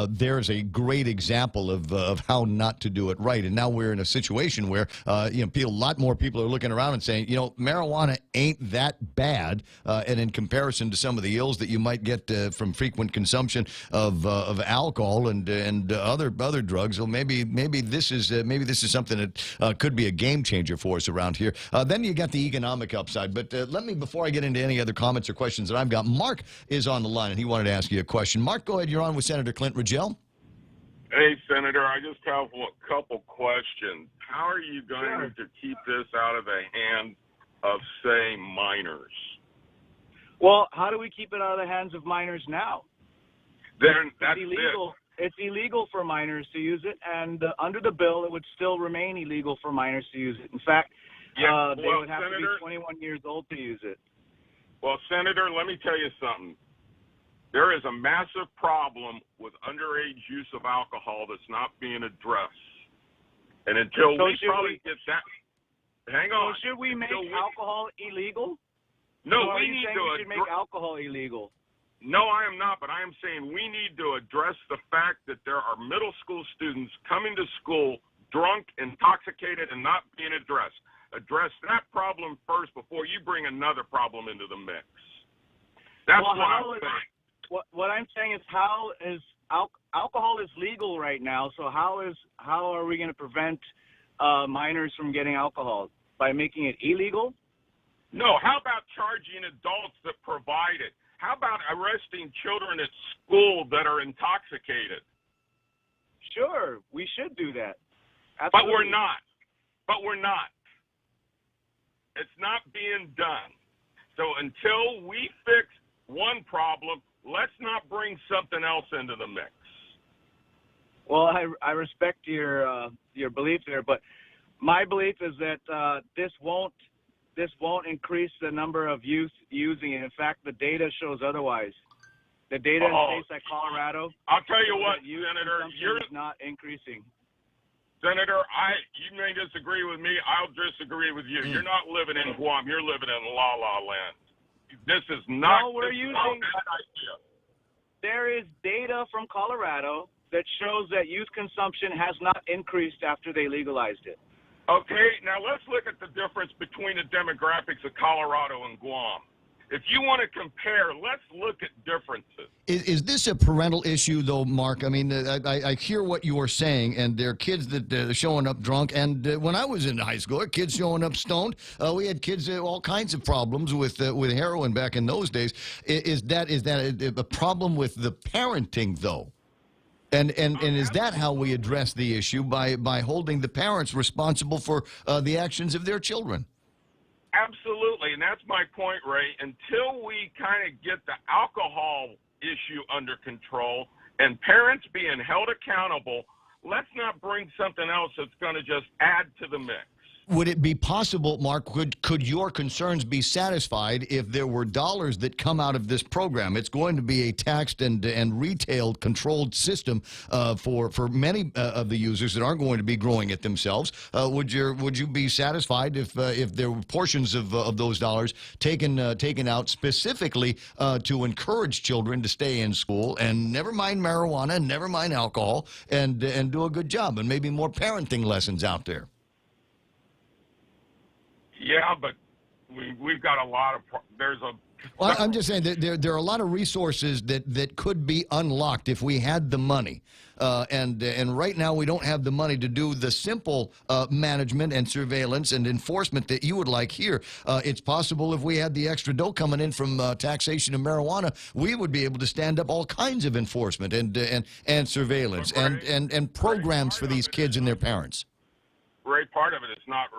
there's a great example of how not to do it right. And now we're in a situation where a lot more people are looking around and saying, marijuana ain't that bad, and in comparison to some of the ills that you might get from frequent consumption of alcohol and other drugs, well, maybe this is something that could be a game changer for us around here. Then you got the economic upside. But before I get into any other comments or questions that I've got, Mark is on the line, and he wanted to ask you a question. Mark, go ahead. You're on with Senator Clint Rigel. Hey, Senator, I just have a couple questions. How are you going to keep this out of the hands of, say, minors? Well, how do we keep it out of the hands of minors now? Then that's it's illegal. It's illegal for minors to use it, and under the bill, it would still remain illegal for minors to use it. In fact, they would have to be 21 years old to use it. Well, Senator, let me tell you something. There is a massive problem with underage use of alcohol that's not being addressed. And until get that... Hang on. So should we make alcohol illegal? No, so we need to... We should make alcohol illegal. No, I am not, but I am saying we need to address the fact that there are middle school students coming to school drunk, intoxicated, and not being addressed. Address that problem first before you bring another problem into the mix. That's what I'm saying. What I'm saying is alcohol is legal right now, so how are we going to prevent minors from getting alcohol? By making it illegal? No, how about charging adults that provide it? How about arresting children at school that are intoxicated? Sure, we should do that. Absolutely. But we're not. It's not being done. So until we fix one problem, let's not bring something else into the mix. Well, I respect your belief there, but my belief is that this won't increase the number of youth using it. In fact, the data shows otherwise. The data in states like Colorado. I'll tell you what, Senator, you're not increasing. Senator, you may disagree with me. I'll disagree with you. You're not living in Guam. You're living in La La Land. This is not. No, we're using. There is data from Colorado that shows that youth consumption has not increased after they legalized it. Okay, now let's look at the difference between the demographics of Colorado and Guam. If you want to compare, let's look at differences. Is this a parental issue, though, Mark? I mean, I hear what you are saying, and there are kids that are showing up drunk. And when I was in high school, kids showing up stoned. We had kids all kinds of problems with heroin back in those days. Is that a problem with the parenting, though? And is that how we address the issue, by holding the parents responsible for the actions of their children? Absolutely, and that's my point, Ray. Until we kind of get the alcohol issue under control and parents being held accountable, let's not bring something else that's going to just add to the mix. Would it be possible, Mark, could your concerns be satisfied if there were dollars that come out of this program? It's going to be a taxed and retail controlled system for many of the users that aren't going to be growing it themselves. Would you be satisfied if there were portions of those dollars taken out specifically to encourage children to stay in school and never mind marijuana, never mind alcohol, and do a good job, and maybe more parenting lessons out there? Yeah, but we've got a lot of Well, I'm just saying that there are a lot of resources that could be unlocked if we had the money, and right now we don't have the money to do the simple management and surveillance and enforcement that you would like here. It's possible if we had the extra dough coming in from taxation of marijuana, we would be able to stand up all kinds of enforcement and surveillance and programs for these kids and their parents. Ray, part of it is not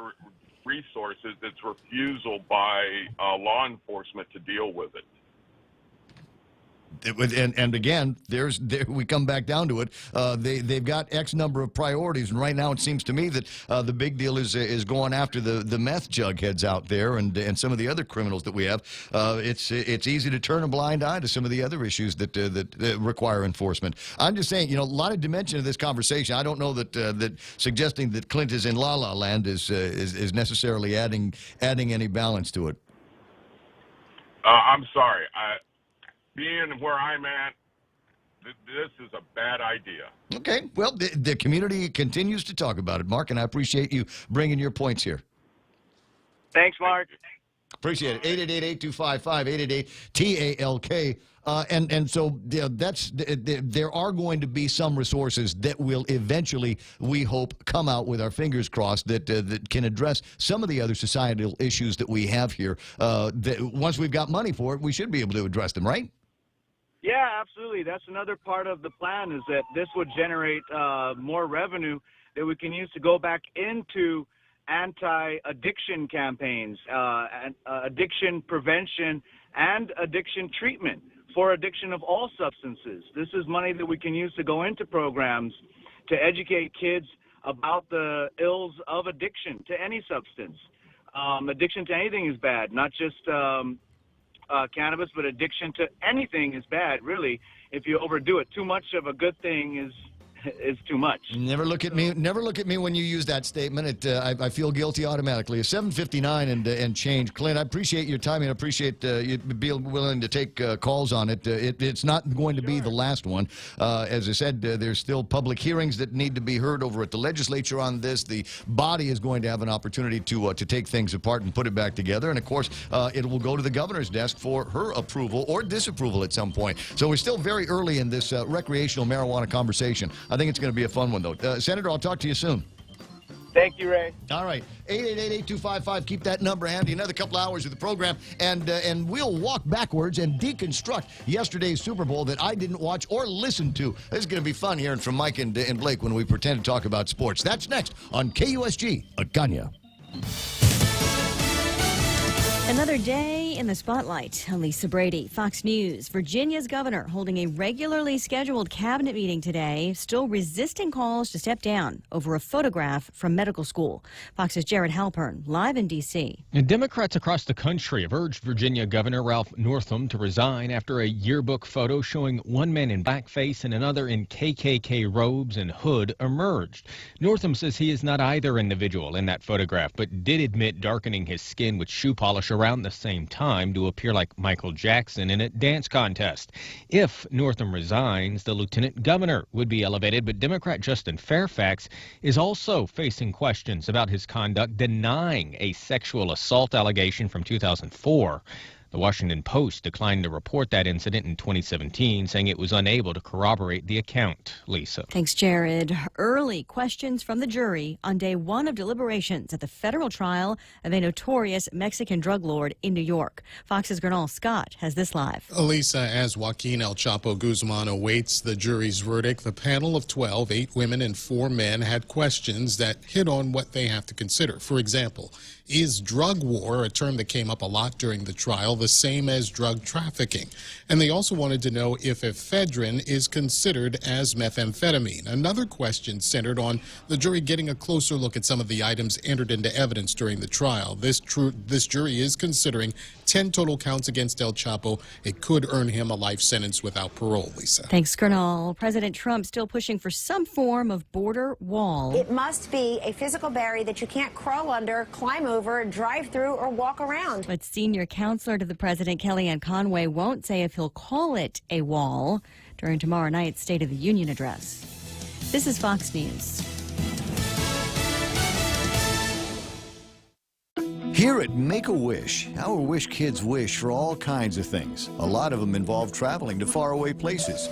resources, it's refusal by law enforcement to deal with it. And again, we come back down to it. They've got X number of priorities, and right now it seems to me that the big deal is going after the meth jugheads out there and some of the other criminals that we have. It's easy to turn a blind eye to some of the other issues that require enforcement. I'm just saying, a lot of dimension of this conversation. I don't know that suggesting that Clint is in La La Land is necessarily adding any balance to it. I'm sorry. Being where I'm at, this is a bad idea. Okay. Well, the community continues to talk about it, Mark, and I appreciate you bringing your points here. Thanks, Mark. Appreciate it. 888-825-588-TALK. And so there are going to be some resources that will eventually, we hope, come out with our fingers crossed that can address some of the other societal issues that we have here. That once we've got money for it, we should be able to address them, right? Yeah, absolutely. That's another part of the plan, is that this would generate more revenue that we can use to go back into anti-addiction campaigns, addiction prevention, and addiction treatment for addiction of all substances. This is money that we can use to go into programs to educate kids about the ills of addiction to any substance. Addiction to anything is bad, not just cannabis, but addiction to anything is bad, really. If you overdo it, too much of a good thing is too much. Never look at me when you use that statement. I feel guilty automatically. 7:59 and change. Clint, I appreciate your time and I appreciate you being willing to take calls on it. It's not going to be the last one. As I said, there's still public hearings that need to be heard over at the legislature on this. The body is going to have an opportunity to take things apart and put it back together. And of course, it will go to the governor's desk for her approval or disapproval at some point. So we're still very early in this recreational marijuana conversation. I think it's going to be a fun one, though. Senator, I'll talk to you soon. Thank you, Ray. All right. 888-8255. Keep that number handy. Another couple hours of the program, and we'll walk backwards and deconstruct yesterday's Super Bowl that I didn't watch or listen to. This is going to be fun hearing from Mike and Blake when we pretend to talk about sports. That's next on KUSG, Agana. Another day in the spotlight. Lisa Brady, Fox News. Virginia's governor holding a regularly scheduled cabinet meeting today, still resisting calls to step down over a photograph from medical school. Fox's Jared Halpern, live in D.C. And Democrats across the country have urged Virginia Governor Ralph Northam to resign after a yearbook photo showing one man in blackface and another in KKK robes and hood emerged. Northam says he is not either individual in that photograph, but did admit darkening his skin with shoe polish around the same time to appear like Michael Jackson in a dance contest. If Northam resigns, the lieutenant governor would be elevated, but Democrat Justin Fairfax is also facing questions about his conduct, denying a sexual assault allegation from 2004. The Washington Post declined to report that incident in 2017, saying it was unable to corroborate the account. Lisa. Thanks, Jared. Early questions from the jury on day one of deliberations at the federal trial of a notorious Mexican drug lord in New York. Fox's Gernal Scott has this live. Elisa, as Joaquin El Chapo Guzman awaits the jury's verdict, the panel of 12, 8 women and 4 men, had questions that hit on what they have to consider. For example, is drug war, a term that came up a lot during the trial, the same as drug trafficking? And they also wanted to know if ephedrine is considered as methamphetamine. Another question centered on the jury getting a closer look at some of the items entered into evidence during the trial. This jury is considering 10 total counts against El Chapo. It could earn him a life sentence without parole, Lisa. Thanks, Gernal. President Trump still pushing for some form of border wall. It must be a physical barrier that you can't crawl under, climb over, drive through, or walk around. But senior counselor to the president, Kellyanne Conway, won't say if he'll call it a wall during tomorrow night's State of the Union address. This is Fox News. Here at Make-A-Wish, our Wish kids wish for all kinds of things. A lot of them involve traveling to faraway places.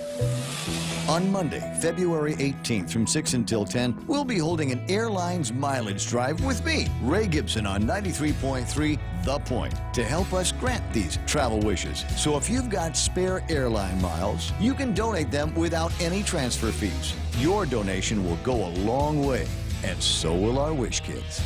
On Monday, February 18th from 6 until 10, we'll be holding an airlines mileage drive with me, Ray Gibson, on 93.3 The Point, to help us grant these travel wishes. So if you've got spare airline miles, you can donate them without any transfer fees. Your donation will go a long way, and so will our Wish kids.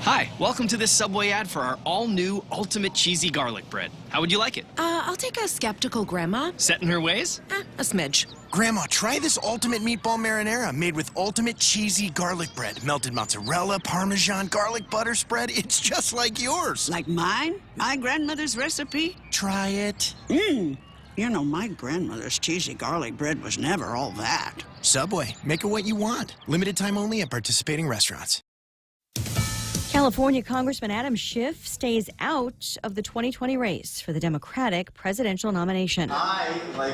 Hi, welcome to this Subway ad for our all-new Ultimate Cheesy Garlic Bread. How would you like it? I'll take a skeptical grandma. Set in her ways? A smidge. Grandma, try this ultimate meatball marinara made with ultimate cheesy garlic bread. Melted mozzarella, parmesan, garlic butter spread. It's just like yours. Like mine? My grandmother's recipe? Try it. You know, my grandmother's cheesy garlic bread was never all that. Subway, make it what you want. Limited time only at participating restaurants. California Congressman Adam Schiff stays out of the 2020 race for the Democratic presidential nomination. I, like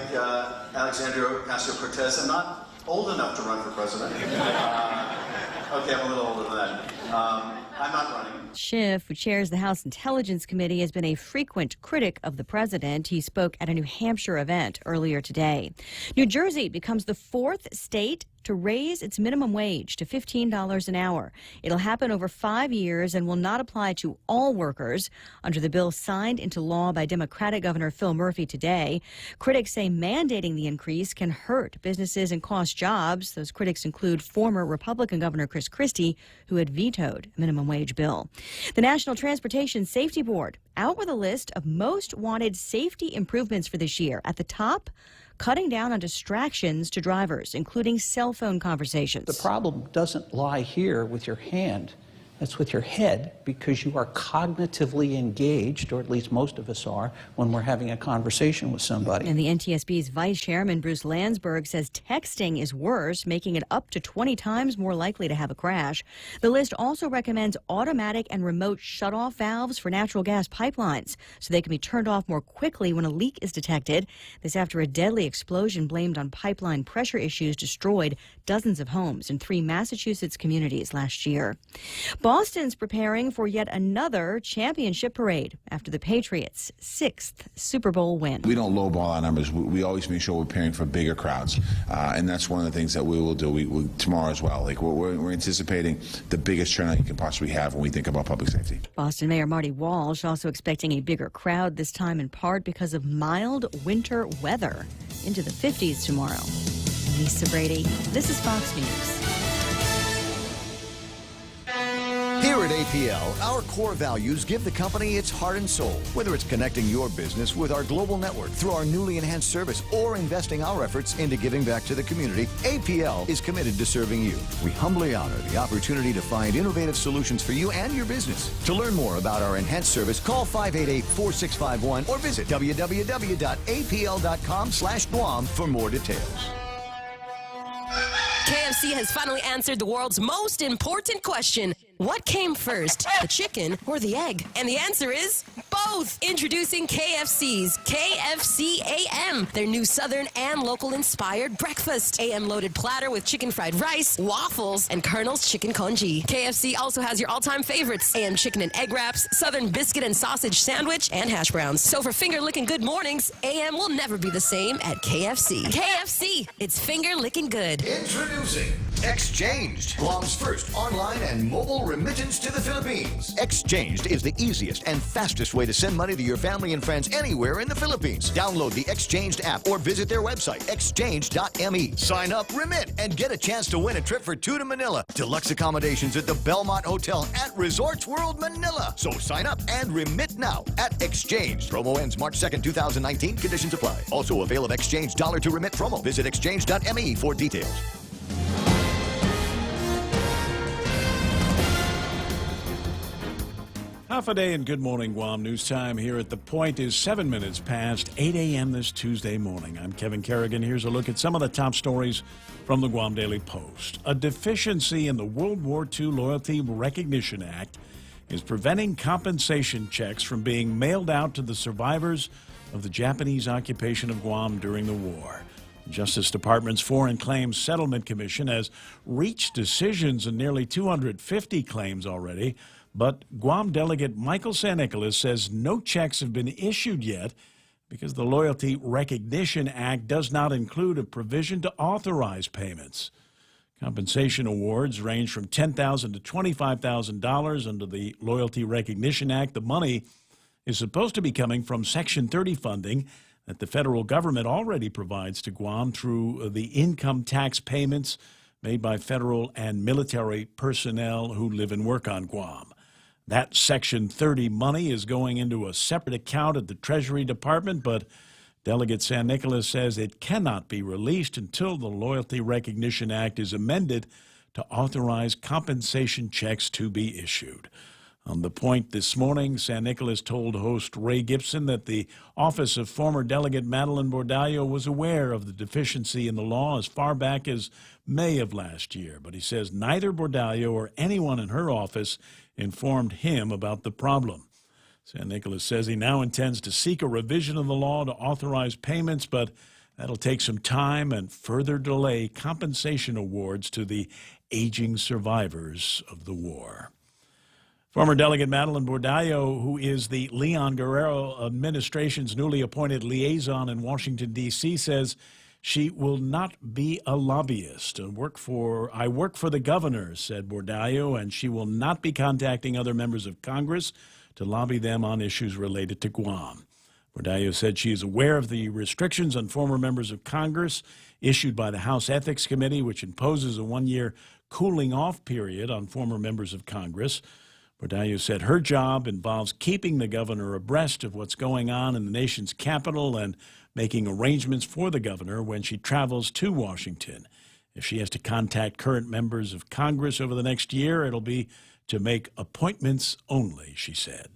Alexandria Ocasio-Cortez, am not old enough to run for president. Okay, I'm a little older than that. I'm not running. Schiff, who chairs the House Intelligence Committee, has been a frequent critic of the president. He spoke at a New Hampshire event earlier today. New Jersey becomes the fourth state to raise its minimum wage to $15 an hour. It'll happen over 5 years and will not apply to all workers under the bill signed into law by Democratic Governor Phil Murphy today. Critics say mandating the increase can hurt businesses and cost jobs. Those critics include former Republican Governor Chris Christie, who had vetoed a minimum wage bill. The National Transportation Safety Board out with a list of most wanted safety improvements for this year. At the top, cutting down on distractions to drivers, including cell phone conversations. The problem doesn't lie here with your hand. It's with your head, because you are cognitively engaged, or at least most of us are, when we're having a conversation with somebody. And the NTSB's vice chairman, Bruce Landsberg, says texting is worse, making it up to 20 times more likely to have a crash. The list also recommends automatic and remote shutoff valves for natural gas pipelines so they can be turned off more quickly when a leak is detected. This after a deadly explosion blamed on pipeline pressure issues destroyed dozens of homes in 3 Massachusetts communities last year. Boston's preparing for yet another championship parade after the Patriots' 6th Super Bowl win. We don't lowball our numbers. We always make sure we're preparing for bigger crowds, and that's one of the things that we will do we tomorrow as well. Like we're anticipating the biggest turnout you can possibly have when we think about public safety. Boston Mayor Marty Walsh also expecting a bigger crowd this time, in part because of mild winter weather. Into the 50s tomorrow. Lisa Brady, this is Fox News. Here at APL, our core values give the company its heart and soul. Whether it's connecting your business with our global network through our newly enhanced service or investing our efforts into giving back to the community, APL is committed to serving you. We humbly honor the opportunity to find innovative solutions for you and your business. To learn more about our enhanced service, call 588-4651 or visit www.apl.com/Guam for more details. KFC has finally answered the world's most important question. What came first, the chicken or the egg? And the answer is both. Introducing KFC's KFC AM, their new Southern and local-inspired breakfast. AM-loaded platter with chicken fried rice, waffles, and Colonel's chicken congee. KFC also has your all-time favorites, AM chicken and egg wraps, Southern biscuit and sausage sandwich, and hash browns. So for finger-licking good mornings, AM will never be the same at KFC. KFC, it's finger-licking good. Introducing Exchanged, Guam's first online and mobile remittance to the Philippines. Exchanged is the easiest and fastest way to send money to your family and friends anywhere in the Philippines. Download the Exchanged app or visit their website, exchange.me. Sign up, remit, and get a chance to win a trip for 2 to Manila. Deluxe accommodations at the Belmont Hotel at Resorts World Manila. So sign up and remit now at Exchanged. Promo ends March 2nd, 2019. Conditions apply. Also avail of Exchange dollar to remit promo. Visit exchange.me for details. Half a day and good morning, Guam. News time here at The Point is 7 minutes past 8 a.m. this Tuesday morning. I'm Kevin Kerrigan. Here's a look at some of the top stories from the Guam Daily Post. A deficiency in the World War II Loyalty Recognition Act is preventing compensation checks from being mailed out to the survivors of the Japanese occupation of Guam during the war. The Justice Department's Foreign Claims Settlement Commission has reached decisions in nearly 250 claims already. But Guam delegate Michael San Nicolas says no checks have been issued yet because the Loyalty Recognition Act does not include a provision to authorize payments. Compensation awards range from $10,000 to $25,000 under the Loyalty Recognition Act. The money is supposed to be coming from Section 30 funding that the federal government already provides to Guam through the income tax payments made by federal and military personnel who live and work on Guam. That Section 30 money is going into a separate account at the Treasury Department, but Delegate San Nicolas says it cannot be released until the Loyalty Recognition Act is amended to authorize compensation checks to be issued. On The Point this morning, San Nicolas told host Ray Gibson that the office of former Delegate Madeline Bordallo was aware of the deficiency in the law as far back as May of last year, but he says neither Bordallo or anyone in her office informed him about the problem. San Nicolas says he now intends to seek a revision of the law to authorize payments, but that'll take some time and further delay compensation awards to the aging survivors of the war. Former Delegate Madeline Bordallo, who is the Leon Guerrero administration's newly appointed liaison in Washington, D.C., says she will not be a lobbyist. I work for the governor, said Bordallo, and she will not be contacting other members of Congress to lobby them on issues related to Guam. Bordallo said she is aware of the restrictions on former members of Congress issued by the House Ethics Committee, which imposes a one-year cooling-off period on former members of Congress. Bordallo said her job involves keeping the governor abreast of what's going on in the nation's capital and making arrangements for the governor when she travels to Washington. If she has to contact current members of Congress over the next year, it'll be to make appointments only, she said.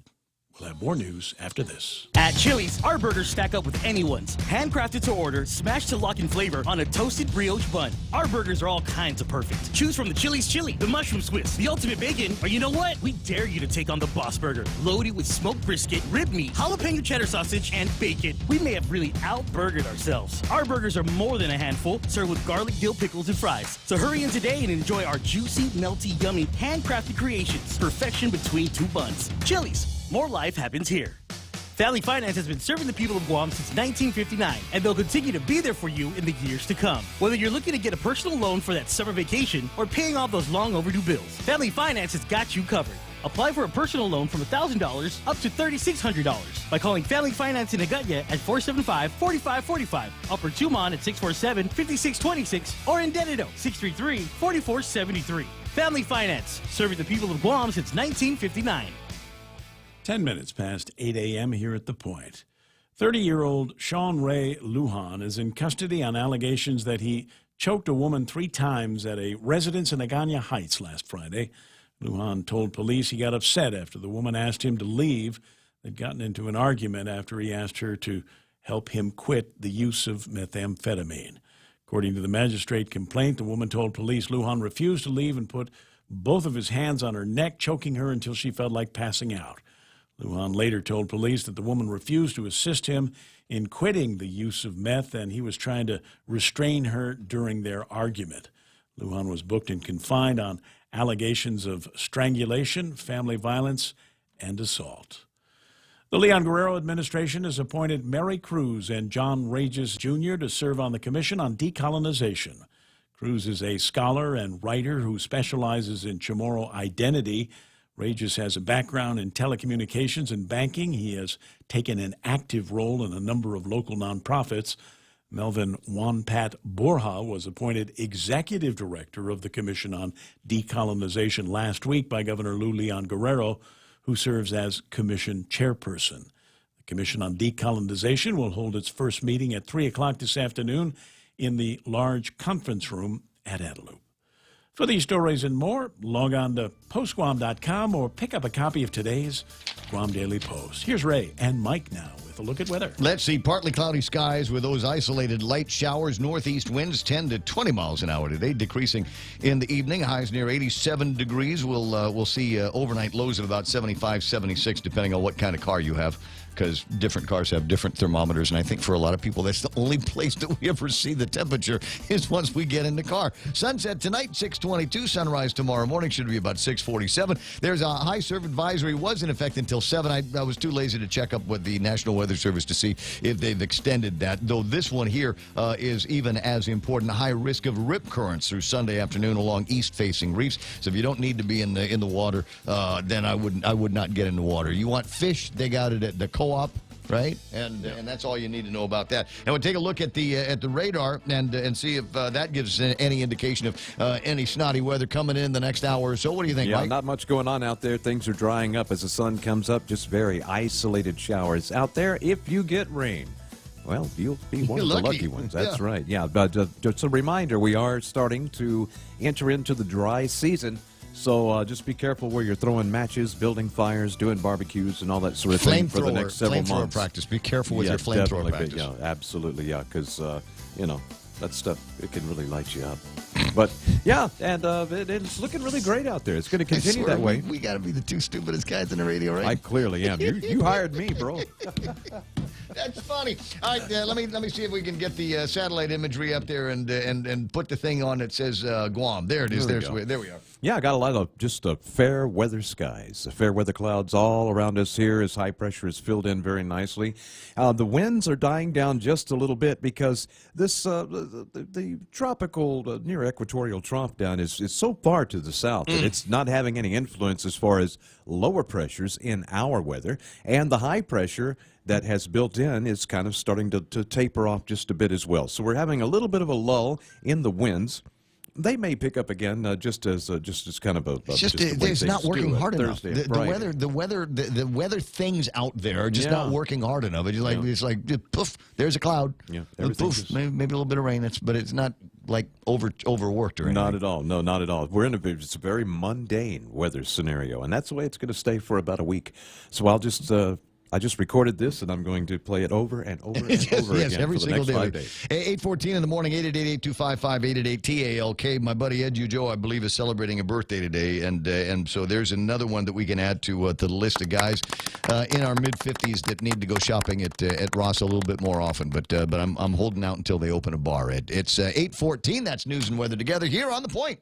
We'll have more news after this. At Chili's, our burgers stack up with anyone's. Handcrafted to order, smashed to lock in flavor on a toasted brioche bun. Our burgers are all kinds of perfect. Choose from the Chili's Chili, the Mushroom Swiss, the Ultimate Bacon, or you know what? We dare you to take on the Boss Burger. Loaded with smoked brisket, rib meat, jalapeno cheddar sausage, and bacon. We may have really out-burgered ourselves. Our burgers are more than a handful, served with garlic dill pickles and fries. So hurry in today and enjoy our juicy, melty, yummy, handcrafted creations. Perfection between two buns. Chili's. More life happens here. Family Finance has been serving the people of Guam since 1959, and they'll continue to be there for you in the years to come. Whether you're looking to get a personal loan for that summer vacation or paying off those long overdue bills, Family Finance has got you covered. Apply for a personal loan from $1,000 up to $3,600 by calling Family Finance in Agutya at 475-4545, Upper Tumon at 647-5626, or in Dededo 633-4473. Family Finance, serving the people of Guam since 1959. 10 minutes past 8 a.m. here at The Point. 30-year-old Sean Ray Lujan is in custody on allegations that he choked a woman 3 times at a residence in Agana Heights last Friday. Lujan told police he got upset after the woman asked him to leave. They'd gotten into an argument after he asked her to help him quit the use of methamphetamine. According to the magistrate complaint, the woman told police Lujan refused to leave and put both of his hands on her neck, choking her until she felt like passing out. Lujan later told police that the woman refused to assist him in quitting the use of meth, and he was trying to restrain her during their argument. Lujan was booked and confined on allegations of strangulation, family violence, and assault. The Leon Guerrero administration has appointed Mary Cruz and John Regis Jr. to serve on the Commission on Decolonization. Cruz is a scholar and writer who specializes in Chamorro identity. Regis has a background in telecommunications and banking. He has taken an active role in a number of local nonprofits. Melvin Juanpat Borja was appointed executive director of the Commission on Decolonization last week by Governor Lou Leon Guerrero, who serves as commission chairperson. The Commission on Decolonization will hold its first meeting at 3 o'clock this afternoon in the large conference room at Antelope. For these stories and more, log on to postguam.com or pick up a copy of today's Guam Daily Post. Here's Ray and Mike now with a look at weather. Let's see, partly cloudy skies with those isolated light showers. Northeast winds 10 to 20 miles an hour today, decreasing in the evening. Highs near 87 degrees. We'll see overnight lows of about 75, 76, depending on what kind of car you have, because different cars have different thermometers, and I think for a lot of people, that's the only place that we ever see the temperature is once we get in the car. Sunset tonight, 6:22. Sunrise tomorrow morning should be about 6:47. There's a high surf advisory, was in effect until 7. I was too lazy to check up with the National Weather Service to see if they've extended that, though this one here is even as important. High risk of rip currents through Sunday afternoon along east-facing reefs. So if you don't need to be in the water, then I would not get in the water. You want fish? They got it at the Co-op right? And that's all you need to know about that. And we'll take a look at the radar and see if that gives any indication of any snotty weather coming in the next hour or so. What do you think, Yeah, Mike? not much going on out there. Things are drying up as the sun comes up. Just very isolated showers out there. If you get rain, well, you'll be one of the lucky ones. That's right. Yeah, but just a reminder, we are starting to enter into the dry season. So just be careful where you're throwing matches, building fires, doing barbecues, and all that sort of thing for the next several months. Flamethrower practice. Be careful with your flamethrower practice. Yeah, absolutely, yeah, because, that stuff, it can really light you up. But, yeah, and it's looking really great out there. It's going to continue that way. We got to be the two stupidest guys in the radio, right? I clearly am. You hired me, bro. That's funny. All right, let me see if we can get the satellite imagery up there and put the thing on that says Guam. There it is. There we are. Yeah, I got a lot of just fair weather skies, fair weather clouds all around us here as high pressure is filled in very nicely. The winds are dying down just a little bit because this the tropical near equatorial trough down is so far to the south that it's not having any influence as far as lower pressures in our weather, and the high pressure that has built in is kind of starting to taper off just a bit as well. So we're having a little bit of a lull in the winds. They may pick up again just as kind of a. It's just it's not working hard enough. The weather things out there are just not working hard enough. It's like poof, there's a cloud. Yeah, poof, maybe a little bit of rain. But it's not like overworked or anything. Not at all. No, not at all. It's a very mundane weather scenario, and that's the way it's going to stay for about a week. So I just recorded this, and I'm going to play it over and over and over again every for the single next day. 5 days. 8:14 in the morning, 888-825-5888-TALK. My buddy Ed Ujo, I believe, is celebrating a birthday today, and so there's another one that we can add to the list of guys in our mid-50s that need to go shopping at Ross a little bit more often. But I'm holding out until they open a bar. Ed, it's 8:14. That's news and weather together here on The Point.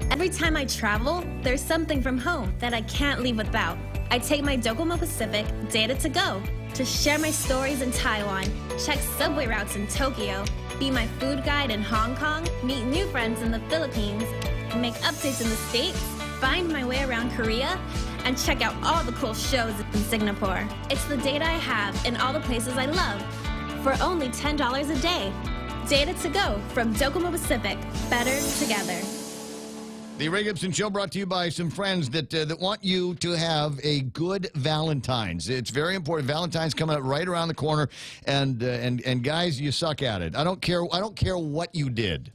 Every time I travel, there's something from home that I can't leave without. I take my Docomo Pacific Data to Go to share my stories in Taiwan, check subway routes in Tokyo, be my food guide in Hong Kong, meet new friends in the Philippines, make updates in the States, find my way around Korea, and check out all the cool shows in Singapore. It's the data I have in all the places I love for only $10 a day. Data to Go from Docomo Pacific. Better together. The Ray Gibson Show brought to you by some friends that want you to have a good Valentine's. It's very important. Valentine's coming up right around the corner, and guys, you suck at it. I don't care what you did.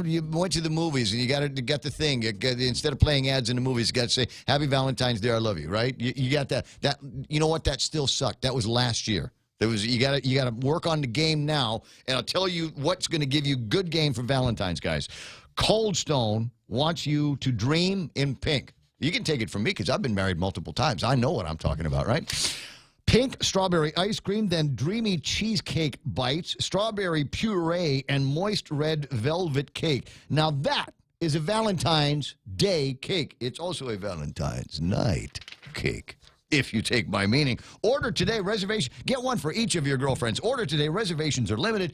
You went to the movies and you got the thing. Instead of playing ads in the movies, you got to say Happy Valentine's Day, I love you. Right? You got that. You know what? That still sucked. That was last year. You got to work on the game now, and I'll tell you what's going to give you good game for Valentine's, guys. Cold Stone wants you to dream in pink. You can take it from me because I've been married multiple times. I know what I'm talking about, right? Pink strawberry ice cream, then dreamy cheesecake bites, strawberry puree, and moist red velvet cake. Now that is a Valentine's Day cake. It's also a Valentine's night cake, if you take my meaning. Order today. Reservation. Get one for each of your girlfriends. Order today. Reservations are limited.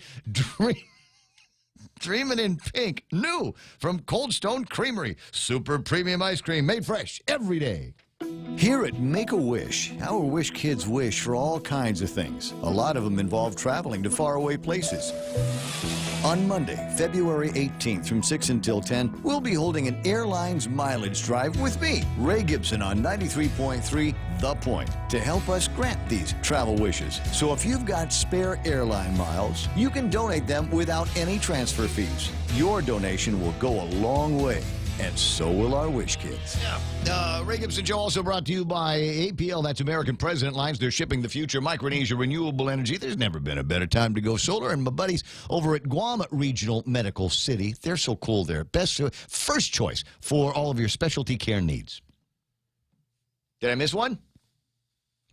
Dreamin' in Pink, new from Cold Stone Creamery. Super premium ice cream made fresh every day. Here at Make-A-Wish, our Wish kids wish for all kinds of things. A lot of them involve traveling to faraway places. On Monday, February 18th from 6 until 10, we'll be holding an airlines mileage drive with me, Ray Gibson, on 93.3 The Point, to help us grant these travel wishes. So if you've got spare airline miles, you can donate them without any transfer fees. Your donation will go a long way. And so will our Wish kids. Ray Gibson Show also brought to you by APL, that's American President Lines. They're shipping the future, Micronesia Renewable Energy. There's never been a better time to go solar. And my buddies over at Guam Regional Medical City, they're so cool there. First choice for all of your specialty care needs. Did I miss one?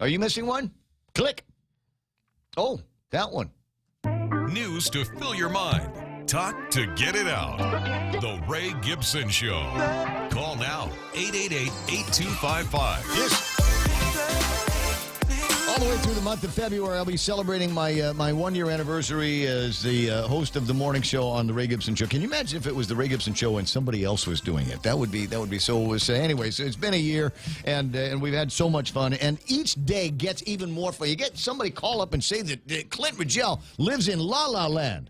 Are you missing one? Click. Oh, that one. News to fill your mind. Talk to get it out. The Ray Gibson Show. Call now, 888-8255. Yes. the way through the month of February, I'll be celebrating my my 1-year anniversary as the host of the morning show on the Ray Gibson Show. Can you imagine if it was the Ray Gibson Show and somebody else was doing it? That would be so. Anyways, it's been a year, and we've had so much fun, and each day gets even more fun. You get somebody call up and say that Clint Rigel lives in La La Land.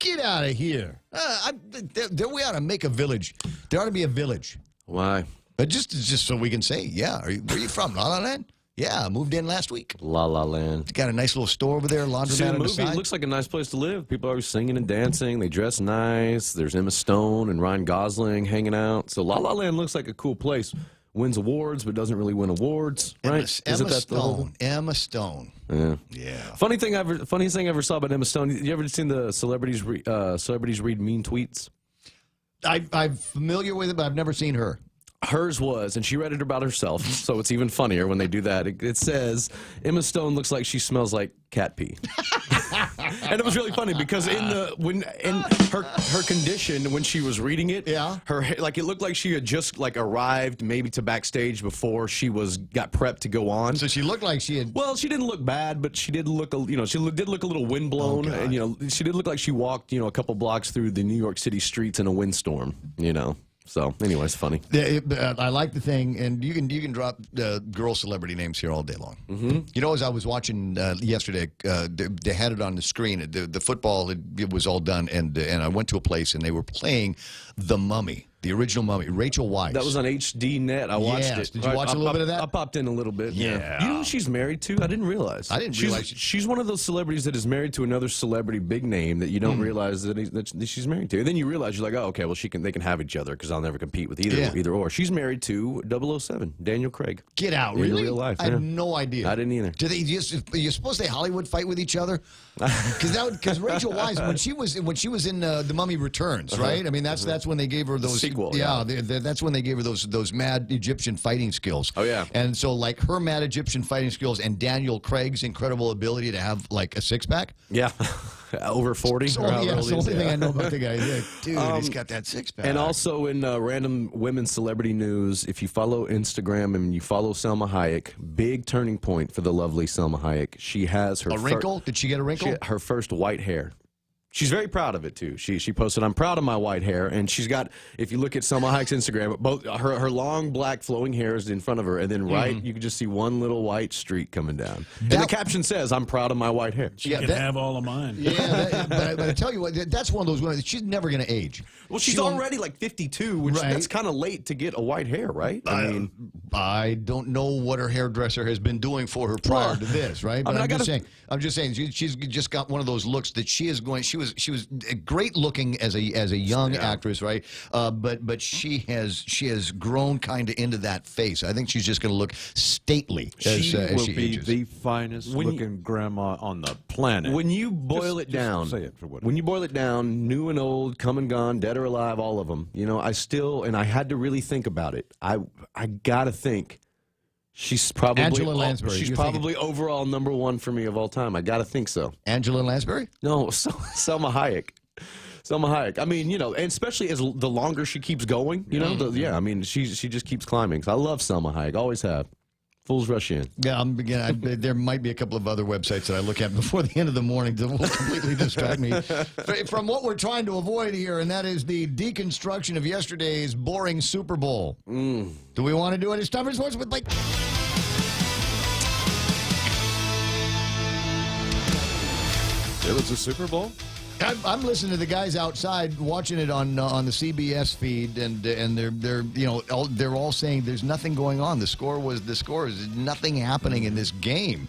Get out of here! We ought to make a village. There ought to be a village. Why? Just so we can say, yeah. Where are you from? La La Land? Yeah, I moved in last week. La La Land. Got a nice little store over there, laundromat See the on the movie? side. It looks like a nice place to live. People are singing and dancing. They dress nice. There's Emma Stone and Ryan Gosling hanging out. So La La Land looks like a cool place. Wins awards, but doesn't really win awards, right? Emma Stone. Yeah. Funniest thing I ever saw about Emma Stone. You ever seen the celebrities read mean tweets? I'm familiar with it, but I've never seen her. Hers was, and she read it about herself, so it's even funnier when they do that. It says, Emma Stone looks like she smells like cat pee. And it was really funny because in her condition when she was reading it, it looked like she had just arrived maybe to backstage before she got prepped to go on. So she looked like she had. Well, she didn't look bad, but she did look did look a little windblown, and she did look like she walked a couple blocks through the New York City streets in a windstorm. So, anyways, funny. I like the thing, and you can drop girl celebrity names here all day long. Mm-hmm. As I was watching yesterday, they had it on the screen. The football, it was all done, and I went to a place, and they were playing The Mummy. The original Mummy, Rachel Weisz. That was on HD Net. I watched it. Did you watch a little bit of that? I popped in a little bit. Yeah. You know who she's married to? I didn't realize. She's one of those celebrities that is married to another celebrity big name that you don't realize that she's married to. And then you realize, you're like, oh, okay, well, they can have each other because I'll never compete with either or. She's married to 007, Daniel Craig. Get out, in really? Real life. I had no idea. I didn't either. Do you're supposed to Hollywood fight with each other? Because Rachel Weisz, when she was in The Mummy Returns, right? I mean, that's when they gave her those sequel. Yeah, that's when they gave her those mad Egyptian fighting skills. Oh yeah. And so her mad Egyptian fighting skills and Daniel Craig's incredible ability to have a six-pack. Yeah. Over 40. That's the only thing I know about the guy. Dude, he's got that six-pack. And also in random women's celebrity news, if you follow Instagram and you follow Selma Hayek, big turning point for the lovely Selma Hayek. She has her wrinkle. Did she get a wrinkle? Her first white hair. She's very proud of it too. She posted, "I'm proud of my white hair," and she's got. If you look at Selma Hayek's Instagram, both her long black flowing hair is in front of her, and then you can just see one little white streak coming down. And the caption says, "I'm proud of my white hair." She can have all of mine. Yeah, but I tell you what, that's one of those women. She's never going to age. Well, she's already 52, which that's kind of late to get a white hair, right? I mean, I don't know what her hairdresser has been doing for her prior to this, right? But I'm just saying, she's just got one of those looks that she is going. She was great looking as a young actress, right? But she has grown kind of into that face. I think she's just going to look stately as she ages. The finest looking grandma on the planet. When you boil it down, when you boil it down, new and old, come and gone, dead or alive, all of them. I had to really think about it. I gotta think. She's probably Angela Lansbury. She's probably overall #1 for me of all time. I gotta think so. Angela Lansbury? No, Selma Hayek. Selma Hayek. I mean, and especially as the longer she keeps going, I mean, she just keeps climbing. I love Selma Hayek. Always have. Fools rush in. Yeah, there might be a couple of other websites that I look at before the end of the morning that will completely distract me from what we're trying to avoid here, and that is the deconstruction of yesterday's boring Super Bowl. Do we want to do it? It's time for sports with Blake. It was a Super Bowl? I'm listening to the guys outside watching it on the CBS feed, and they're all saying there's nothing going on. The score is nothing happening in this game,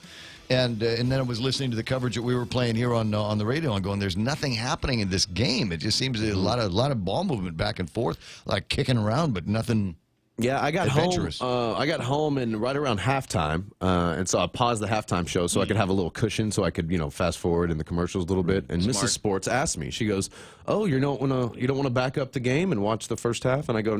and then I was listening to the coverage that we were playing here on the radio and going, there's nothing happening in this game. It just seems a lot of ball movement back and forth, like kicking around, but nothing. Yeah, I got home and right around halftime, and so I paused the halftime show so I could have a little cushion so I could fast forward in the commercials a little bit. And Mrs. Sports asked me, she goes, "Oh, you don't want to back up the game and watch the first half?" And I go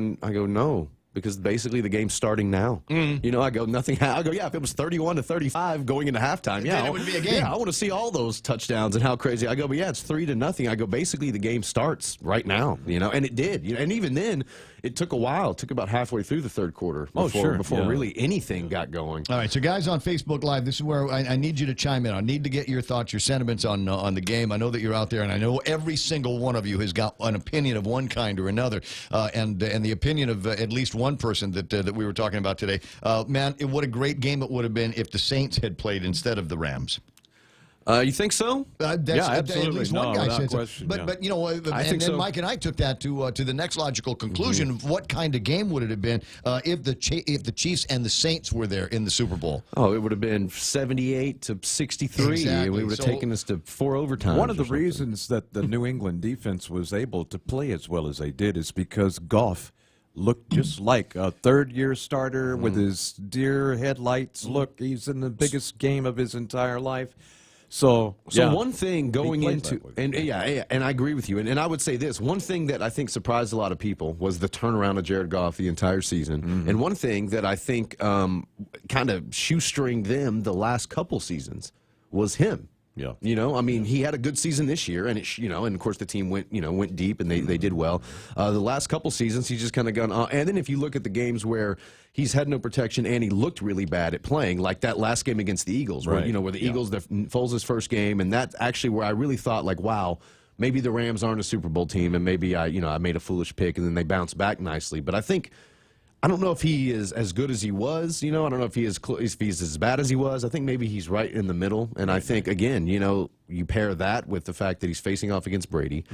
no. Because basically the game's starting now. I go, nothing. I go, yeah, if it was 31-35 going into halftime, then it would be a game. Yeah, I want to see all those touchdowns and how crazy. I go, but yeah, it's 3-0. I go, basically the game starts right now, and it did. And even then, it took a while. It took about halfway through the third quarter before really anything got going. All right, so guys on Facebook Live, this is where I need you to chime in. I need to get your thoughts, your sentiments on the game. I know that you're out there, and I know every single one of you has got an opinion of one kind or another, and the opinion of at least one person that we were talking about today. Man, what a great game it would have been if the Saints had played instead of the Rams. You think so? Yeah, absolutely. At least one guy said question, so. But you know, and then Mike and I took that to the next logical conclusion of what kind of game would it have been if the Chiefs and the Saints were there in the Super Bowl? Oh, it would have been 78-63, Exactly. and we would have taken us to 4 overtimes. One of the reasons that the New England defense was able to play as well as they did is because Goff looked just like a third-year starter with his deer headlights. Look, he's in the biggest game of his entire life. So one thing going into and I agree with you, and I would say this: one thing that I think surprised a lot of people was the turnaround of Jared Goff the entire season, and one thing that I think kind of shoestringed them the last couple seasons was him. Yeah, you know, I mean, he had a good season this year, and and of course the team went deep, and they did well. The last couple seasons, he's just kind of gone. And then if you look at the games where he's had no protection and he looked really bad at playing, like that last game against the Eagles, where where the Eagles, Foles' first game, and that's actually where I really thought, like, wow, maybe the Rams aren't a Super Bowl team, and maybe I made a foolish pick, and then they bounced back nicely. But I don't know if he is as good as he was. I don't know if he's as bad as he was. I think maybe he's right in the middle. And I think, again, you pair that with the fact that he's facing off against Brady.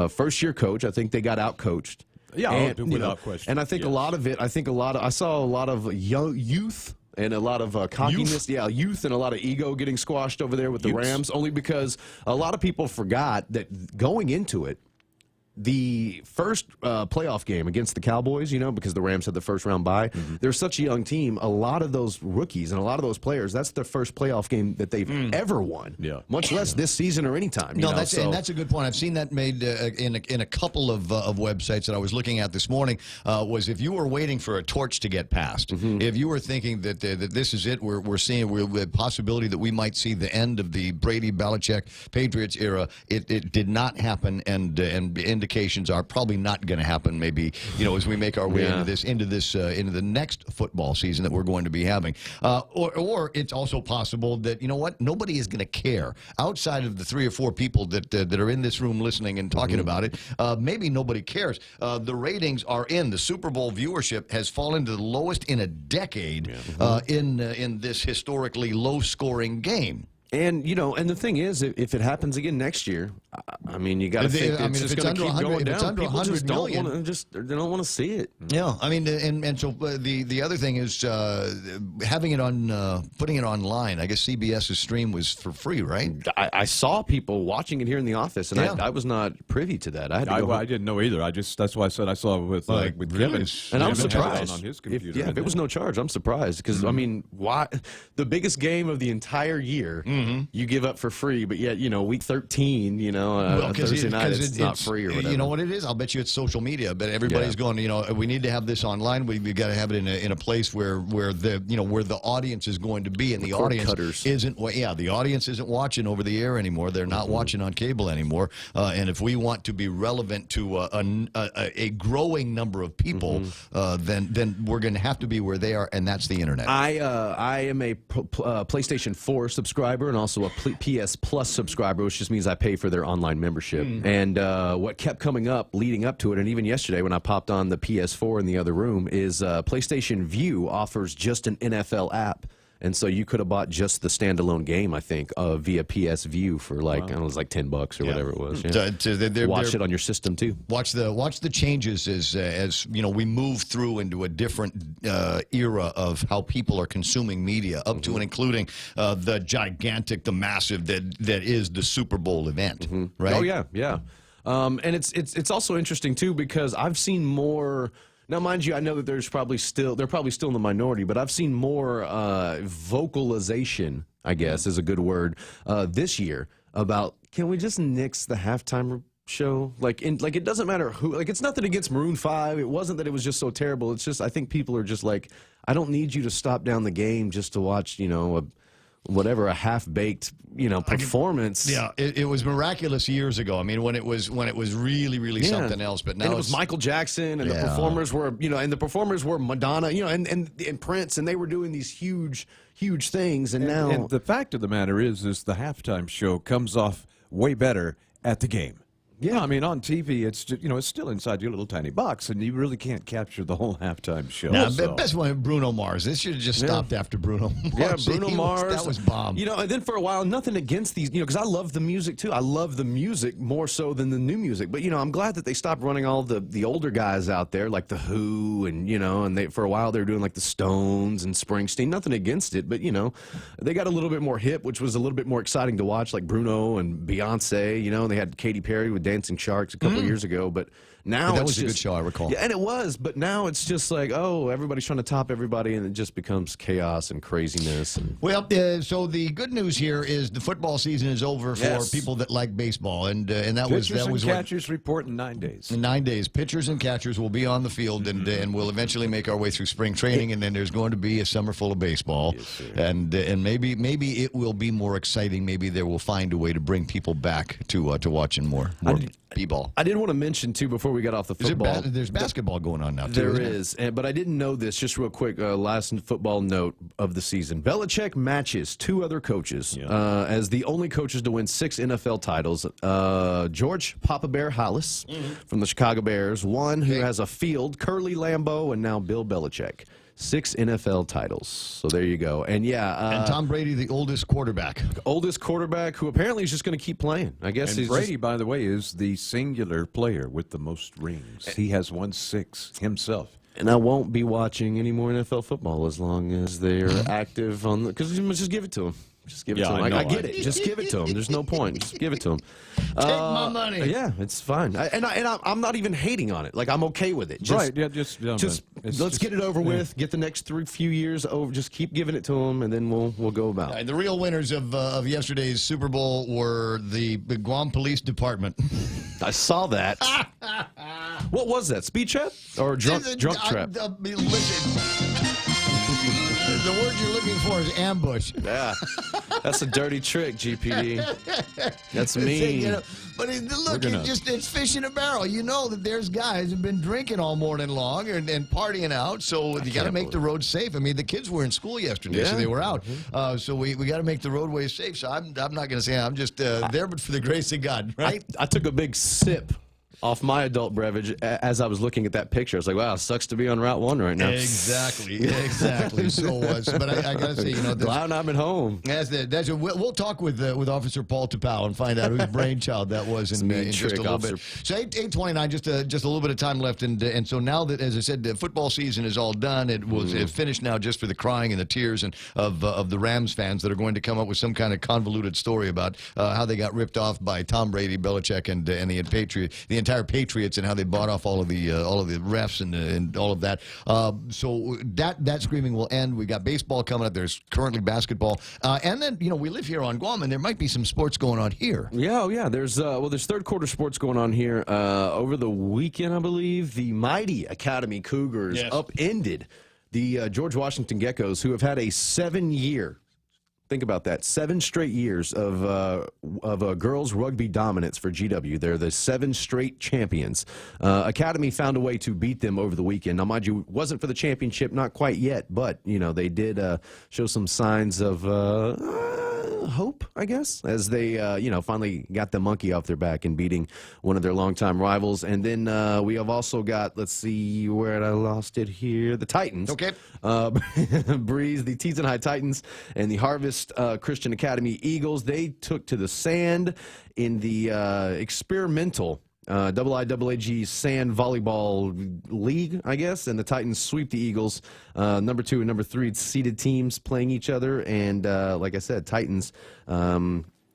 First-year coach, I think they got out-coached. Yeah, without question. And I think a lot of it, I saw a lot of youth and a lot of cockiness. Youth and a lot of ego getting squashed over there with the Rams, only because a lot of people forgot that going into it, the first playoff game against the Cowboys, because the Rams had the first round bye, they're such a young team. A lot of those rookies and a lot of those players, that's their first playoff game that they've ever won, much less this season or any time. And that's a good point. I've seen that made in a couple of websites that I was looking at this morning, was if you were waiting for a torch to get passed, if you were thinking that this is it, we're seeing the possibility that we might see the end of the Brady-Belichick Patriots era, it did not happen, and indications are probably not going to happen. Maybe as we make our way into the next football season that we're going to be having, or it's also possible that nobody is going to care outside of the 3 or 4 people that are in this room listening and talking about it. Maybe nobody cares. The ratings are in. The Super Bowl viewership has fallen to the lowest in a decade in this historically low-scoring game. And and the thing is, if it happens again next year, I mean, you got to think it's just going to keep going down. People just don't want to they don't want to see it. Yeah, I mean, and so the other thing is having it on, putting it online. I guess CBS's stream was for free, right? I saw people watching it here in the office, and I was not privy to that. I didn't know either. that's why I said I saw it with Kevin, and I'm surprised on his computer. If it was no charge, I'm surprised because I mean, why the biggest game of the entire year you give up for free, but yet week 13, Thursday night it's not free or whatever. You know what it is? I'll bet you it's social media. But everybody's going. We need to have this online. We've got to have it in a place where the audience is going to be, and the audience isn't. The audience isn't watching over the air anymore. They're not watching on cable anymore. And if we want to be relevant to a growing number of people, then we're going to have to be where they are, and that's the internet. I am a PlayStation 4 subscriber and also a PS Plus subscriber, which just means I pay for their online membership. And what kept coming up leading up to it, and even yesterday when I popped on the PS4 in the other room, is PlayStation Vue offers just an NFL app. And so you could have bought just the standalone game, I think, via PS Vue for I don't know, it was like $10 or whatever it was. Yeah. Watch it on your system too. Watch the changes as we move through into a different era of how people are consuming media, up to and including the gigantic, the massive that is the Super Bowl event. Right? Oh yeah. And it's also interesting too because I've seen more. Now, mind you, I know that they're probably still in the minority, but I've seen more vocalization, I guess is a good word, this year about can we just nix the halftime show? It doesn't matter who. It's nothing against Maroon 5. It wasn't that it was just so terrible. It's just I think people are just like, I don't need you to stop down the game just to watch, whatever, a half-baked, performance. Yeah, it was miraculous years ago. I mean, when it was really something else. But now and it was Michael Jackson, and the performers were, Madonna, and Prince, and they were doing these huge things. And now, and the fact of the matter is the halftime show comes off way better at the game. Yeah, I mean, on TV, it's just, it's still inside your little tiny box, and you really can't capture the whole halftime show. Now, best one, Bruno Mars. This should have just stopped after Bruno Mars. Yeah, Bruno Mars. That was bomb. And then for a while, nothing against these, because I love the music too. I love the music more so than the new music. But I'm glad that they stopped running all the older guys out there, like the Who, and and for a while they were doing like the Stones and Springsteen. Nothing against it, but they got a little bit more hip, which was a little bit more exciting to watch, like Bruno and Beyonce. And they had Katy Perry with Dancing Sharks a couple of years ago, but now that was a good show, I recall. Yeah, and it was, but now it's just like, everybody's trying to top everybody, and it just becomes chaos and craziness. Well, so the good news here is the football season is over for people that like baseball, and that was catchers report in 9 days. In 9 days, pitchers and catchers will be on the field, and we'll eventually make our way through spring training, and then there's going to be a summer full of baseball, and maybe it will be more exciting. Maybe they will find a way to bring people back to watching more b-ball. I did want to mention too before we got off the football. There's basketball going on now too. There is, but I didn't know this. Just real quick, last football note of the season: Belichick matches 2 other coaches as the only coaches to win 6 NFL titles. George Papa Bear Hollis from the Chicago Bears, one who has a field, Curly Lambeau, and now Bill Belichick. 6 NFL titles. So there you go. And and Tom Brady, the oldest quarterback. Who apparently is just going to keep playing. I guess and Brady, by the way, is the singular player with the most rings. He has won 6 himself. And I won't be watching any more NFL football as long as they're active on because just give it to them. Just give it to him. I get it. Just give it to him. There's no point. Just give it to him. Take my money. Yeah, it's fine. I'm not even hating on it. Like, I'm okay with it. Right. Yeah. Let's get it over with. Get the next few years over. Just keep giving it to him, and then we'll go about. The real winners of yesterday's Super Bowl were the Guam Police Department. I saw that. What was that? Speed trap or drunk trap? Listen. The word you're looking for is ambush. Yeah, that's a dirty trick, GPD. That's mean. But look, it's fish in a barrel. You know that there's guys who've been drinking all morning long and partying out, so you got to make the road safe. I mean, the kids were in school yesterday, so they were out. So we got to make the roadways safe. So I'm not going to say I'm just there, but for the grace of God, right? I took a big sip off my adult beverage as I was looking at that picture. I was like, wow, it sucks to be on Route 1 right now. Exactly. So but I got to say, glad I'm at home. We'll talk with Officer Paul Tapau and find out whose brainchild that was in just a little bit. So 8:29, just a little bit of time left, and so now that, as I said, the football season is all done. It was finished now, just for the crying and the tears and of the Rams fans that are going to come up with some kind of convoluted story about how they got ripped off by Tom Brady, Belichick, and the entire Patriots, and how they bought off all of the refs and all of that. So that screaming will end. We got baseball coming up. There's currently basketball, and then we live here on Guam, and there might be some sports going on here. Yeah. There's third quarter sports going on here over the weekend. I believe the mighty Academy Cougars upended the George Washington Geckos, who have had a 7-year. Think about that. 7 straight years of girls rugby dominance for GW. They're the 7 straight champions. Academy found a way to beat them over the weekend. Now, mind you, it wasn't for the championship, not quite yet, but, they did show some signs of hope, I guess, as they, finally got the monkey off their back and beating one of their longtime rivals. And then we have also got, let's see where I lost it here, the Titans. Okay. Breeze, the Teton High Titans, and the Harvest Christian Academy Eagles. They took to the sand in the experimental IIAG Sand Volleyball League, I guess, and the Titans sweep the Eagles. Number 2 and number 3 seeded teams playing each other, and like I said, Titans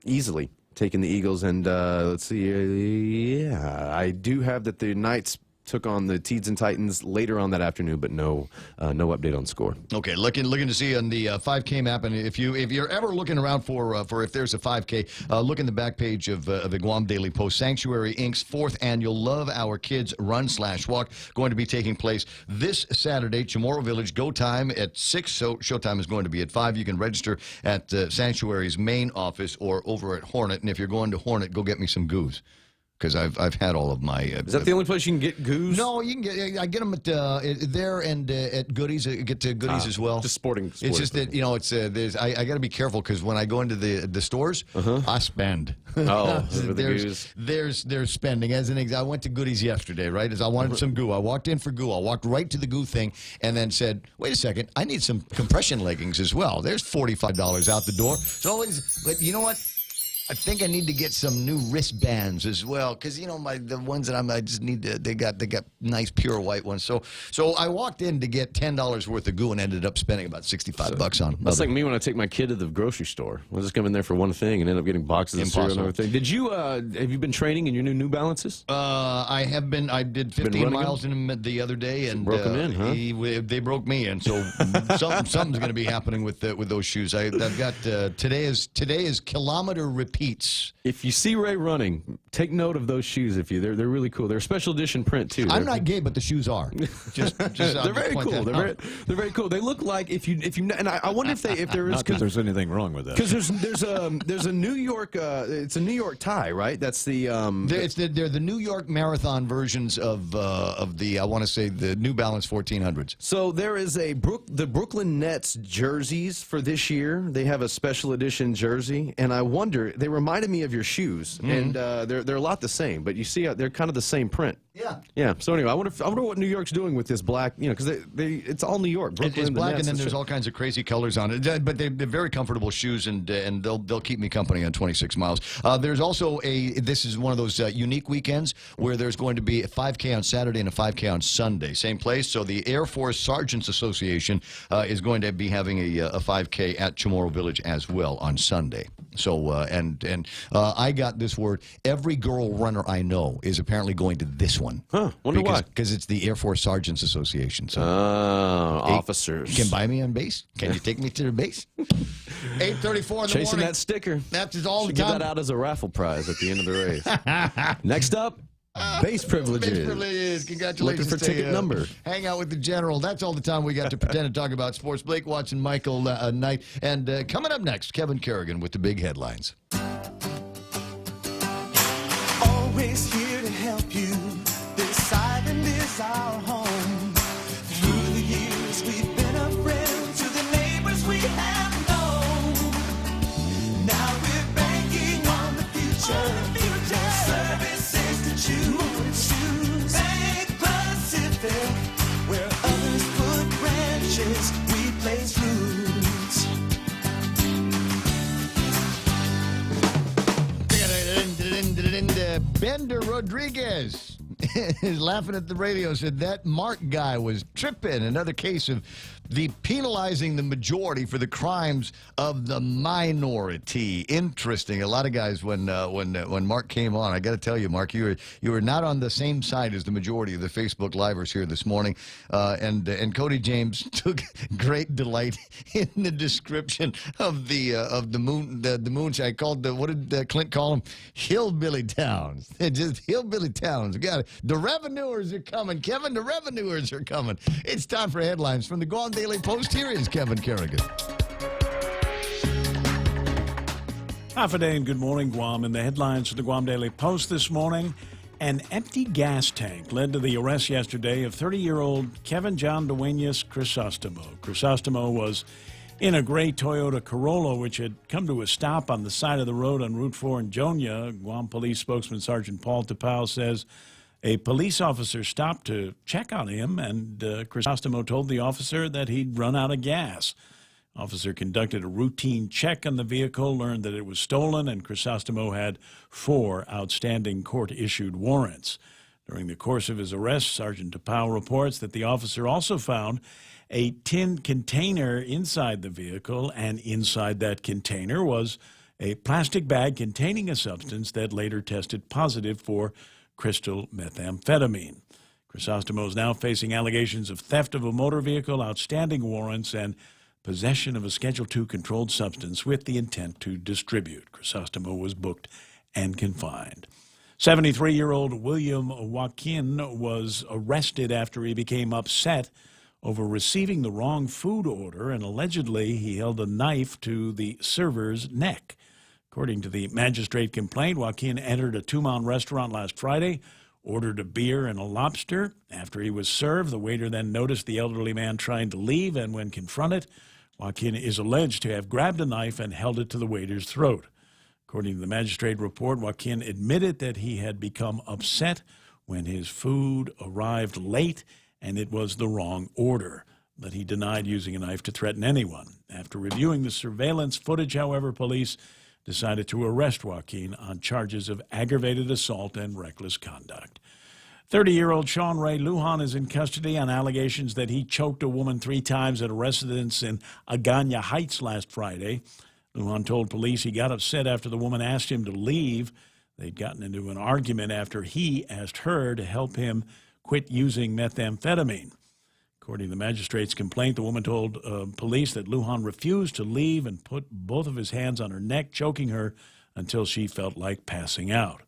easily taking the Eagles. And let's see, I do have that the Knights took on the Teeds and Titans later on that afternoon, but no update on score. Okay, looking to see on the 5K map, and if you're ever looking around for if there's a 5K, look in the back page of the Guam Daily Post. Sanctuary Inc.'s 4th annual Love Our Kids Run/Walk going to be taking place this Saturday, Chamorro Village. Go time at 6, so showtime is going to be at 5. You can register at Sanctuary's main office or over at Hornet, and if you're going to Hornet, go get me some goose. Because I've had all of my. Is that the only place you can get goose? No, you can get. I get them at there and at Goodies. I get to Goodies as well. Just sporting. It's just that it's there's. I got to be careful because when I go into the stores, I spend. Oh, there's spending. As an example, I went to Goodies yesterday, right? As I wanted some goo, I walked in for goo. I walked right to the goo thing and then said, "Wait a second, I need some compression leggings as well." There's $45 out the door. So but you know what? I think I need to get some new wristbands as well because the ones that I just need they got nice pure white ones. So I walked in to get $10 worth of goo and ended up spending about $65 on. That's like me when I take my kid to the grocery store. I'll just come in there for one thing and end up getting boxes of cereal and everything. Did you have you been training in your new Balances? I have been. I did 15 miles in them the other day and broke them in, huh? They broke me in. So something's going to be happening with those shoes. I've got today is kilometer repeats. If you see Ray running, take note of those shoes. They're really cool. They're a special edition print too. I'm not gay, but the shoes are. They're very cool. They're very cool. They look like if you and I wonder if there is not that there's anything wrong with that. Because there's a New York it's a New York tie, right? That's the they're the New York Marathon versions of the I want to say the New Balance 1400s. So there is the Brooklyn Nets jerseys for this year. They have a special edition jersey, and I wonder they reminded me of your shoes, and they're a lot the same, but you see they're kind of the same print. Yeah. So anyway, I wonder what New York's doing with this black, because it's all New York. Brooklyn, it's black, and then there's all kinds of crazy colors on it. But they're very comfortable shoes, and they'll keep me company on 26 miles. There's also this is one of those unique weekends where there's going to be a 5K on Saturday and a 5K on Sunday. Same place. So the Air Force Sergeants Association is going to be having a 5K at Chamorro Village as well on Sunday. So I got this word. Every girl runner I know is apparently going to this one. Huh? Wonder why? Because it's the Air Force Sergeants Association. So officers can buy me on base. Can you take me to the base? 8:34 in the morning. Chasing that sticker. That's all the time. Give that out as a raffle prize at the end of the race. Next up. Base privileges. Base privileges. Congratulations. Looking for ticket number. Hang out with the general. That's all the time we got to pretend to talk about sports. Blake Watson, Michael Knight. And coming up next, Kevin Kerrigan with the big headlines. Always here to help you. This island is our home. Through the years, we've been a friend to the neighbors we have known. Now we're banking on the future. Services to choose. Bank Pacific, where others put branches, we place roots. Bender Rodriguez is laughing at the radio, said that Mark guy was tripping. Another case of the penalizing the majority for the crimes of the minority. Interesting. A lot of guys, when Mark came on, I got to tell you, Mark, you were not on the same side as the majority of the Facebook livers here this morning. And Cody James took great delight in the description of the moonshine. Called what did Clint call them? Hillbilly towns. They're just hillbilly towns. Got it. The revenuers are coming, Kevin. The revenuers are coming. It's time for headlines from the Guam Daily Post. Here is Kevin Kerrigan. Half a day and good morning, Guam. In the headlines from the Guam Daily Post this morning, an empty gas tank led to the arrest yesterday of 30-year-old Kevin John Duenas Crisostomo. Crisostomo was in a gray Toyota Corolla, which had come to a stop on the side of the road on Route 4 in Jonia. Guam Police spokesman Sergeant Paul Tapau says a police officer stopped to check on him, and Crisostomo told the officer that he'd run out of gas. Officer conducted a routine check on the vehicle, learned that it was stolen, and Crisostomo had 4 outstanding court-issued warrants. During the course of his arrest, Sergeant Tapau reports that the officer also found a tin container inside the vehicle, and inside that container was a plastic bag containing a substance that later tested positive for crystal methamphetamine. Crisostomo is now facing allegations of theft of a motor vehicle, outstanding warrants, and possession of a Schedule II controlled substance with the intent to distribute. Crisostomo was booked and confined. 73-year-old William Joaquin was arrested after he became upset over receiving the wrong food order, and allegedly he held a knife to the server's neck. According to the magistrate complaint, Joaquin entered a Two-Mount restaurant last Friday, ordered a beer and a lobster. After he was served, the waiter then noticed the elderly man trying to leave, and when confronted, Joaquin is alleged to have grabbed a knife and held it to the waiter's throat. According to the magistrate report, Joaquin admitted that he had become upset when his food arrived late and it was the wrong order, but he denied using a knife to threaten anyone. After reviewing the surveillance footage, however, police decided to arrest Joaquin on charges of aggravated assault and reckless conduct. 30-year-old Sean Ray Lujan is in custody on allegations that he choked a woman 3 times at a residence in Agana Heights last Friday. Lujan told police he got upset after the woman asked him to leave. They'd gotten into an argument after he asked her to help him quit using methamphetamine. According to the magistrate's complaint, the woman told police that Lujan refused to leave and put both of his hands on her neck, choking her until she felt like passing out.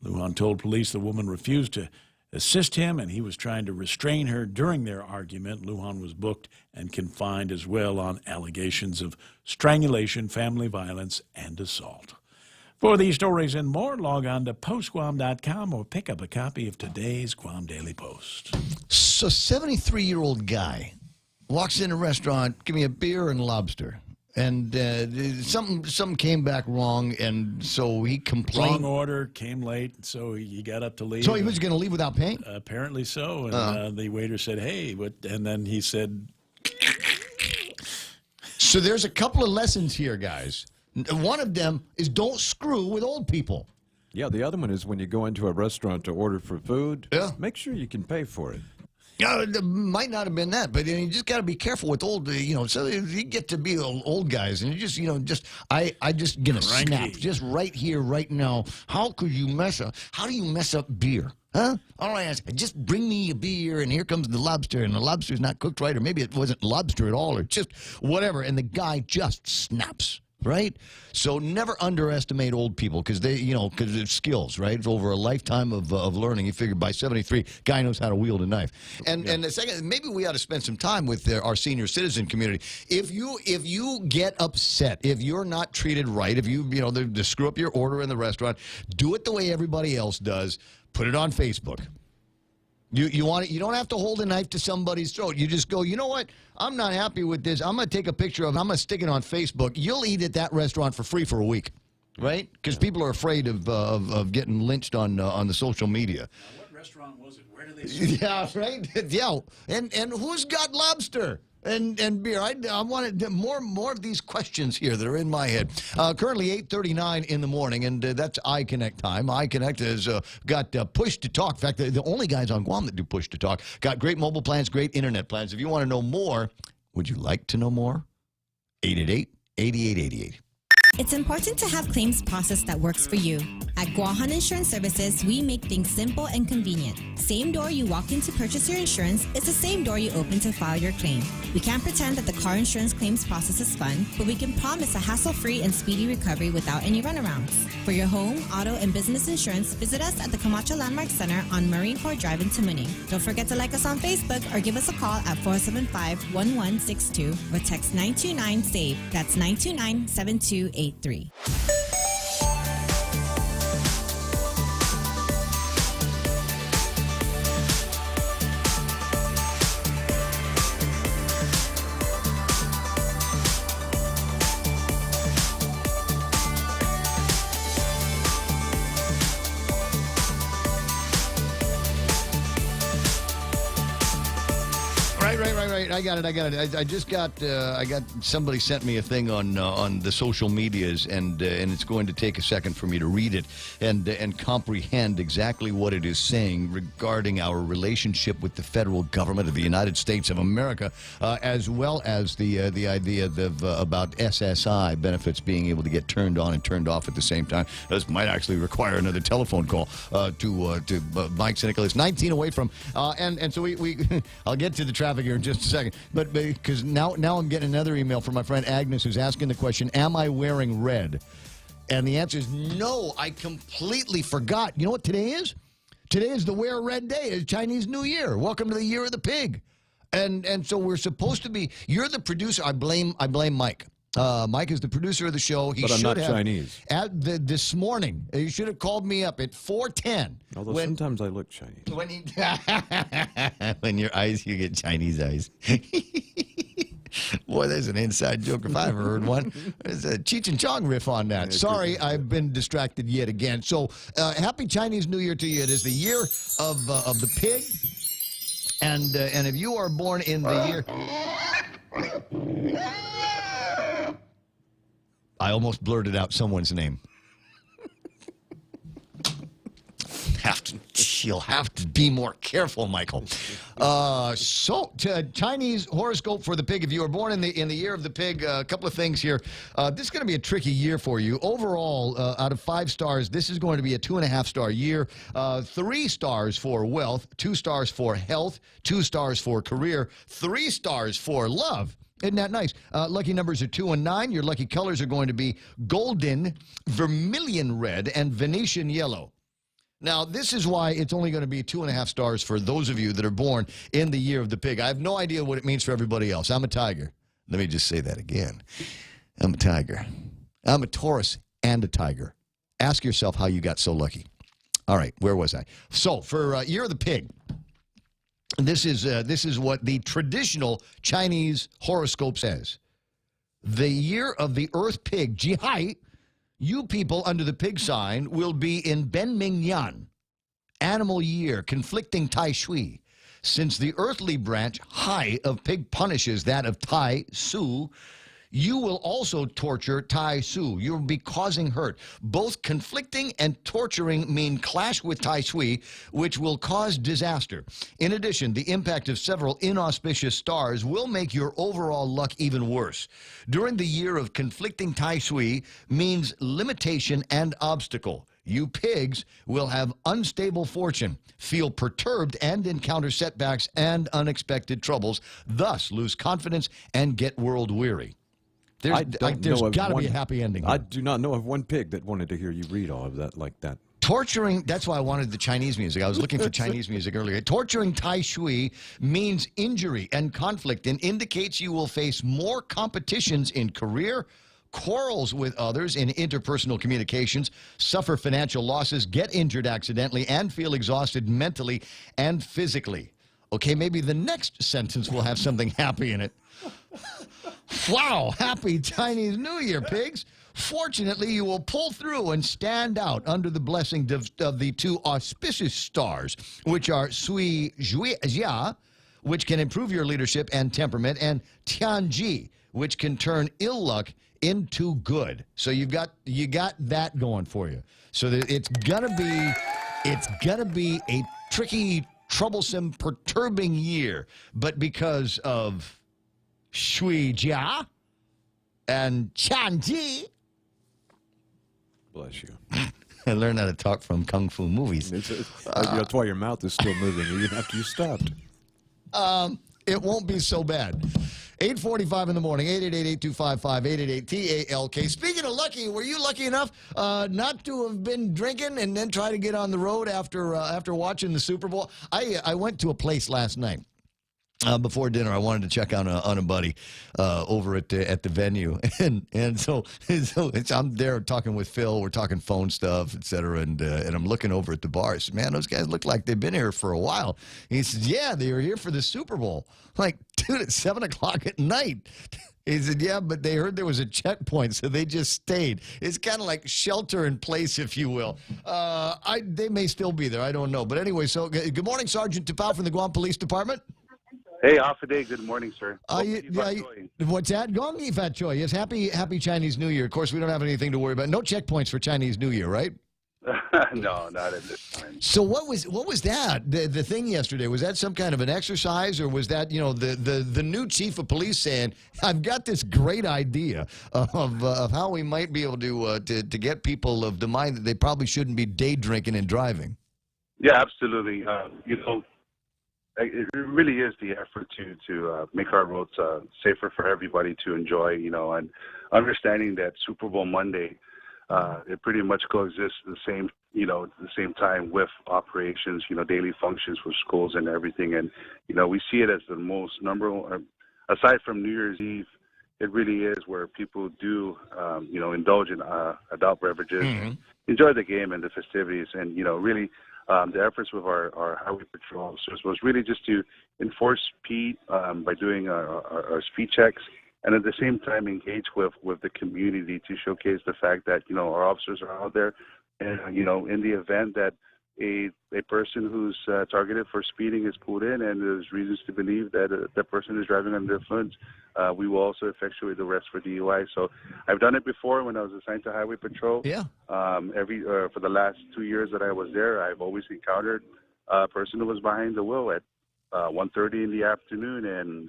Lujan told police the woman refused to assist him and he was trying to restrain her during their argument. Lujan was booked and confined as well on allegations of strangulation, family violence, and assault. For these stories and more, log on to postguam.com or pick up a copy of today's Guam Daily Post. So 73-year-old guy walks in a restaurant, give me a beer and lobster. And something came back wrong, and so he complained. Wrong order, came late, so he got up to leave. So he was going to leave without paying? Apparently so. And the waiter said, hey, what? And then he said... So there's a couple of lessons here, guys. One of them is don't screw with old people. Yeah, the other one is when you go into a restaurant to order for food, make sure you can pay for it. Yeah, it might not have been that, but you just got to be careful with old, so you get to be old guys, and you just, I just gonna snap, just right here, right now. How do you mess up beer? Huh? All I ask, just bring me a beer, and here comes the lobster, and the lobster's not cooked right, or maybe it wasn't lobster at all, or just whatever, and the guy just snaps. Right? So never underestimate old people because because it's skills, right? It's over a lifetime of learning. You figure by 73, guy knows how to wield a knife. And the second, maybe we ought to spend some time with our senior citizen community. If you get upset, if you're not treated right, if they screw up your order in the restaurant, do it the way everybody else does. Put it on Facebook. You want it? You don't have to hold a knife to somebody's throat. You just go, you know what? I'm not happy with this. I'm going to take a picture of it. I'm going to stick it on Facebook. You'll eat at that restaurant for free for a week, right? Because people are afraid of getting lynched on the social media. Now, what restaurant was it? Where did they serve it? Yeah, right? Yeah. And who's got lobster? And beer. I wanted more of these questions here that are in my head. Currently 8:39 in the morning, and that's iConnect time. iConnect has got push to talk. In fact, the only guys on Guam that do push to talk. Got great mobile plans, great internet plans. If you want to know more, would you like to know more? 888-8888. It's important to have claims process that works for you. At Guahan Insurance Services, we make things simple and convenient. Same door you walk in to purchase your insurance is the same door you open to file your claim. We can't pretend that the car insurance claims process is fun, but we can promise a hassle-free and speedy recovery without any runarounds. For your home, auto, and business insurance, visit us at the Camacho Landmark Center on Marine Corps Drive in Tamuning. Don't forget to like us on Facebook or give us a call at 475-1162 or text 929-SAVE. That's 929-7283. right. I got it. I just got somebody sent me a thing on the social medias, and it's going to take a second for me to read it and comprehend exactly what it is saying regarding our relationship with the federal government of the United States of America, as well as the idea about SSI benefits being able to get turned on and turned off at the same time. This might actually require another telephone call to Mike Sinica. It's 19 away from, and so we I'll get to the traffic here in just a second. But because now I'm getting another email from my friend Agnes, who's asking the question, am I wearing red? And the answer is no, I completely forgot. You know what today is? Today is the Wear Red Day. It's Chinese New Year. Welcome to the Year of the Pig. And so we're supposed to be, you're the producer. I blame Mike. Mike is the producer of the show. He But I'm should not have, Chinese. This morning, he should have called me up at 4:10. Although sometimes I look Chinese. When your eyes, you get Chinese eyes. Boy, there's an inside joke if I ever heard one. There's a Cheech and Chong riff on that. Sorry, I've been distracted yet again. So, happy Chinese New Year to you. It is the year of the pig. And if you are born in the year... I almost blurted out someone's name. You'll have to be more careful, Michael. Chinese horoscope for the pig. If you were born in the year of the pig, a couple of things here. This is going to be a tricky year for you. Overall, out of 5 stars, this is going to be a 2.5-star year. 3 stars for wealth, 2 stars for health, 2 stars for career, 3 stars for love. Isn't that nice? Lucky numbers are 2 and 9. Your lucky colors are going to be golden, vermilion red, and Venetian yellow. Now, this is why it's only going to be 2.5 stars for those of you that are born in the year of the pig. I have no idea what it means for everybody else. I'm a tiger. Let me just say that again. I'm a tiger. I'm a Taurus and a tiger. Ask yourself how you got so lucky. All right, where was I? So, for year of the pig, this is what the traditional Chinese horoscope says. The year of the Earth Pig, Jihai, you people under the pig sign will be in Ben Ming Yan, animal year, conflicting Tai Shui. Since the earthly branch, Hai, of pig punishes that of Tai Su, you will also torture Tai Su. You will be causing hurt. Both conflicting and torturing mean clash with Tai Sui, which will cause disaster. In addition, the impact of several inauspicious stars will make your overall luck even worse. During the year of conflicting Tai Sui means limitation and obstacle. You pigs will have unstable fortune, feel perturbed, and encounter setbacks and unexpected troubles, thus lose confidence and get world weary. There's got to be a happy ending. I do not know of one pig that wanted to hear you read all of that like that. Torturing, that's why I wanted the Chinese music. I was looking for Chinese music earlier. Torturing Tai Sui means injury and conflict and indicates you will face more competitions in career, quarrels with others in interpersonal communications, suffer financial losses, get injured accidentally, and feel exhausted mentally and physically. Okay, maybe the next sentence will have something happy in it. Wow, happy Chinese New Year, pigs. Fortunately, you will pull through and stand out under the blessing of the 2 auspicious stars, which are Sui Jia, which can improve your leadership and temperament, and Tianji, which can turn ill luck into good. So you got that going for you. So that it's gonna be a tricky, troublesome, perturbing year, but because of Shui Jia and Tianji. Bless you. I learned how to talk from Kung Fu movies. That's why your mouth is still moving even after you stopped. It won't be so bad. 8:45 in the morning, 888-255-888-TALK. Speaking of lucky, were you lucky enough not to have been drinking and then try to get on the road after watching the Super Bowl? I went to a place last night. Before dinner, I wanted to check on a buddy over at the venue, and so I'm there talking with Phil. We're talking phone stuff, et cetera, and I'm looking over at the bar. I said, "Man, those guys look like they've been here for a while." He said, "Yeah, they were here for the Super Bowl." I'm like, dude, it's 7 o'clock at night. He said, "Yeah, but they heard there was a checkpoint, so they just stayed." It's kind of like shelter in place, if you will. They may still be there. I don't know. But anyway, so good morning, Sergeant Tapau from the Guam Police Department. Hey, Alpha Day. Good morning, sir. What's that? Gongi Fat Choi. Yes, happy Chinese New Year. Of course, we don't have anything to worry about. No checkpoints for Chinese New Year, right? No, not at this time. So what was that? The thing yesterday, was that some kind of an exercise, or was that, the new chief of police saying, I've got this great idea of how we might be able to get people of the mind that they probably shouldn't be day drinking and driving? Yeah, absolutely. It really is the effort to make our roads safer for everybody to enjoy, and understanding that Super Bowl Monday, it pretty much coexists the same time with operations, daily functions with schools and everything. And, we see it as the most number one, aside from New Year's Eve, it really is where people do, indulge in adult beverages, and enjoy the game and the festivities. And, really, the efforts with our highway patrol officers was really just to enforce speed by doing our speed checks, and at the same time engage with the community to showcase the fact that, our officers are out there, and, in the event that a person who's targeted for speeding is pulled in and there's reasons to believe that that person is driving under influence, we will also effectuate the arrest for DUI. So I've done it before when I was assigned to Highway Patrol. Yeah. For the last 2 years that I was there, I've always encountered a person who was behind the wheel at 1:30 in the afternoon, and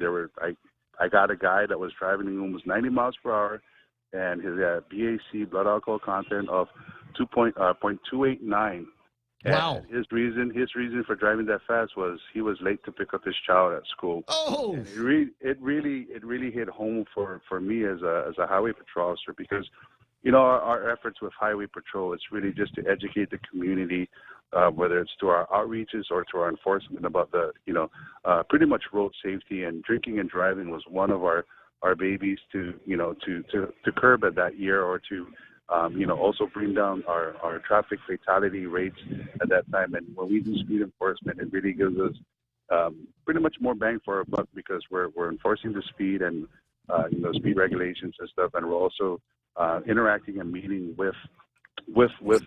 I got a guy that was driving almost 90 miles per hour, and his BAC, blood alcohol content, of 0.289. Wow. And his reason for driving that fast was he was late to pick up his child at school. Oh. And it really hit home for me as a highway patrol officer, because our efforts with highway patrol, it's really just to educate the community, whether it's to our outreaches or to our enforcement about the pretty much road safety, and drinking and driving was one of our babies to curb at that year, or to also bring down our traffic fatality rates at that time. And when we do speed enforcement, it really gives us pretty much more bang for our buck, because we're enforcing the speed and speed regulations and stuff, and we're also interacting and meeting with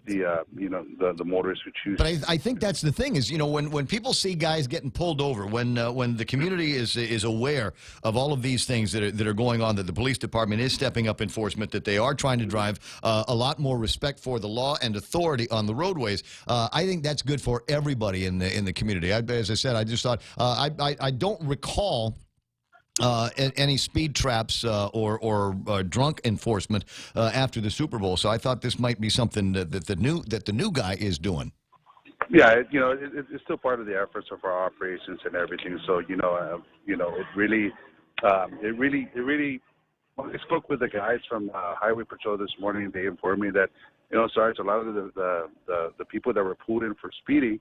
the motorists who choose. But I think that's the thing is, when people see guys getting pulled over, when the community is aware of all of these things that are going on, that the police department is stepping up enforcement, that they are trying to drive a lot more respect for the law and authority on the roadways, I think that's good for everybody in the community. As I said, I just thought I don't recall any speed traps or drunk enforcement after the Super Bowl. So I thought this might be something that the new guy is doing. Yeah, it's still part of the efforts of our operations and everything. So it really. When I spoke with the guys from Highway Patrol this morning, they informed me that Sarge, a lot of the people that were pulled in for speeding,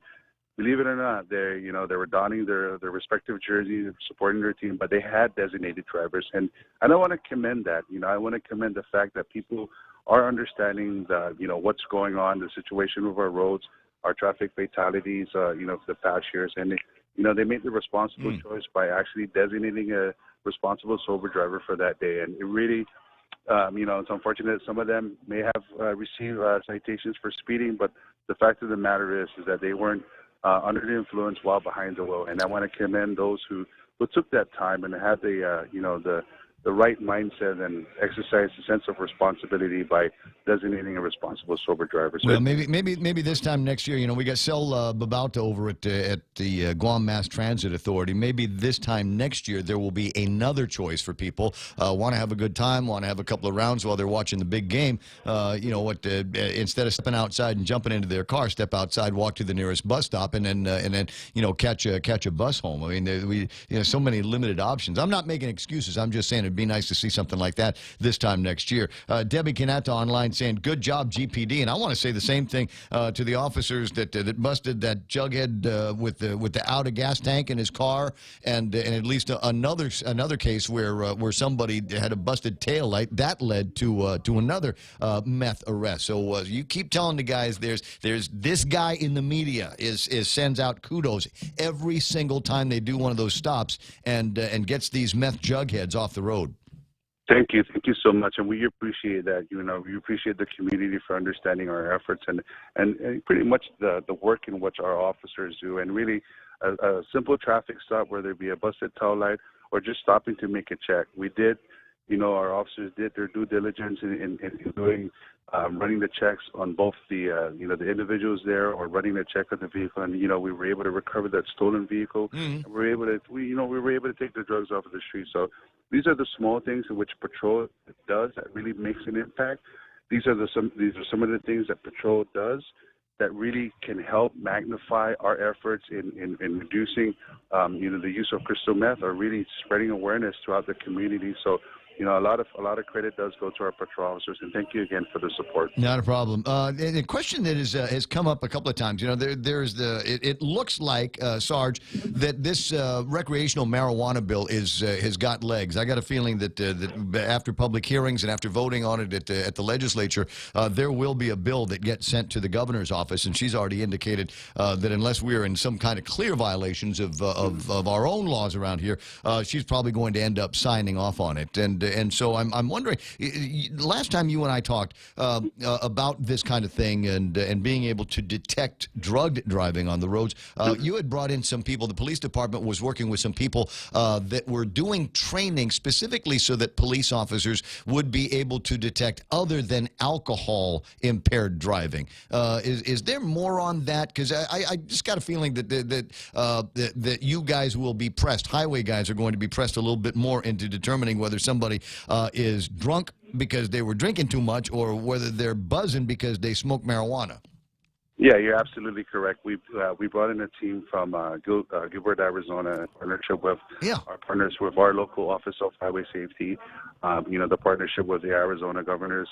believe it or not, they were donning their respective jerseys, supporting their team, but they had designated drivers. And I don't want to commend that. I want to commend the fact that people are understanding what's going on, the situation with our roads, our traffic fatalities, for the past years. And they made the responsible choice by actually designating a responsible sober driver for that day. And it really, it's unfortunate some of them may have received citations for speeding, but the fact of the matter is that they weren't under the influence while behind the wheel. And I want to commend those who took that time and had the right mindset and exercised a sense of responsibility by designating a responsible sober driver. So well, maybe this time next year, we got Sel Babauta over at the Guam Mass Transit Authority. Maybe this time next year there will be another choice for people want to have a good time, want to have a couple of rounds while they're watching the big game. Instead of stepping outside and jumping into their car, step outside, walk to the nearest bus stop, and then catch a bus home. I mean, so many limited options. I'm not making excuses. I'm just saying it'd be nice to see something like that this time next year. Debbie Canata online saying, good job, GPD. And I want to say the same thing to the officers that busted that jughead with the out of gas tank in his car, and at least another case where somebody had a busted tail light that led to another meth arrest. So you keep telling the guys there's this guy in the media sends out kudos every single time they do one of those stops and gets these meth jugheads off the road. Thank you so much, and we appreciate that. We appreciate the community for understanding our efforts and pretty much the work in which our officers do. And really, a simple traffic stop, whether it be a busted tail light or just stopping to make a check. We did, our officers did their due diligence in doing running the checks on both the the individuals there, or running the check on the vehicle, and we were able to recover that stolen vehicle. And we were able to take the drugs off of the street. So these are the small things in which patrol does that really makes an impact. These are some of the things that patrol does that really can help magnify our efforts in reducing the use of crystal meth, or really spreading awareness throughout the community. So a lot of credit does go to our patrol officers, and thank you again for the support. Not a problem. A question that has come up a couple of times. It looks like, Sarge, that this recreational marijuana bill has got legs. I got a feeling that after public hearings and after voting on it at the legislature, there will be a bill that gets sent to the governor's office, and she's already indicated that unless we are in some kind of clear violations of our own laws around here, she's probably going to end up signing off on it. And so I'm wondering, last time you and I talked about this kind of thing and being able to detect drug driving on the roads, you had brought in some people. The police department was working with some people that were doing training specifically so that police officers would be able to detect other than alcohol impaired driving. Is there more on that? Because I just got a feeling that you guys will be pressed. Highway guys are going to be pressed a little bit more into determining whether somebody is drunk because they were drinking too much, or whether they're buzzing because they smoke marijuana. Yeah, you're absolutely correct. We brought in a team from Gilbert, Arizona, in partnership with our partners with our local Office of Highway Safety, the partnership with the Arizona Governor's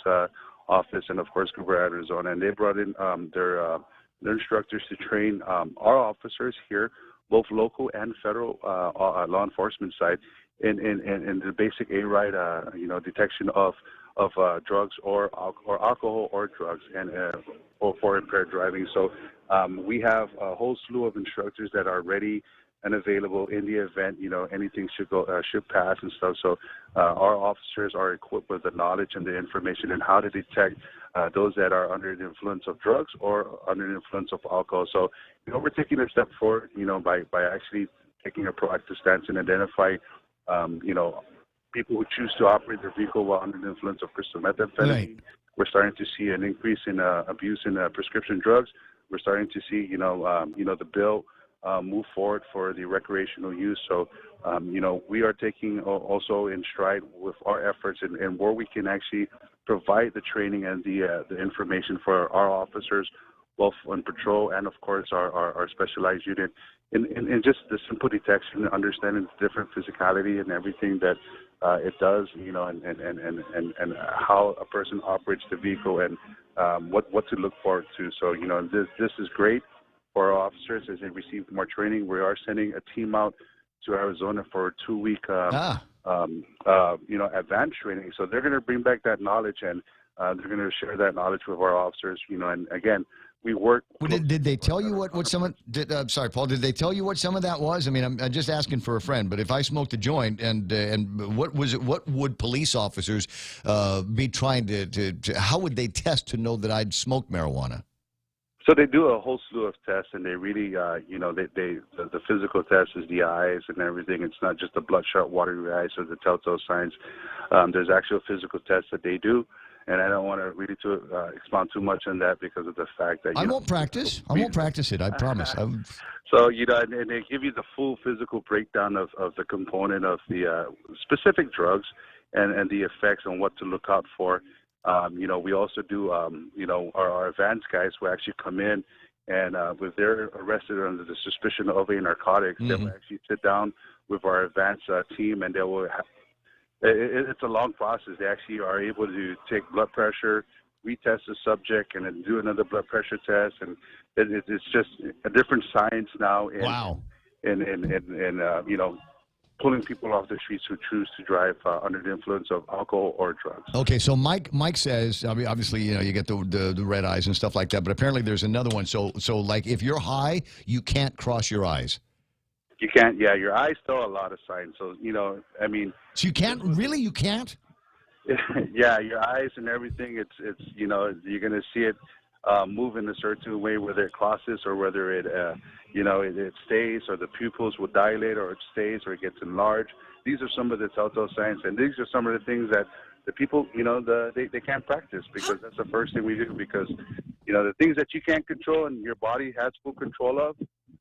Office, and of course Gilbert, Arizona. And they brought in their instructors to train our officers here, both local and federal law enforcement side, in the basic A-Ride, detection of drugs or alcohol or drugs, and or for impaired driving. So we have a whole slew of instructors that are ready and available in the event anything should pass and stuff. So our officers are equipped with the knowledge and the information and how to detect those that are under the influence of drugs or under the influence of alcohol. So we're taking a step forward, by actually taking a proactive stance and identify people who choose to operate their vehicle while under the influence of crystal methamphetamine. Right. We're starting to see an increase in abuse in prescription drugs. We're starting to see, the bill move forward for the recreational use. So, we are taking also in stride with our efforts and where we can actually provide the training and the information for our officers, both on patrol and, of course, our specialized unit, in just the simple detection, understanding the different physicality and everything that it does, and how a person operates the vehicle and what to look forward to. So, this is great for our officers as they receive more training. We are sending a team out to Arizona for a 2-week, advanced training. So they're going to bring back that knowledge, and they're going to share that knowledge with our officers. And again, we work. Did they tell you what some of? Sorry, Paul. Did they tell you what some of that was? I mean, I'm just asking for a friend. But if I smoked a joint, and what was it? What would police officers be trying to? How would they test to know that I'd smoked marijuana? So they do a whole slew of tests, and they really, the physical test is the eyes and everything. It's not just the bloodshot, watery eyes or the telltale signs. There's actual physical tests that they do, and I don't want to really expound too much on that because of the fact that I won't practice. I won't practice it. I promise. So and they give you the full physical breakdown of the component of the specific drugs and the effects on what to look out for. We also do, our advanced guys will actually come in and if they're arrested under the suspicion of a narcotics, they will actually sit down with our advanced team, and they will it's a long process. They actually are able to take blood pressure, retest the subject, and then do another blood pressure test. And it's just a different science now in pulling people off the streets who choose to drive under the influence of alcohol or drugs. Okay, so Mike says, I mean, obviously, you get the red eyes and stuff like that, but apparently there's another one. So like if you're high, you can't cross your eyes. You can't. Yeah, your eyes tell a lot of signs. So I mean. So you can't really? You can't? Yeah, your eyes and everything. It's you're gonna see it. move in a certain way, whether it crosses or whether it, it stays, or the pupils will dilate, or it stays, or it gets enlarged. These are some of the telltale signs, and these are some of the things that the people, they can't practice, because that's the first thing we do, because, the things that you can't control and your body has full control of,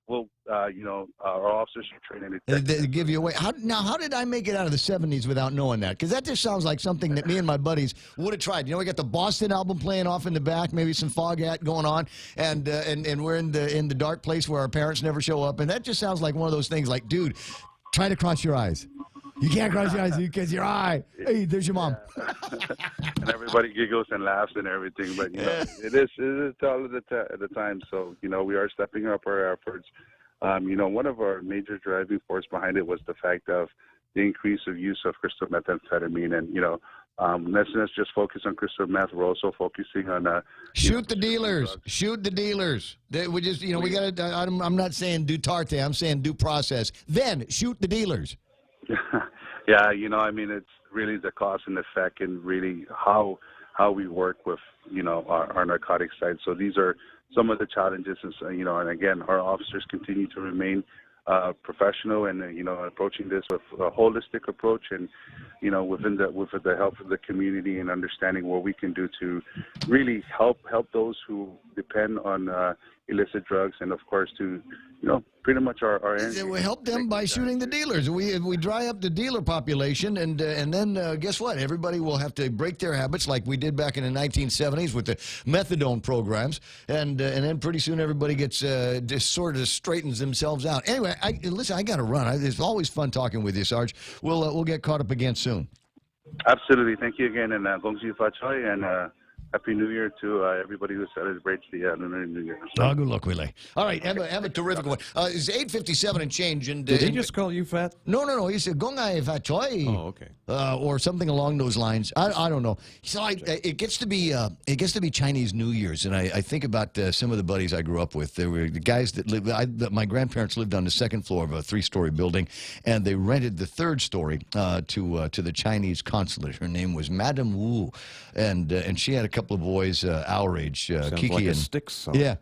will, our officers should train in. They give you away. How did I make it out of the 70s without knowing that? Because that just sounds like something that me and my buddies would have tried. We got the Boston album playing off in the back, maybe some Foghat going on, and we're in the dark place where our parents never show up, and that just sounds like one of those things like, dude, try to cross your eyes. You can't cross your eyes because your eye. Hey, there's your mom. And everybody giggles and laughs and everything, but it is all of the time. So we are stepping up our efforts. One of our major driving force behind it was the fact of the increase of use of crystal methamphetamine, and let's just focus on crystal meth. We're also focusing on shoot the dealers. Shoot the dealers. We just we got to. I'm not saying do tarte. I'm saying do process. Then shoot the dealers. Yeah, it's really the cause and effect, and really how we work with, our narcotic side. So these are some of the challenges, and again, our officers continue to remain professional and, approaching this with a holistic approach, and, with the help of the community, and understanding what we can do to really help those who depend on illicit drugs, and of course to, pretty much our end. We help them by shooting the dealers. We dry up the dealer population, and then guess what? Everybody will have to break their habits like we did back in the 1970s with the methadone programs, and then pretty soon everybody gets just sort of straightens themselves out. Anyway, listen, I got to run. It's always fun talking with you, Sarge. We'll get caught up again soon. Absolutely. Thank you again, and Gong Xi Fa Choi, and Happy New Year to everybody who celebrates the Lunar New Year. Good luck, Willie. All right, have a terrific one. It's 8:57 and change. And did he just call you fat? No. He said Gongai Fat Choi. Oh, okay. Or something along those lines. I don't know. So it gets to be Chinese New Year's, and I think about some of the buddies I grew up with. There were the guys that lived. My grandparents lived on the second floor of a 3-story building, and they rented the 3rd story to the Chinese consulate. Her name was Madame Wu, and she had a couple of boys our age, Kiki like a and Styx song. Yeah,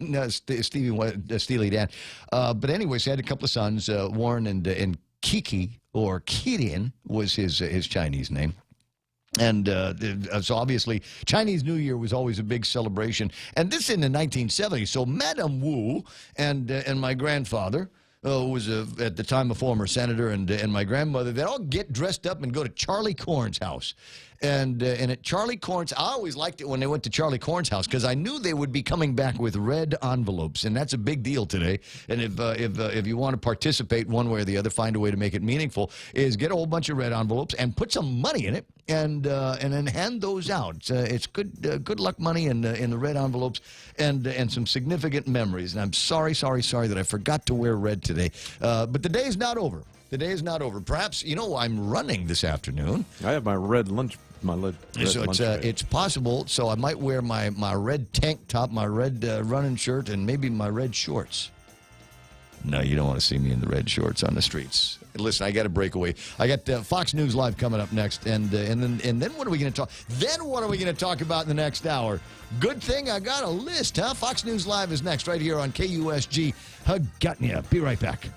no, Steely Dan. But anyways, he had a couple of sons, Warren and Kiki, or Kirin was his Chinese name. And so obviously, Chinese New Year was always a big celebration. And this in the 1970s. So Madame Wu and my grandfather, who was at the time a former senator, and my grandmother, they'd all get dressed up and go to Charlie Corn's house. And at Charlie Corn's, I always liked it when they went to Charlie Corn's house, because I knew they would be coming back with red envelopes, and that's a big deal today. And if you want to participate one way or the other, find a way to make it meaningful, is get a whole bunch of red envelopes and put some money in it, and then hand those out. It's good luck money in the red envelopes, and some significant memories. And I'm sorry that I forgot to wear red today. But the day is not over. The day is not over. Perhaps, I'm running this afternoon. I have my red lunch. So it's possible. So I might wear my red tank top, my red running shirt, and maybe my red shorts. No, you don't want to see me in the red shorts on the streets. Listen, I got to break away. I got Fox News Live coming up next, and then what are we going to talk? Then what are we going to talk about in the next hour? Good thing I got a list, huh? Fox News Live is next, right here on KUSG. Hugotnia. Be right back.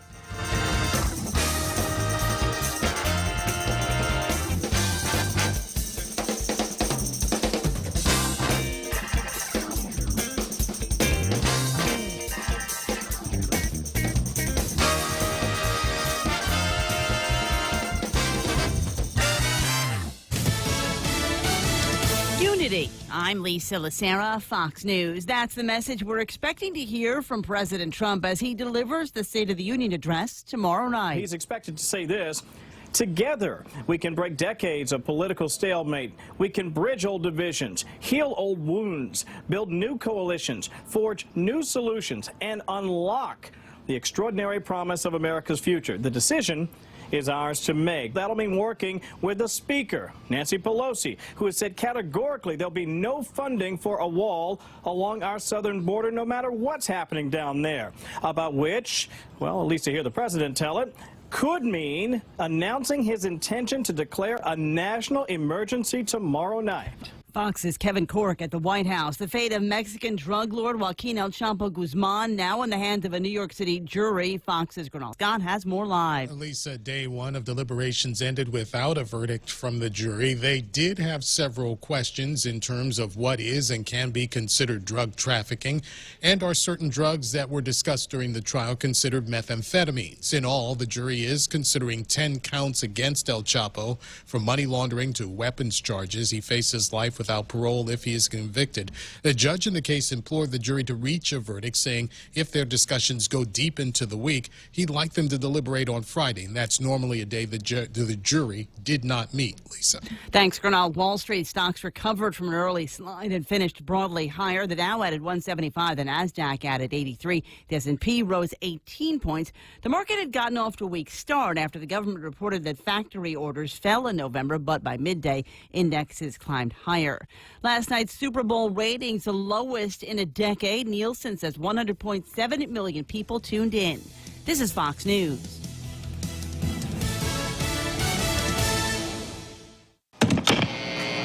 I'm Lisa Lacera, Fox News. That's the message we're expecting to hear from President Trump as he delivers the State of the Union address tomorrow night. He's expected to say this: together, we can break decades of political stalemate. We can bridge old divisions, heal old wounds, build new coalitions, forge new solutions, and unlock the extraordinary promise of America's future. The decision is ours to make. That'll mean working with the Speaker, Nancy Pelosi, who has said categorically there'll be no funding for a wall along our southern border, no matter what's happening down there. About which, well, at least to hear the president tell it, could mean announcing his intention to declare a national emergency tomorrow night. Fox's Kevin Cork at the White House. The fate of Mexican drug lord Joaquin El Chapo Guzman now in the hands of a New York City jury. Fox's Gernal Scott has more live. Lisa, day one of deliberations ended without a verdict from the jury. They did have several questions in terms of what is and can be considered drug trafficking, and are certain drugs that were discussed during the trial considered methamphetamines. In all, the jury is considering 10 counts against El Chapo, from money laundering to weapons charges. He faces life without parole if he is convicted. The judge in the case implored the jury to reach a verdict, saying if their discussions go deep into the week, he'd like them to deliberate on Friday. And that's normally a day the jury did not meet. Lisa. Thanks, Gernal. Wall Street stocks recovered from an early slide and finished broadly higher. The Dow added 175, the Nasdaq added 83. The S&P rose 18 points. The market had gotten off to a weak start after the government reported that factory orders fell in November, but by midday, indexes climbed higher. Last night's Super Bowl ratings, the lowest in a decade. Nielsen says 100.7 million people tuned in. This is Fox News.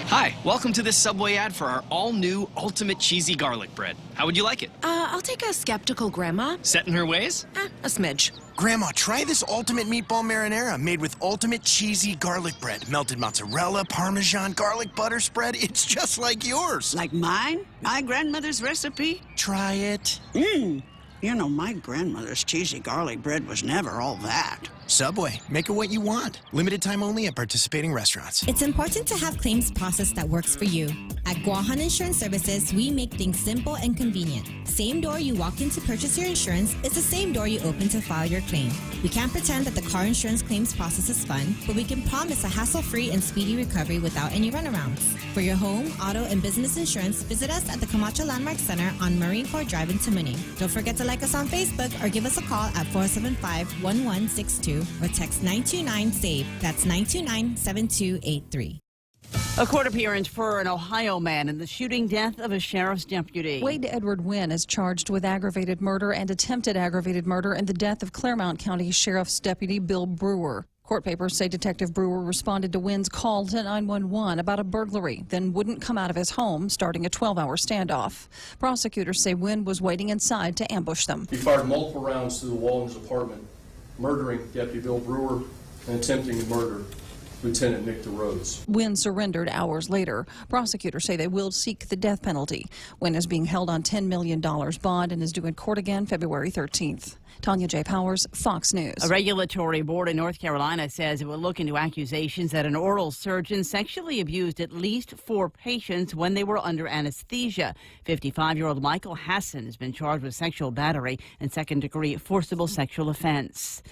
Hi, welcome to this Subway ad for our all-new Ultimate Cheesy Garlic Bread. How would you like it? I'll take a skeptical grandma. Set in her ways? A smidge. Grandma, try this ultimate meatball marinara made with ultimate cheesy garlic bread. Melted mozzarella, Parmesan, garlic butter spread. It's just like yours. Like mine? My grandmother's recipe? Try it. You know, my grandmother's cheesy garlic bread was never all that. Subway, make it what you want. Limited time only at participating restaurants. It's important to have claims process that works for you. At Guahan Insurance Services, we make things simple and convenient. Same door you walk in to purchase your insurance is the same door you open to file your claim. We can't pretend that the car insurance claims process is fun, but we can promise a hassle-free and speedy recovery without any runarounds. For your home, auto, and business insurance, visit us at the Camacho Landmark Center on Marine Corps Drive in Tamuning. Don't forget to like us on Facebook or give us a call at 475-1162 or text 929-SAVE. That's 929-7283. A court appearance for an Ohio man in the shooting death of a sheriff's deputy. Wade Edward Wynn is charged with aggravated murder and attempted aggravated murder in the death of Claremont County Sheriff's Deputy Bill Brewer. Court papers say Detective Brewer responded to Wynn's call to 911 about a burglary, then wouldn't come out of his home, starting a 12-hour standoff. Prosecutors say Wynn was waiting inside to ambush them. He fired multiple rounds through the wall in his apartment, murdering Deputy Bill Brewer and attempting to murder Lieutenant Nick DeRose. Wynn surrendered hours later. Prosecutors say they will seek the death penalty. Wynn is being held on $10 million bond and is due in court again February 13th. Tanya J. Powers, Fox News. A regulatory board in North Carolina says it will look into accusations that an oral surgeon sexually abused at least 4 patients when they were under anesthesia. 55-year-old Michael Hassan has been charged with sexual battery and second-degree forcible sexual offense.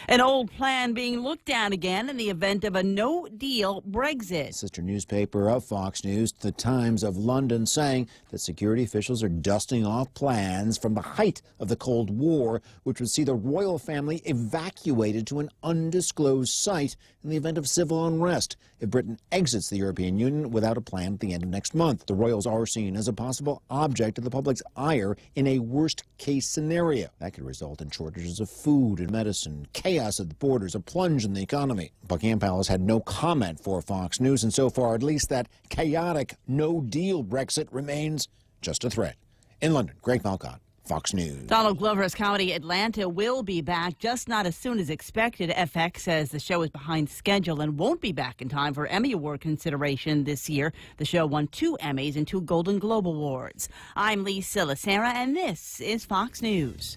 An old plan being looked at again in the event of a no-deal Brexit. Sister newspaper of Fox News, The Times of London, saying that security officials are dusting off plans from the height of the Cold War, which would see the royal family evacuated to an undisclosed site in the event of civil unrest if Britain exits the European Union without a plan at the end of next month. The royals are seen as a possible object of the public's ire in a worst-case scenario. That could result in shortages of food and medicine, chaos at the borders, a plunge in the economy. Buckingham Palace had no comment for Fox News, and so far, at least, that chaotic no-deal Brexit remains just a threat. In London, Greg Malcott, Fox News. Donald Glover's comedy Atlanta will be back, just not as soon as expected. FX says the show is behind schedule and won't be back in time for Emmy Award consideration this year. The show won 2 Emmys and 2 Golden Globe Awards. I'm Lisa Lacera, and this is Fox News.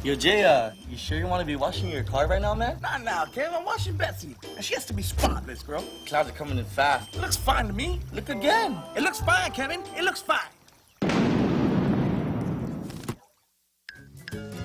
Yo, Jay, you sure you want to be washing your car right now, man? Not now, Kev. I'm watching Betsy, and she has to be spotless, girl. Clouds are coming in fast. It looks fine to me. Look again. It looks fine, Kevin. It looks fine.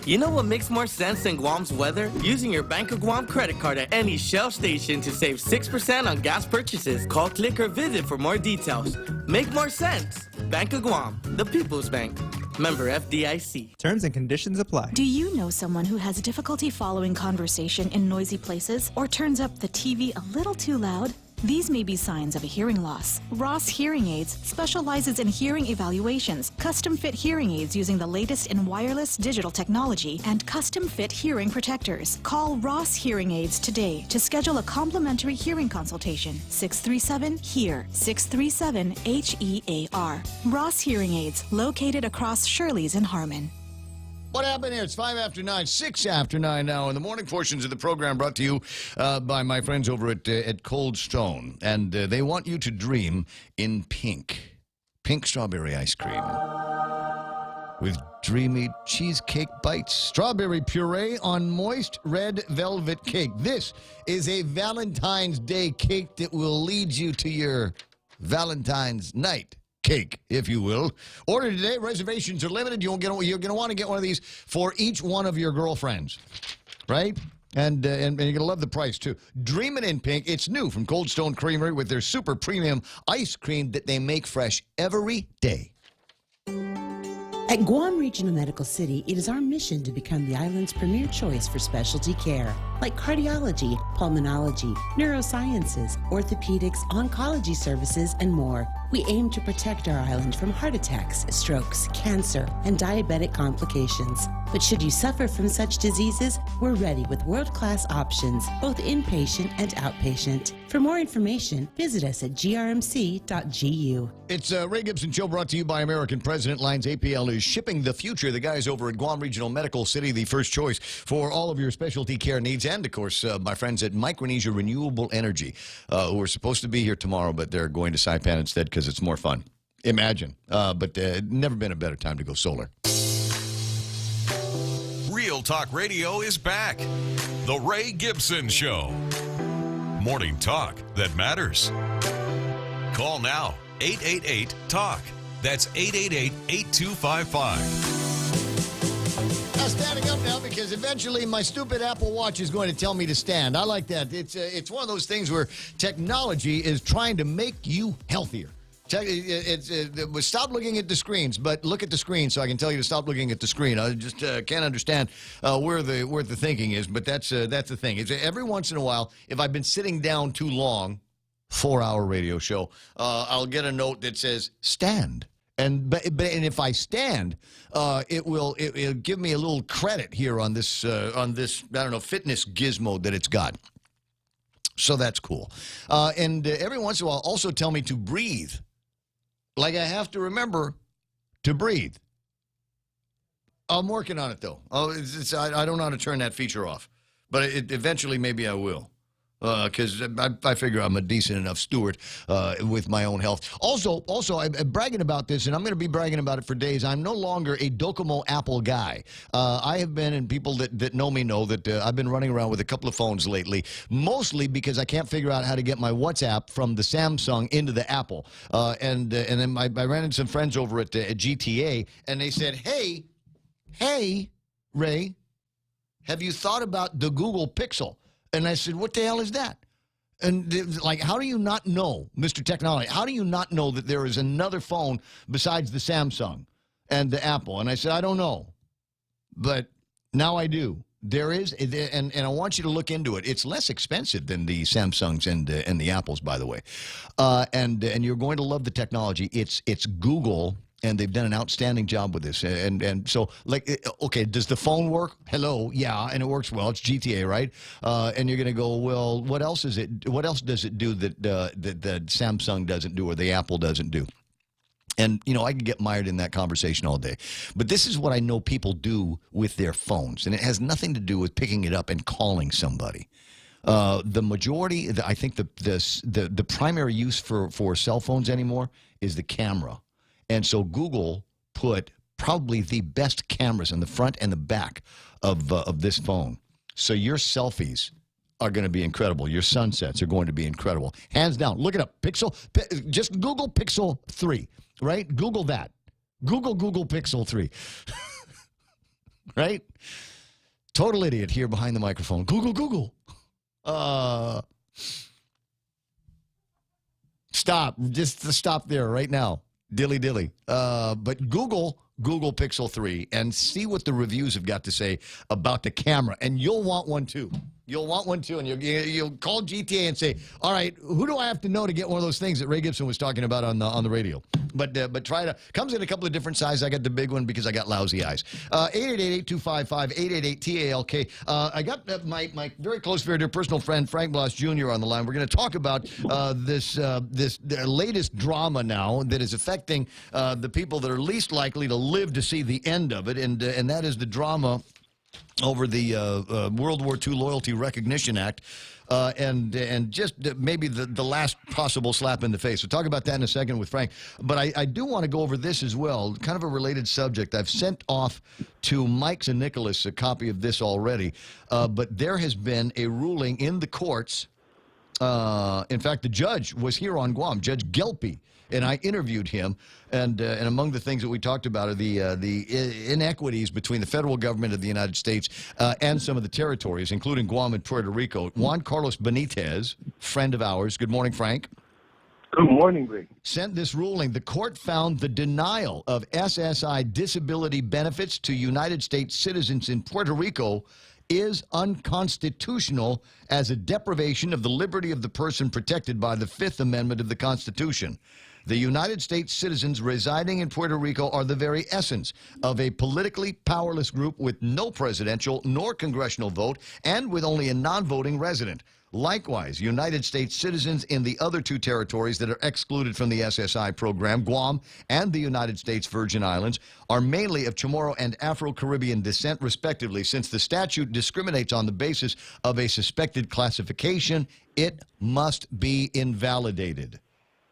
You know what makes more sense than Guam's weather? Using your Bank of Guam credit card at any Shell station to save 6% on gas purchases. Call, click, or visit for more details. Make more sense. Bank of Guam, the People's Bank. Member FDIC. Terms and conditions apply. Do you know someone who has difficulty following conversation in noisy places or turns up the TV a little too loud? These may be signs of a hearing loss. Ross Hearing Aids specializes in hearing evaluations, custom-fit hearing aids using the latest in wireless digital technology, and custom-fit hearing protectors. Call Ross Hearing Aids today to schedule a complimentary hearing consultation. 637-HEAR, 637-HEAR. Ross Hearing Aids, located across Shirley's in Harmon. What happened here? It's 5 after 9, 6 after 9 now in the morning portions of the program, brought to you by my friends over at Cold Stone. And they want you to dream in pink. Pink strawberry ice cream with dreamy cheesecake bites. Strawberry puree on moist red velvet cake. This is a Valentine's Day cake that will lead you to your Valentine's night cake, if you will. Order today. Reservations are limited. You're going to want to get one of these for each one of your girlfriends, right? And you're going to love the price, too. Dreamin' in Pink. It's new from Cold Stone Creamery with their super premium ice cream that they make fresh every day. At Guam Regional Medical City, it is our mission to become the island's premier choice for specialty care, like cardiology, pulmonology, neurosciences, orthopedics, oncology services, and more. We aim to protect our island from heart attacks, strokes, cancer, and diabetic complications. But should you suffer from such diseases, we're ready with world-class options, both inpatient and outpatient. For more information, visit us at grmc.gu. It's Ray Gibson Show, brought to you by American President Lines. APL is shipping the future. The guys over at Guam Regional Medical City, the first choice for all of your specialty care needs. And, of course, my friends at Micronesia Renewable Energy, who are supposed to be here tomorrow, but they're going to Saipan instead because it's more fun. Imagine. But never been a better time to go solar. Real Talk Radio is back. The Ray Gibson Show. Morning talk that matters. Call now. 888-TALK. That's 888-8255. I'm standing up now because eventually my stupid Apple Watch is going to tell me to stand. I like that. It's one of those things where technology is trying to make you healthier. Stop looking at the screens, but look at the screen so I can tell you to stop looking at the screen. I just can't understand where the thinking is, but that's the thing. It's every once in a while, if I've been sitting down too long, 4-hour radio show, I'll get a note that says stand. And if I stand, it'll give me a little credit here on this I don't know, fitness gizmo that it's got. So that's cool. And every once in a while, also tell me to breathe. Like I have to remember to breathe. I'm working on it, though. I don't know how to turn that feature off. But eventually, maybe I will. Because I figure I'm a decent enough steward with my own health. Also, I'm bragging about this, and I'm going to be bragging about it for days. I'm no longer a Docomo Apple guy. I have been, and people that know me know that I've been running around with a couple of phones lately, mostly because I can't figure out how to get my WhatsApp from the Samsung into the Apple. And then I ran into some friends over at GTA, and they said, hey, Ray, have you thought about the Google Pixel? And I said, what the hell is that? And like, how do you not know, Mr. Technology, how do you not know that there is another phone besides the Samsung and the Apple? And I said, I don't know. But now I do. There is, and I want you to look into it. It's less expensive than the Samsungs and the Apples, by the way. And you're going to love the technology. It's Google. And they've done an outstanding job with this. And so, like, okay, does the phone work? Hello, yeah, and it works well. It's GTA, right? And you're going to go, well, what else is it? What else does it do that the Samsung doesn't do or the Apple doesn't do? And, you know, I could get mired in that conversation all day. But this is what I know people do with their phones. And it has nothing to do with picking it up and calling somebody. The majority, I think the primary use for cell phones anymore is the camera. And so Google put probably the best cameras in the front and the back of this phone. So your selfies are going to be incredible. Your sunsets are going to be incredible. Hands down. Look it up. Just Google Pixel 3, right? Google that. Google Pixel 3. Right? Total idiot here behind the microphone. Google. Stop. Just stop there right now. Dilly. But Google Pixel 3 and see what the reviews have got to say about the camera. And you'll want one too. You'll want one too, and you'll call GTA and say, "All right, who do I have to know to get one of those things that Ray Gibson was talking about on the radio?" But try to comes in a couple of different sizes. I got the big one because I got lousy eyes. 888-825-5888-TALK. I got my very close, very dear personal friend Frank Bloss Jr. on the line. We're going to talk about this latest drama now that is affecting the people that are least likely to live to see the end of it, and that is the drama over the World War II Loyalty Recognition Act, and just maybe the last possible slap in the face. We'll talk about that in a second with Frank. But I do want to go over this as well, kind of a related subject. I've sent off to Mike and Nicholas a copy of this already, but there has been a ruling in the courts. In fact, the judge was here on Guam, Judge Gelpi, and I interviewed him, and among the things that we talked about are the inequities between the federal government of the United States and some of the territories, including Guam and Puerto Rico. Juan Carlos Benitez, friend of ours. Good morning, Frank. Good morning, Ray. Sent this ruling. The court found the denial of SSI disability benefits to United States citizens in Puerto Rico is unconstitutional as a deprivation of the liberty of the person protected by the Fifth Amendment of the Constitution. The United States citizens residing in Puerto Rico are the very essence of a politically powerless group with no presidential nor congressional vote and with only a non-voting resident. Likewise, United States citizens in the other two territories that are excluded from the SSI program, Guam and the United States Virgin Islands, are mainly of Chamorro and Afro-Caribbean descent, respectively. Since the statute discriminates on the basis of a suspected classification, it must be invalidated.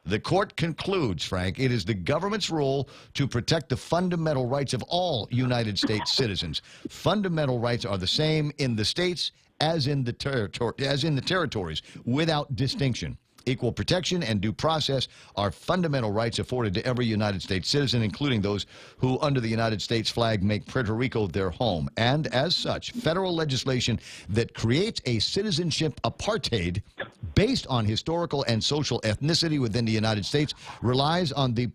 The court concludes, Frank, it is the government's role to protect the fundamental rights of all United States citizens. Fundamental rights are the same in the states as in the territories, without distinction. Equal protection and due process are fundamental rights afforded to every United States citizen, including those who, under the United States flag, make Puerto Rico their home. And as such, federal legislation that creates a citizenship apartheid based on historical and social ethnicity within the United States relies on the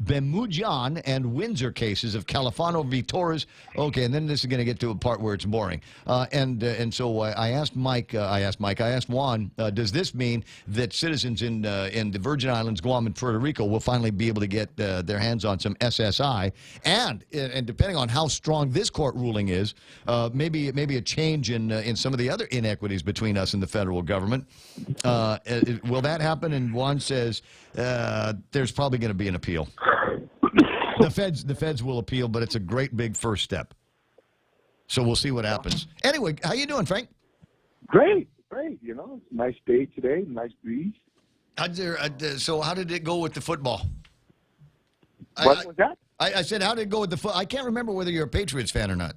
Bermudjan and Windsor cases of Califano v. Torres. Okay, and then this is going to get to a part where it's boring. And so I asked Juan, does this mean that citizens in the Virgin Islands, Guam, and Puerto Rico will finally be able to get their hands on some SSI? And depending on how strong this court ruling is, maybe a change in some of the other inequities between us and the federal government. Will that happen? And Juan says there's probably going to be an appeal. The feds will appeal, but it's a great big first step. So we'll see what happens. Anyway, how you doing, Frank? Great. You know, it's a nice day today, nice breeze. So how did it go with the football? What was that? I said, how did it go with the football? I can't remember whether you're a Patriots fan or not.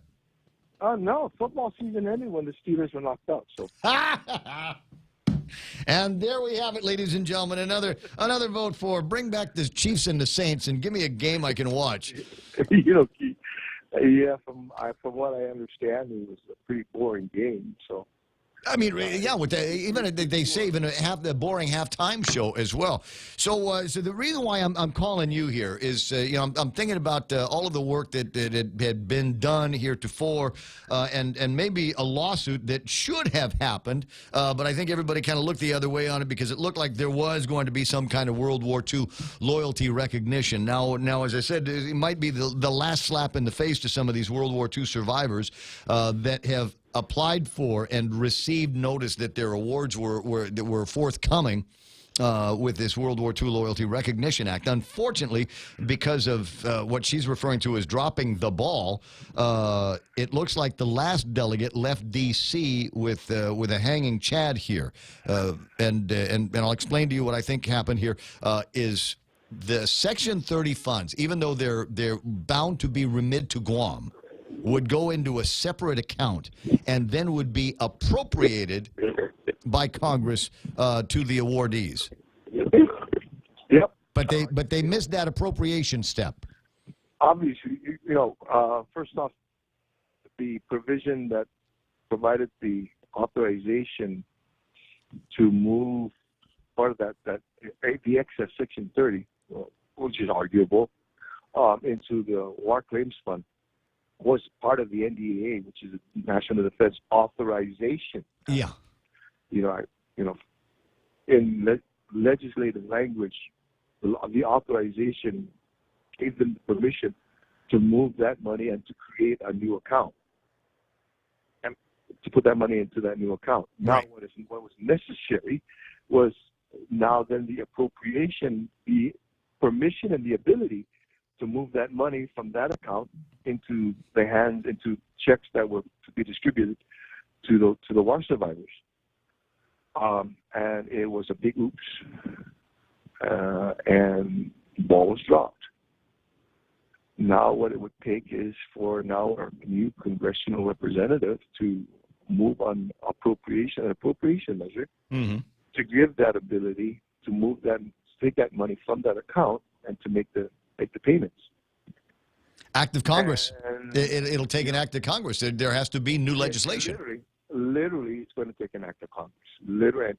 No, football season ended when the Steelers were knocked out. So. And there we have it, ladies and gentlemen. Another vote for bring back the Chiefs and the Saints and give me a game I can watch. You know, yeah, from what I understand, it was a pretty boring game. So. I mean, yeah, even they say even have the boring halftime show as well. So the reason why I'm calling you here is, I'm thinking about all of the work that had been done heretofore, and maybe a lawsuit that should have happened, but I think everybody kind of looked the other way on it because it looked like there was going to be some kind of World War II loyalty recognition. Now, as I said, it might be the last slap in the face to some of these World War II survivors that have applied for and received notice that their awards were forthcoming with this World War II Loyalty Recognition Act. Unfortunately, because of what she's referring to as dropping the ball, it looks like the last delegate left D.C. with a hanging chad here. And I'll explain to you what I think happened here is the Section 30 funds, even though they're bound to be remitted to Guam, would go into a separate account and then would be appropriated by Congress to the awardees. Yep. But they missed that appropriation step. Obviously, first off, the provision that provided the authorization to move part of that the excess Section 30, which is arguable, into the War Claims Fund, was part of the NDAA, which is the National Defense Authorization Yeah. In legislative language, the authorization gave them the permission to move that money and to create a new account and to put that money into that new account. Now, what was necessary was now then the appropriation, the permission and the ability to move that money from that account into checks that were to be distributed to the war survivors. And it was a big oops. And the ball was dropped. Now what it would take is for now our new congressional representative to move on an appropriation measure to give that ability to move that, take that money from that account and to make the payments. Act of Congress. It'll take an act of Congress. There has to be new legislation. Literally, it's going to take an act of Congress. Literally,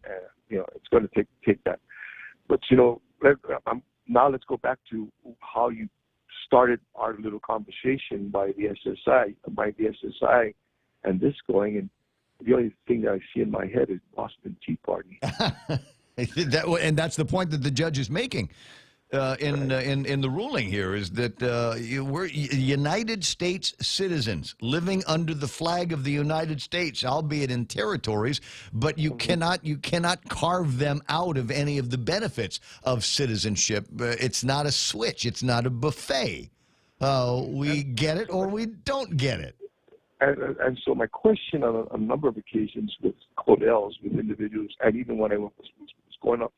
it's going to take that. But now let's go back to how you started our little conversation by the SSI, and this going. And the only thing that I see in my head is Boston Tea Party. And that's the point that the judge is making. In the ruling here is that we're United States citizens living under the flag of the United States, albeit in territories, but you cannot carve them out of any of the benefits of citizenship. It's not a switch. It's not a buffet. We get it or we don't get it. And so my question on a number of occasions with Codels, with individuals, and even when I was going up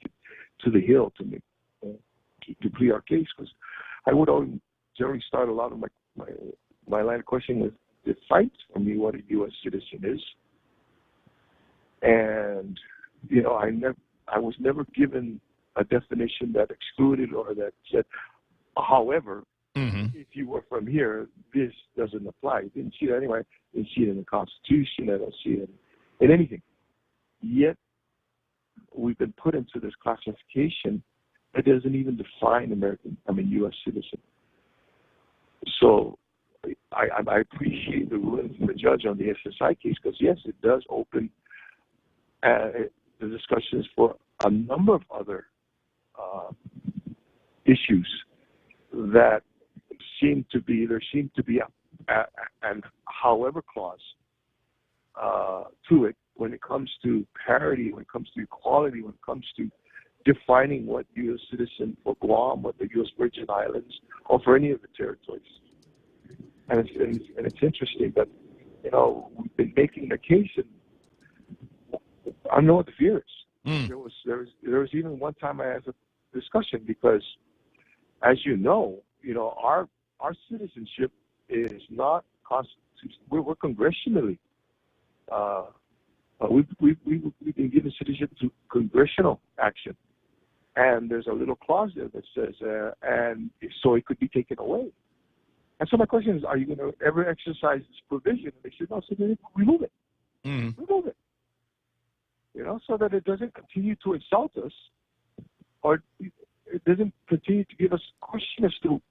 to the Hill to plead our case, was I would always generally start a lot of my line of questioning with define for me what a U.S. citizen is. And I was never given a definition that excluded or that said, however, if you were from here, this doesn't apply. I didn't see it anyway. I didn't see it in the Constitution. I don't see it in anything. Yet we've been put into this classification that doesn't even define U.S. citizen. So I appreciate the ruling from the judge on the SSI case because, yes, it does open the discussions for a number of other issues that there seem to be an however clause to it when it comes to parity, when it comes to equality, when it comes to defining what U.S. citizen for Guam, what the U.S. Virgin Islands, or for any of the territories. And it's interesting that, we've been making the case, and I don't know what the fear is. There was even one time I had a discussion because, as our citizenship is not constitutional. We're congressionally. We've been given citizenship through congressional action. And there's a little clause there that says, and so it could be taken away. And so my question is, are you going to ever exercise this provision? And they said, no, so then remove it. Remove it. So that it doesn't continue to insult us or it doesn't continue to give us question as to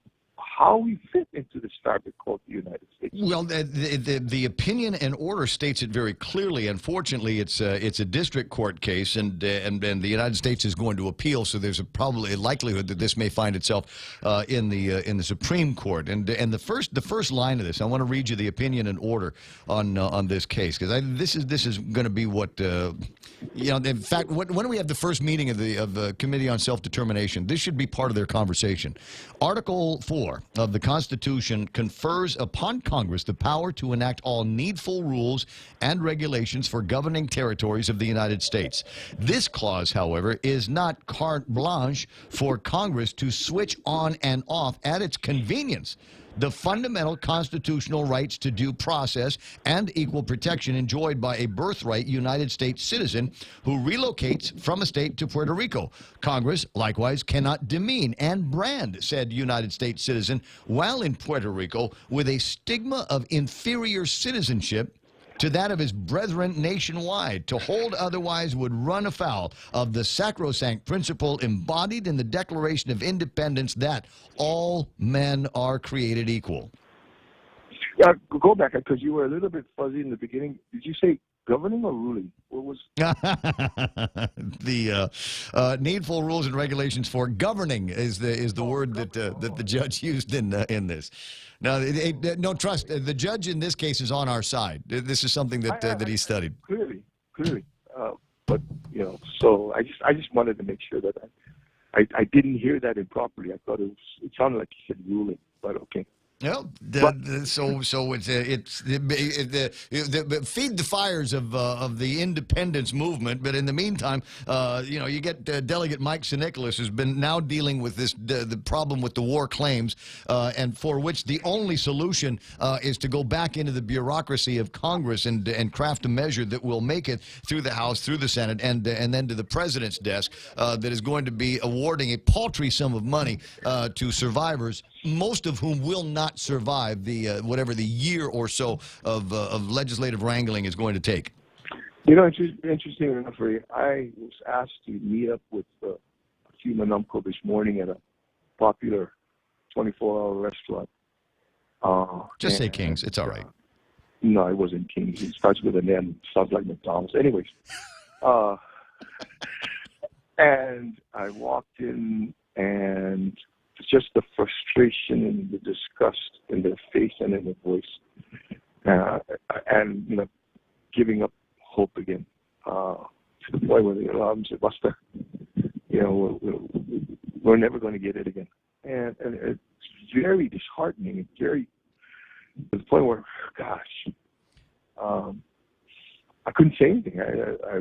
how we fit into this fabric called the United States. Well, the opinion and order states it very clearly. Unfortunately, it's a district court case, and the United States is going to appeal. So there's probably a likelihood that this may find itself in the Supreme Court. And the first line of this, I want to read you the opinion and order on this case because this is going to be what in fact when we have the first meeting of the Committee on Self-Determination, this should be part of their conversation. Article 4 of the Constitution confers upon Congress the power to enact all needful rules and regulations for governing territories of the United States. This clause, however, is not carte blanche for Congress to switch on and off at its convenience the fundamental constitutional rights to due process and equal protection enjoyed by a birthright United States citizen who relocates from a state to Puerto Rico. Congress, likewise, cannot demean and brand said United States citizen while in Puerto Rico with a stigma of inferior citizenship to that of his brethren nationwide. To hold otherwise would run afoul of the sacrosanct principle embodied in the Declaration of Independence that all men are created equal. Go back, because you were a little bit fuzzy in the beginning. Did you say governing or ruling? What was the needful rules and regulations for governing is the word that the judge used in this. Now, no, trust. The judge in this case is on our side. This is something that he studied. Clearly. But so I just wanted to make sure that I didn't hear that improperly. I thought it sounded like he said ruling, but okay. Well, so it's feed the fires of the independence movement, but in the meantime, you get Delegate Mike Sinikolas, who's been now dealing with the problem with the war claims, and for which the only solution is to go back into the bureaucracy of Congress and craft a measure that will make it through the House, through the Senate, and then to the president's desk, that is going to be awarding a paltry sum of money to survivors, most of whom will not survive the whatever the year or so of legislative wrangling is going to take. Interesting enough, Ray, I was asked to meet up with a few Manumco this morning at a popular 24-hour restaurant. Just say King's. It's all right. No, it wasn't King's. It starts with an M. Sounds like McDonald's. Anyways. And I walked in, and just the frustration and the disgust in their face and in their voice, and giving up hope again, to the point where the alarm said, "Basta, we're never going to get it again," and it's very disheartening. It's very to the point where, gosh, I couldn't say anything. I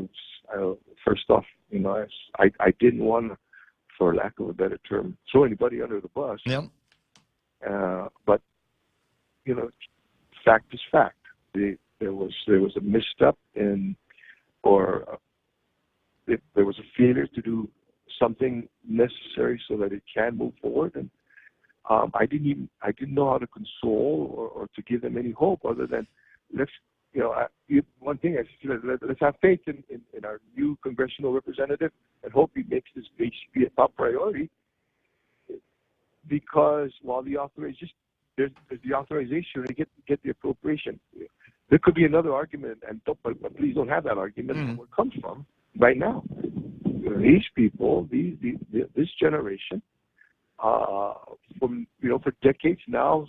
first off, I didn't want to, for lack of a better term, throw anybody under the bus. Yep. But fact is fact. There was a misstep or if there was a failure to do something necessary so that it can move forward, and I didn't know how to console or to give them any hope other than one thing I said, let's have faith in our new congressional representative and hope he makes this be a top priority. Because while the authorization, there's the authorization to get the appropriation. There could be another argument, but please don't have that argument where it comes from right now. These people, this generation, for decades now,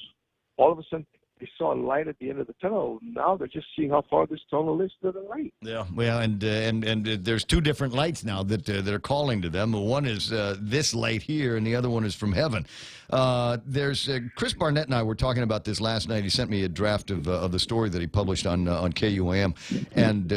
all of a sudden they saw a light at the end of the tunnel. Now they're just seeing how far this tunnel is to the right. Yeah, well, and there's two different lights now that are calling to them. One is this light here, and the other one is from heaven. There's Chris Barnett and I were talking about this last night. He sent me a draft of the story that he published on KUAM, and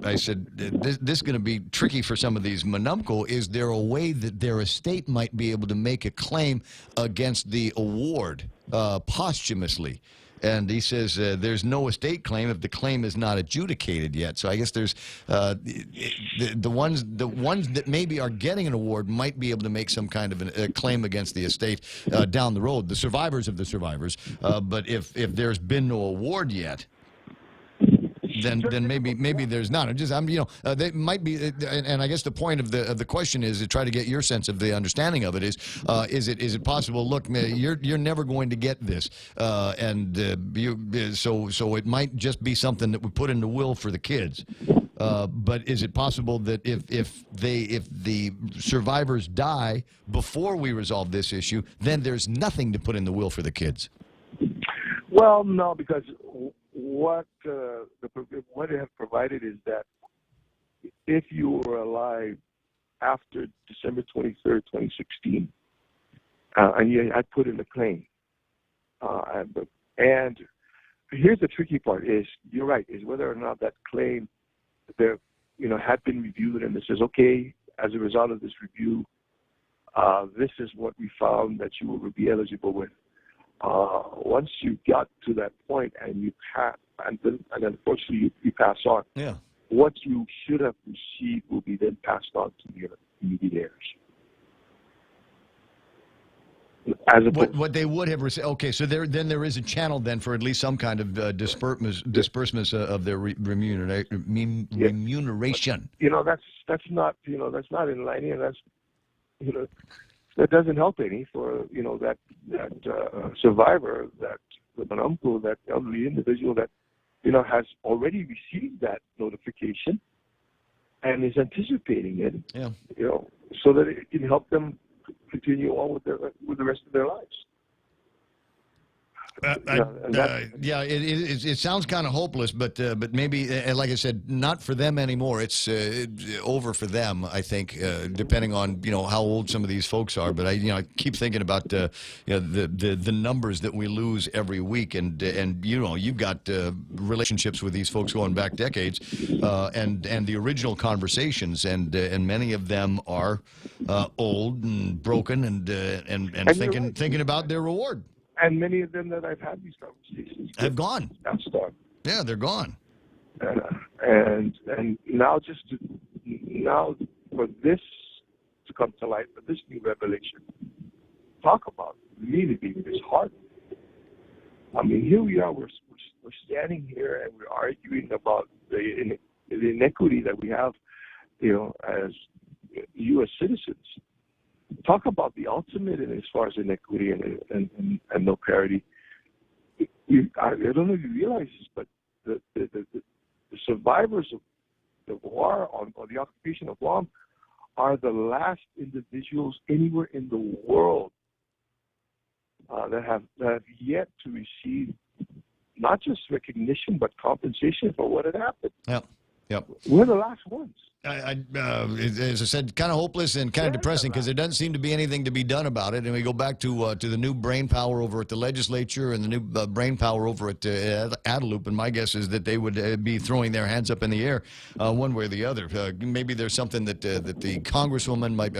I said, this is going to be tricky for some of these Manumco. Is there a way that their estate might be able to make a claim against the award posthumously? And he says there's no estate claim if the claim is not adjudicated yet. So I guess there's the ones that maybe are getting an award might be able to make some kind of a claim against the estate down the road. The survivors of the survivors. But if there's been no award yet, then maybe there's not. They might be, and I guess the point of the question is to try to get your sense of the understanding of it. Is it possible? Look, you're never going to get this, so it might just be something that we put in the will for the kids. But is it possible that if the survivors die before we resolve this issue, then there's nothing to put in the will for the kids? Well, no, because what they have provided is that if you were alive after December 23rd, 2016, and you had put in a claim, and here's the tricky part: is you're right, is whether or not that claim there, had been reviewed, and it says, okay, as a result of this review, this is what we found that you will be eligible with. Once you got to that point and you pass, and unfortunately you pass on, what you should have received will be then passed on to your immediate heirs. What they would have received. Okay, so there is a channel then for at least some kind of disbursements of their remuneration. That's not in line here. That's that doesn't help any for that survivor, that Manumco, that elderly individual that has already received that notification and is anticipating it. Yeah. So that it can help them continue on with the rest of their lives. It sounds kind of hopeless, but maybe, like I said, not for them anymore. It's over for them, I think, depending on how old some of these folks are. But I keep thinking about the numbers that we lose every week, and you've got relationships with these folks going back decades, and the original conversations, and many of them are old and broken, and thinking about their reward. And many of them that I've had these conversations have gone. Outstar. Yeah, they're gone. And now now for this to come to light, for this new revelation, talk about really being disheartened. I mean, here we are. We're standing here and we're arguing about the inequity that we have, as U.S. citizens. Talk about the ultimate, and as far as inequity and no parity. I don't know if you realize this, but the survivors of the war or the occupation of Guam are the last individuals anywhere in the world that have yet to receive not just recognition but compensation for what had happened. Yep. We're the last ones. As I said, kind of hopeless and kind of depressing because there doesn't seem to be anything to be done about it. And we go back to the new brain power over at the legislature and the new brain power over at Adelup. And my guess is that they would be throwing their hands up in the air one way or the other. Maybe there's something that the congressman might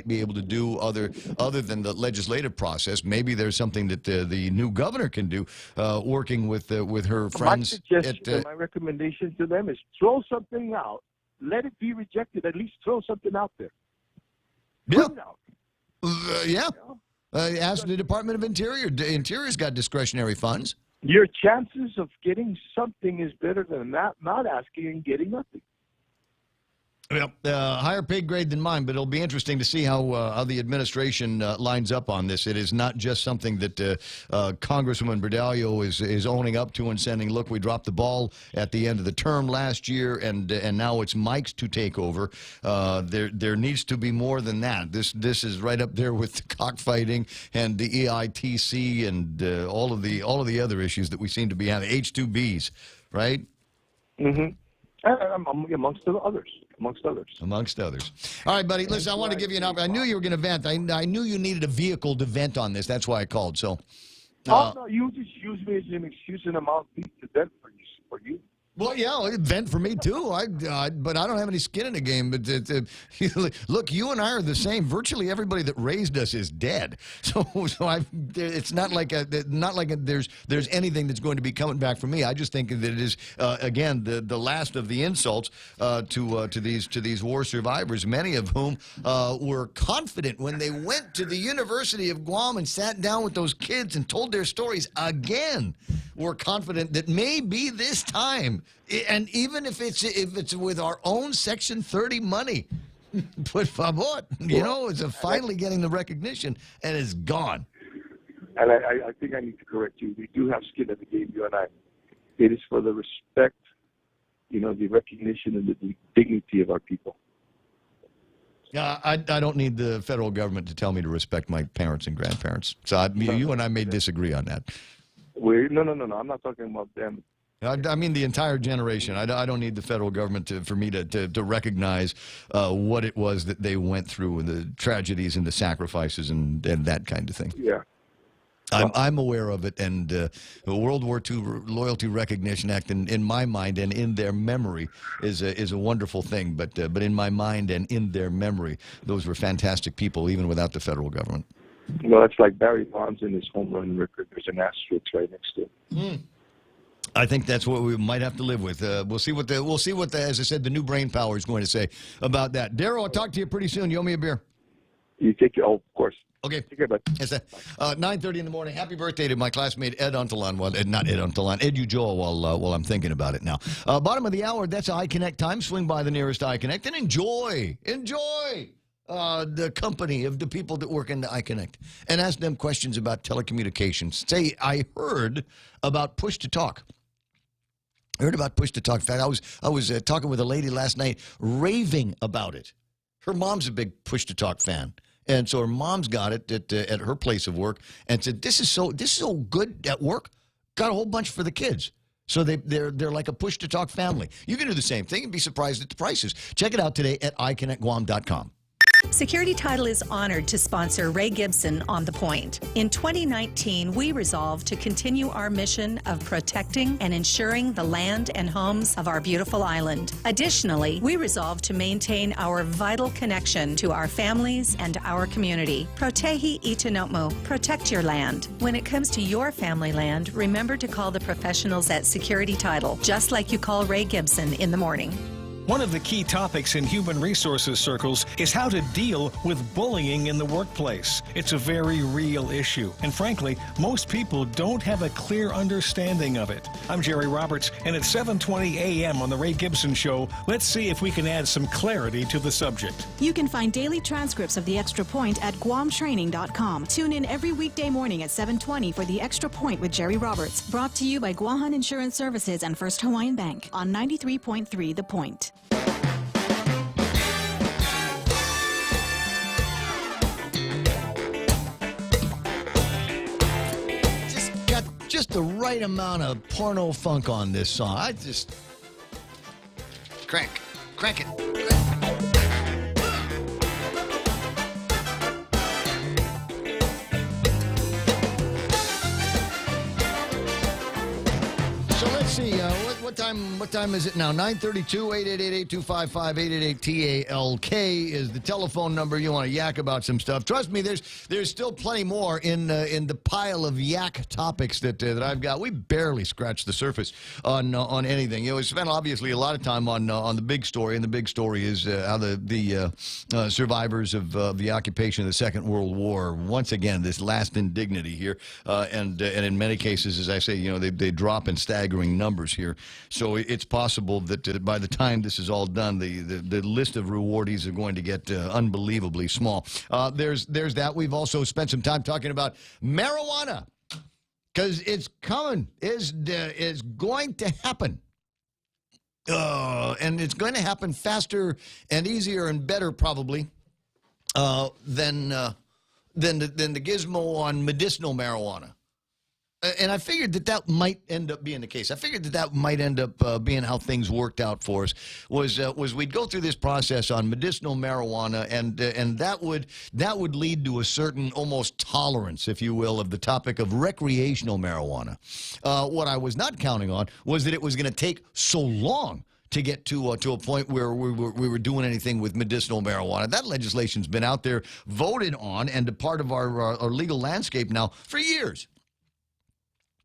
be able to do other than the legislative process. Maybe there's something that the new governor can do, working with her friends. My recommendation to them is throw something out. Let it be rejected. At least throw something out there. Ask the Department of Interior. Interior's got discretionary funds. Your chances of getting something is better than not asking and getting nothing. Well, higher pay grade than mine, but it'll be interesting to see how the administration lines up on this. It is not just something that Congresswoman Bradallo is owning up to and saying, look, we dropped the ball at the end of the term last year, and now it's Mike's to take over. There needs to be more than that. This is right up there with the cockfighting and the EITC and all of the other issues that we seem to be having. H-2Bs, right? Mm-hmm. Amongst others. All right, buddy. Listen, I want to give you an opportunity. I knew you were going to vent. I knew you needed a vehicle to vent on this. That's why I called. So. No, you just use me as an excuse and a mouthpiece to vent for you. Well, yeah, vent for me too. But I don't have any skin in the game. But look, you and I are the same. Virtually everybody that raised us is dead. So it's not like there's anything that's going to be coming back from me. I just think that it is again the last of the insults to these war survivors, many of whom were confident when they went to the University of Guam and sat down with those kids and told their stories again. Were confident that maybe this time. And even if it's with our own Section 30 money, por favor, it's finally getting the recognition, and it's gone. And I think I need to correct you. We do have skin in the game, you and I. It is for the respect, the recognition and the dignity of our people. I don't need the federal government to tell me to respect my parents and grandparents. So you and I may disagree on that. No. I'm not talking about them. I mean the entire generation. I don't need the federal government for me to recognize what it was that they went through and the tragedies and the sacrifices and that kind of thing. Yeah. I'm aware of it, and the World War II Loyalty Recognition Act, in my mind and in their memory, is a wonderful thing. But in my mind and in their memory, those were fantastic people, even without the federal government. Well, it's like Barry Bonds in his home run record. There's an asterisk right next to it. I think that's what we might have to live with. We'll see what as I said, the new brain power is going to say about that. Darryl, I'll talk to you pretty soon. You owe me a beer. You take care. Oh, of course. Okay. Take care, bud. Yes, 9:30 in the morning. Happy birthday to my classmate Ed Untalan. Well, not Ed Untalan. Ed Ujoa while I'm thinking about it now. Bottom of the hour, that's iConnect time. Swing by the nearest iConnect and enjoy the company of the people that work in the iConnect and ask them questions about telecommunications. Say, I heard about push to talk. Heard about push-to-talk. In fact, I was talking with a lady last night, raving about it. Her mom's a big push-to-talk fan, and so her mom's got it at her place of work, and said, "This is so good at work. Got a whole bunch for the kids." So they're like a push-to-talk family. You can do the same thing and be surprised at the prices. Check it out today at iConnectGuam.com. Security Title is honored to sponsor Ray Gibson on The Point. In 2019, we resolved to continue our mission of protecting and ensuring the land and homes of our beautiful island. Additionally, we resolved to maintain our vital connection to our families and our community. Protehi Itanotmo, protect your land. When it comes to your family land, remember to call the professionals at Security Title, just like you call Ray Gibson in the morning. One of the key topics in human resources circles is how to deal with bullying in the workplace. It's a very real issue, and frankly, most people don't have a clear understanding of it. I'm Jerry Roberts, and at 7:20 a.m. on The Ray Gibson Show, let's see if we can add some clarity to the subject. You can find daily transcripts of The Extra Point at GuamTraining.com. Tune in every weekday morning at 7:20 for The Extra Point with Jerry Roberts, brought to you by Guahan Insurance Services and First Hawaiian Bank on 93.3 The Point. Just the right amount of porno funk on this song. I just crank it. So let's see. What time is it now? 9:32. 888-8255-888-TALK is the telephone number. You want to yak about some stuff. Trust me, there's still plenty more in the pile of yak topics that I've got. We barely scratched the surface on anything. We spent obviously a lot of time on the big story, and the big story is how the survivors of the occupation of the Second World War, once again, this last indignity here, and in many cases, as I say, they drop in staggering numbers here. So it's possible that by the time this is all done, the list of rewardees are going to get unbelievably small. There's that. We've also spent some time talking about marijuana, because it's coming, is going to happen. And it's going to happen faster and easier and better probably than the gizmo on medicinal marijuana. And I figured that might end up being the case. I figured that might end up being how things worked out for us. Was we'd go through this process on medicinal marijuana, and that would lead to a certain almost tolerance, if you will, of the topic of recreational marijuana. What I was not counting on was that it was going to take so long to get to a point where we were doing anything with medicinal marijuana. That legislation's been out there, voted on, and a part of our legal landscape now for years.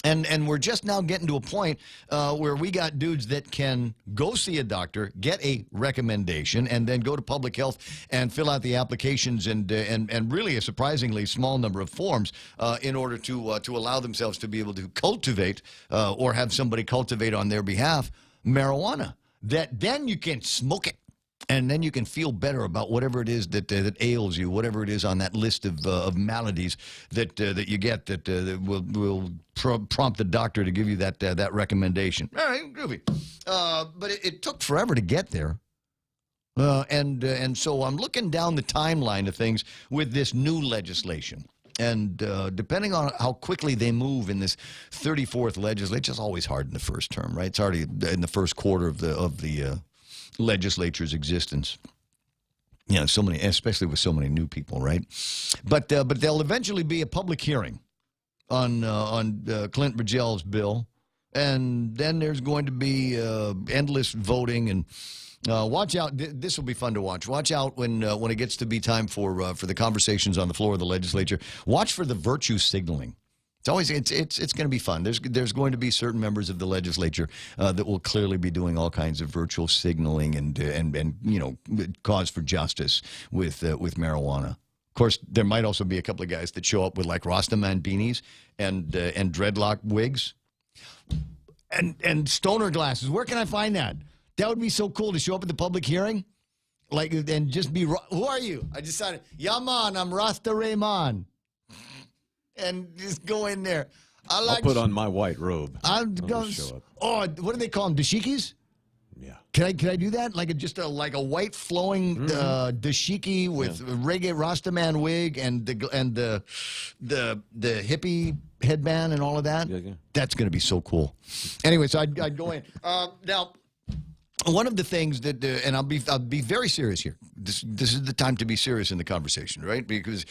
And we're just now getting to a point where we got dudes that can go see a doctor, get a recommendation, and then go to public health and fill out the applications and really a surprisingly small number of forms in order to allow themselves to be able to cultivate or have somebody cultivate on their behalf marijuana. That then you can smoke it. And then you can feel better about whatever it is that ails you, whatever it is on that list of maladies that you get that will prompt the doctor to give you that recommendation. All right, groovy. But it took forever to get there. And so I'm looking down the timeline of things with this new legislation. And depending on how quickly they move in this 34th legislature, it's always hard in the first term, right? It's already in the first quarter of the legislature's existence. So many, especially with so many new people, right? But there'll eventually be a public hearing on Clint Bridgel's bill, and then there's going to be endless voting. And watch out! This will be fun to watch. Watch out when it gets to be time for the conversations on the floor of the legislature. Watch for the virtue signaling. It's going to be fun. There's going to be certain members of the legislature that will clearly be doing all kinds of virtual signaling and cause for justice with marijuana. Of course, there might also be a couple of guys that show up with like Rastaman beanies and dreadlock wigs and stoner glasses. Where can I find that? That would be so cool to show up at the public hearing, and just be. Who are you? I decided, Yaman, I'm Rasta Rayman. And just go in there. I'll put on my white robe. I'll go. Oh, what do they call them? Dashikis? Yeah. Can I do that? Like a white flowing dashiki with reggae Rastaman wig and the hippie headband and all of that. Yeah. That's going to be so cool. Anyway, so I'd go in now. One of the things that, and I'll be very serious here. This is the time to be serious in the conversation, right? Because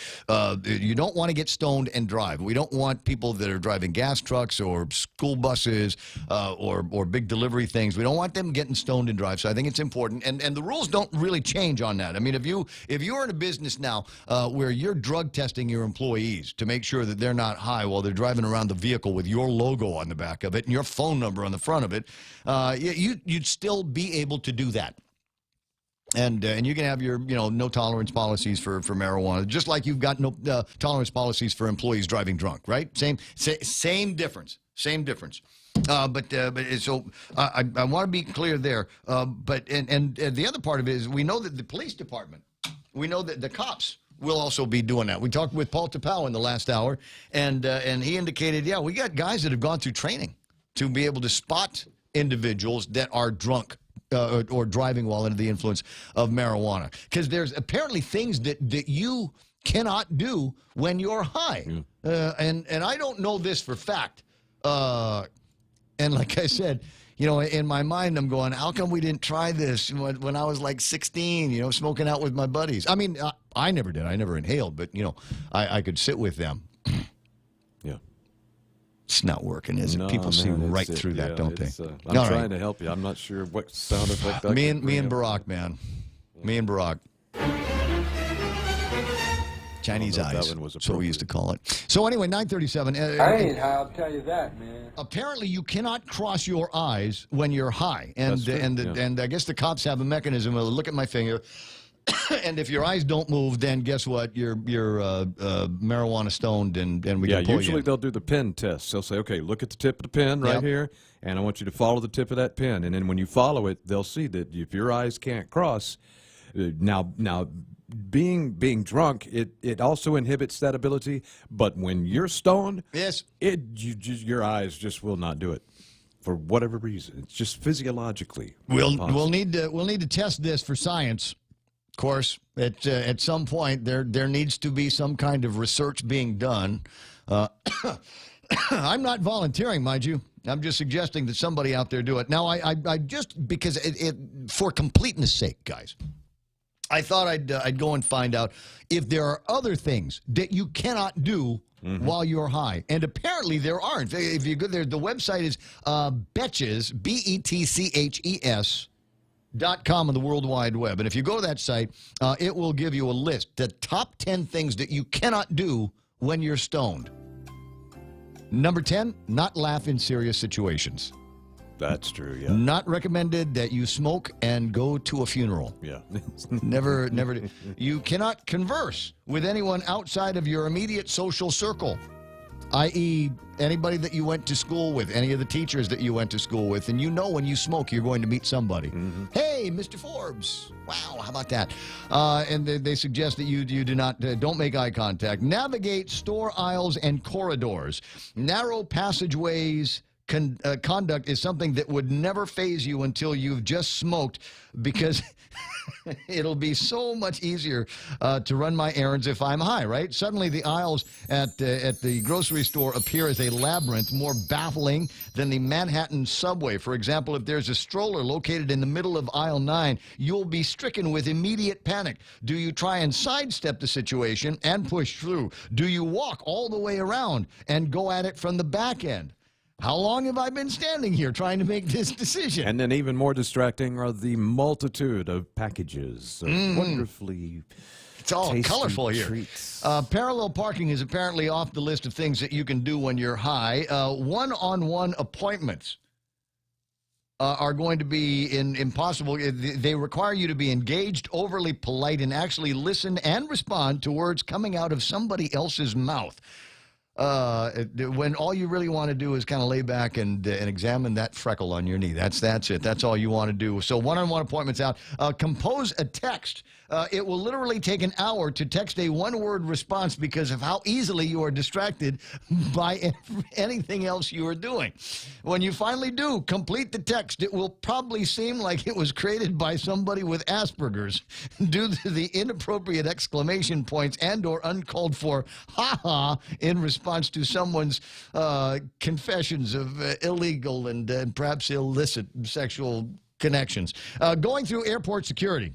you don't want to get stoned and drive. We don't want people that are driving gas trucks or school buses or big delivery things. We don't want them getting stoned and drive. So I think it's important. And the rules don't really change on that. I mean, if you're in a business now where you're drug testing your employees to make sure that they're not high while they're driving around the vehicle with your logo on the back of it and your phone number on the front of it, you'd still be able to do that. And you can have your no tolerance policies for marijuana, just like you've got no tolerance policies for employees driving drunk, right? Same difference. But so I want to be clear there. But the other part of it is we know that the police department, we know that the cops will also be doing that. We talked with Paul Tapau in the last hour, and he indicated, we got guys that have gone through training to be able to spot individuals that are drunk or driving while under the influence of marijuana. Because there's apparently things that you cannot do when you're high. And I don't know this for fact. And like I said, in my mind, I'm going, how come we didn't try this when I was like 16, smoking out with my buddies? I mean, I never did. I never inhaled, but, I could sit with them. Yeah. It's not working, is it? No, people see right through that, don't they? I'm trying to help you. I'm not sure what sound effect I Me and Barack, man. Me and Barack. Chinese eyes, so we used to call it. So anyway, 9:37. I ain't high, I'll tell you that, man. Apparently, you cannot cross your eyes when you're high, and I guess the cops have a mechanism. They'll look at my finger, and if your eyes don't move, then guess what? You're marijuana stoned, and we can pull you usually in. They'll do the pen test. They'll say, okay, look at the tip of the pen right here, and I want you to follow the tip of that pen, and then when you follow it, they'll see that if your eyes can't cross, now. Being drunk, it also inhibits that ability. But when you're stoned, your eyes just will not do it for whatever reason. It's just physiologically. We'll need to test this for science. Of course, at some point there needs to be some kind of research being done. I'm not volunteering, mind you. I'm just suggesting that somebody out there do it. Now, I just because for completeness' sake, guys. I thought I'd go and find out if there are other things that you cannot do while you're high. And apparently there aren't. If you go there, the website is Betches, BETCHES.com on the World Wide Web. And if you go to that site, it will give you a list, the top 10 things that you cannot do when you're stoned. Number 10, not laugh in serious situations. That's true, yeah. Not recommended that you smoke and go to a funeral. Yeah. Never. You cannot converse with anyone outside of your immediate social circle, i.e. anybody that you went to school with, any of the teachers that you went to school with, and when you smoke, you're going to meet somebody. Hey, Mr. Forbes. Wow, how about that? And they suggest that you do not, don't make eye contact. Navigate store aisles and corridors. Narrow passageways. Conduct is something that would never faze you until you've just smoked, because it'll be so much easier to run my errands if I'm high, right? Suddenly the aisles at the grocery store appear as a labyrinth, more baffling than the Manhattan subway. For example, if there's a stroller located in the middle of aisle 9, you'll be stricken with immediate panic. Do you try and sidestep the situation and push through? Do you walk all the way around and go at it from the back end? How long have I been standing here trying to make this decision? And then even more distracting are the multitude of packages of wonderfully It's all colorful here. Treats. Parallel parking is apparently off the list of things that you can do when you're high. One-on-one appointments are going to be impossible. They require you to be engaged, overly polite, and actually listen and respond to words coming out of somebody else's mouth. When all you really want to do is kind of lay back and examine that freckle on your knee. That's it. That's all you want to do. So one-on-one appointments out. Compose a text It will literally take an hour to text a one-word response because of how easily you are distracted by anything else you are doing. When you finally do complete the text, it will probably seem like it was created by somebody with Asperger's due to the inappropriate exclamation points and or uncalled for ha-ha in response to someone's confessions of illegal and perhaps illicit sexual connections. Going through airport security.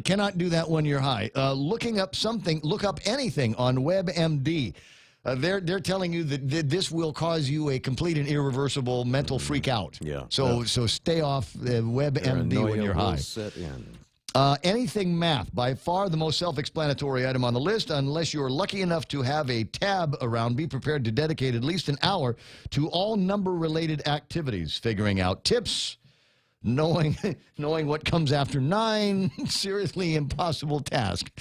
Cannot do that when you're high. Looking up something, look up anything on WebMD. They're telling you that this will cause you a complete and irreversible mental freak out. Yeah. So stay off WebMD when you're high. Set in. Anything math, by far the most self-explanatory item on the list. Unless you're lucky enough to have a tab around, be prepared to dedicate at least an hour to all number-related activities. Figuring out tips, knowing what comes after 9, seriously impossible task.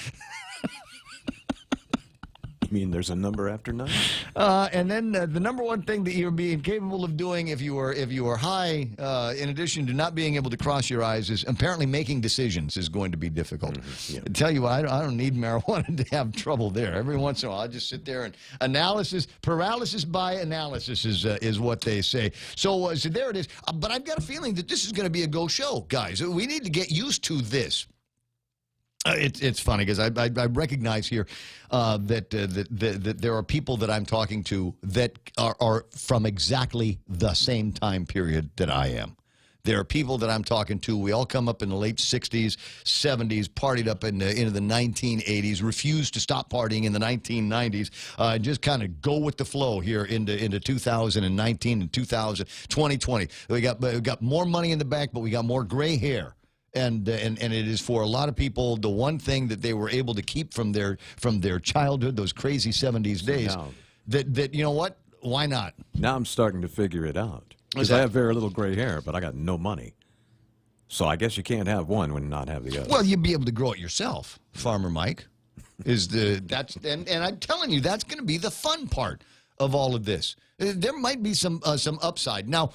You mean there's a number after 9? And then the number one thing that you're being capable of doing if you are high, in addition to not being able to cross your eyes, is apparently making decisions is going to be difficult. Yeah. I tell you what, I don't need marijuana to have trouble there. Every once in a while, I'll just sit there and paralysis by analysis is what they say. So there it is. But I've got a feeling that this is going to be a go show, guys. We need to get used to this. It's funny because I recognize here that there are people that I'm talking to that are from exactly the same time period that I am. There are people that I'm talking to. We all come up in the late 60s, 70s, partied up into the 1980s, refused to stop partying in the 1990s, and just kind of go with the flow here into 2019 and 2020. We got more money in the bank, but we got more gray hair. And it is for a lot of people the one thing that they were able to keep from their childhood, those crazy 70s days. Now, that you know what? Why not? Now I'm starting to figure it out. Because I have very little gray hair, but I got no money. So I guess you can't have one when not have the other. Well, you'd be able to grow it yourself, Farmer Mike. And I'm telling you, that's going to be the fun part of all of this. There might be some upside. Now,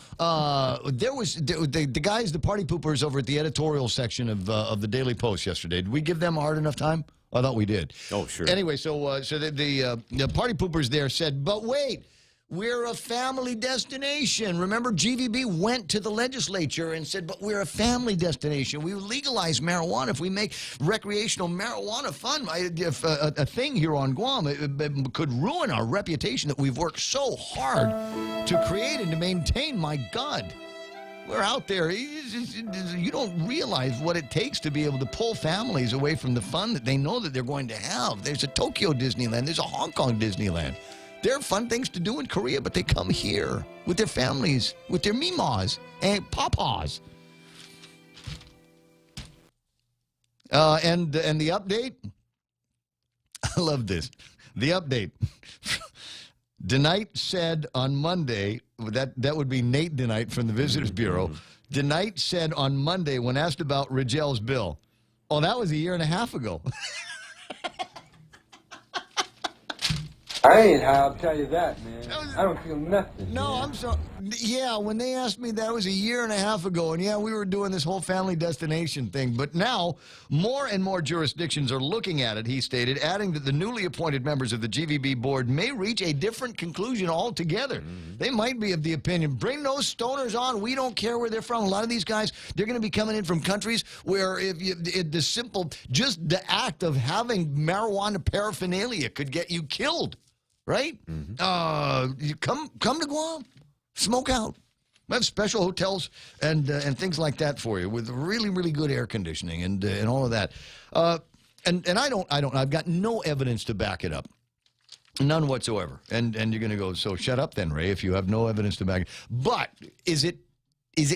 there was the guys, the party poopers over at the editorial section of the Daily Post yesterday. Did we give them a hard enough time? I thought we did. Oh, sure. Anyway, so the party poopers there said, but wait, we're a family destination. Remember, GVB went to the legislature and said, but we're a family destination. We legalize marijuana if we make recreational marijuana fun. If a thing here on Guam, it could ruin our reputation that we've worked so hard to create and to maintain. My God. We're out there. You don't realize what it takes to be able to pull families away from the fun that they know that they're going to have. There's a Tokyo Disneyland. There's a Hong Kong Disneyland. There are fun things to do in Korea, but they come here with their families, with their mimas and papas. And the update, I love this. The update. DeKnight said on Monday, that would be Nate DeKnight from the Visitors Bureau. DeKnight said on Monday when asked about Rigel's bill, oh, that was a year and a half ago. I ain't high, I'll tell you that, man. I don't feel nothing. No, man. I'm sorry. Yeah, when they asked me, that was a year and a half ago, and yeah, we were doing this whole family destination thing. But now, more and more jurisdictions are looking at it, he stated, adding that the newly appointed members of the GVB board may reach a different conclusion altogether. They might be of the opinion, bring those stoners on, we don't care where they're from. A lot of these guys, they're going to be coming in from countries where just the act of having marijuana paraphernalia could get you killed. Right? You come to Guam, smoke out. We have special hotels and things like that for you with really, really good air conditioning and all of that. And I've got no evidence to back it up. None whatsoever. And you're going to go, so shut up then, Ray, if you have no evidence to back it. But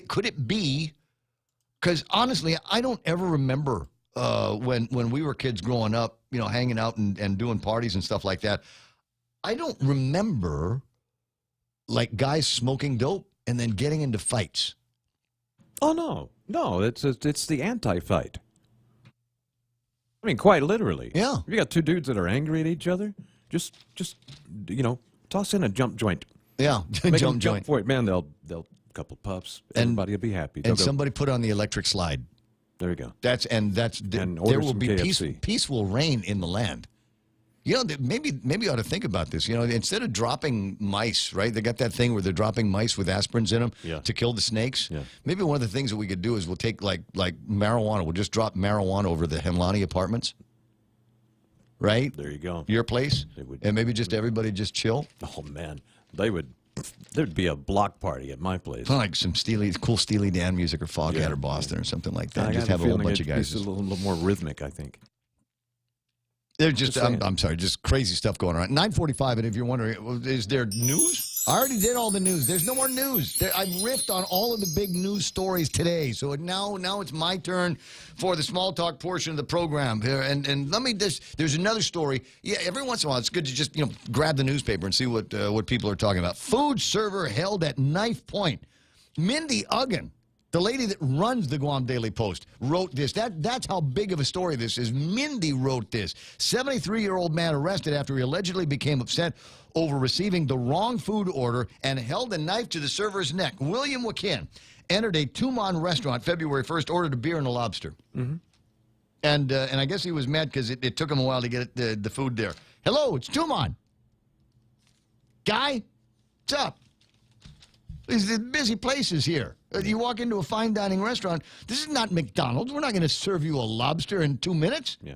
could it be, because honestly, I don't ever remember when we were kids growing up, hanging out and doing parties and stuff like that. I don't remember, like, guys smoking dope and then getting into fights. Oh, no, it's the anti-fight. I mean, quite literally. Yeah. If you got two dudes that are angry at each other, just toss in a jump joint. Yeah, jump joint for it, man. They'll couple puffs. Everybody will be happy. And somebody put on the electric slide. There you go. And order there will some be KFC. peace will reign in the land. You know, maybe you ought to think about this. You know, instead of dropping mice, right? They got that thing where they're dropping mice with aspirins in them to kill the snakes. Yeah. Maybe one of the things that we could do is we'll take like marijuana. We'll just drop marijuana over the Hemlani apartments. Right? There you go. Your place? And maybe just everybody just chill? Oh, man. There'd be a block party at my place. Like some cool Steely Dan music or Foghat or Boston or something like that. Just have a whole bunch of guys. It's a little more rhythmic, I think. They're just, I'm sorry, just crazy stuff going on. 9:45, and if you're wondering, is there news? I already did all the news. There's no more news. I riffed on all of the big news stories today. So now it's my turn for the small talk portion of the program here. And let me there's another story. Yeah, every once in a while, it's good to just, grab the newspaper and see what people are talking about. Food server held at knife point. Mindy Uggan, the lady that runs the Guam Daily Post, wrote this. That's how big of a story this is. Mindy wrote this. 73-year-old man arrested after he allegedly became upset over receiving the wrong food order and held a knife to the server's neck. William Wakin entered a Tumon restaurant February 1st, ordered a beer and a lobster. Mm-hmm. And I guess he was mad because it took him a while to get the food there. Hello, it's Tumon. Guy, what's up? These busy places here. You walk into a fine dining restaurant. This is not McDonald's. We're not going to serve you a lobster in 2 minutes. Yeah.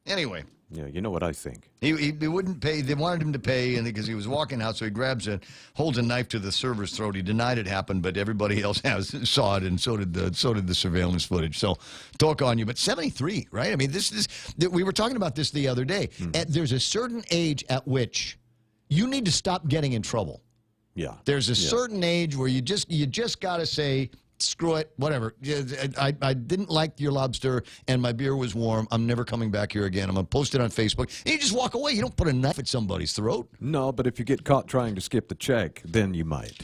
Anyway. Yeah, you know what I think. He wouldn't pay. They wanted him to pay, and because he was walking out, so he holds a knife to the server's throat. He denied it happened, but everybody else saw it, and so did the surveillance footage. So, talk on you. But 73, right? I mean, we were talking about this the other day. There's a certain age at which you need to stop getting in trouble. Yeah. There's a certain age where you just got to say, screw it, whatever. I didn't like your lobster and my beer was warm. I'm never coming back here again. I'm going to post it on Facebook. And you just walk away. You don't put a knife at somebody's throat. No, but if you get caught trying to skip the check, then you might.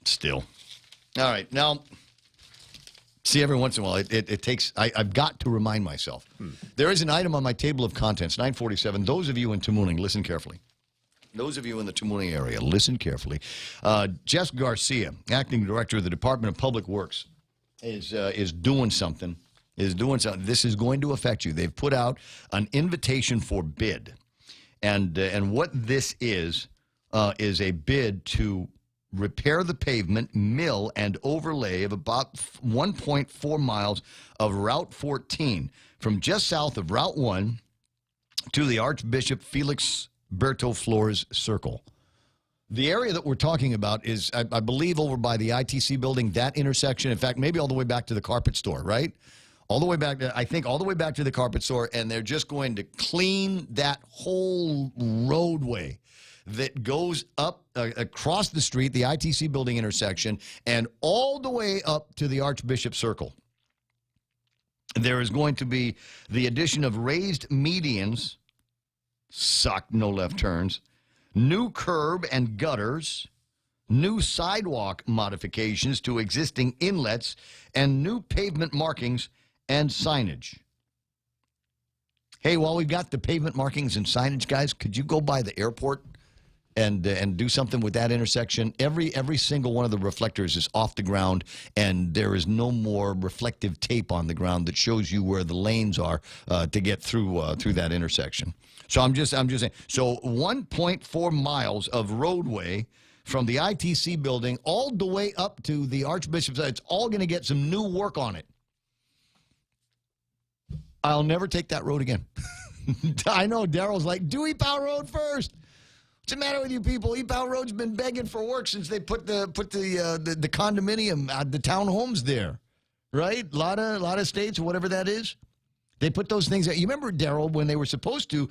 Still. All right. Now, see, every once in a while, it takes, I've got to remind myself. There is an item on my table of contents, 947. Those of you in Tamuning, listen carefully. Those of you in the Tamuning area, listen carefully. Jess Garcia, acting director of the Department of Public Works, is doing something. This is going to affect you. They've put out an invitation for bid, and what this is a bid to repair the pavement, mill, and overlay of about 1.4 miles of Route 14 from just south of Route 1 to the Archbishop Felix Berto Flores Circle. The area that we're talking about is, I believe, over by the ITC building, that intersection. In fact, maybe all the way back to the carpet store, right? All the way back to the carpet store, and they're just going to clean that whole roadway that goes up across the street, the ITC building intersection, and all the way up to the Archbishop Circle. There is going to be the addition of raised medians, no left turns, new curb and gutters, new sidewalk modifications to existing inlets, and new pavement markings and signage. Hey, while we've got the pavement markings and signage, guys, could you go by the airport and do something with that intersection? Every single one of the reflectors is off the ground, and there is no more reflective tape on the ground that shows you where the lanes are to get through that intersection. So I'm just saying. So 1.4 miles of roadway from the ITC building all the way up to the Archbishop's. It's all going to get some new work on it. I'll never take that road again. I know Daryl's like, do Epow Road first. What's the matter with you people? Epow Road's been begging for work since they put the condominium, the townhomes there, right? A lot of states, or whatever that is. They put those things out. You remember, Daryl, when there was supposed to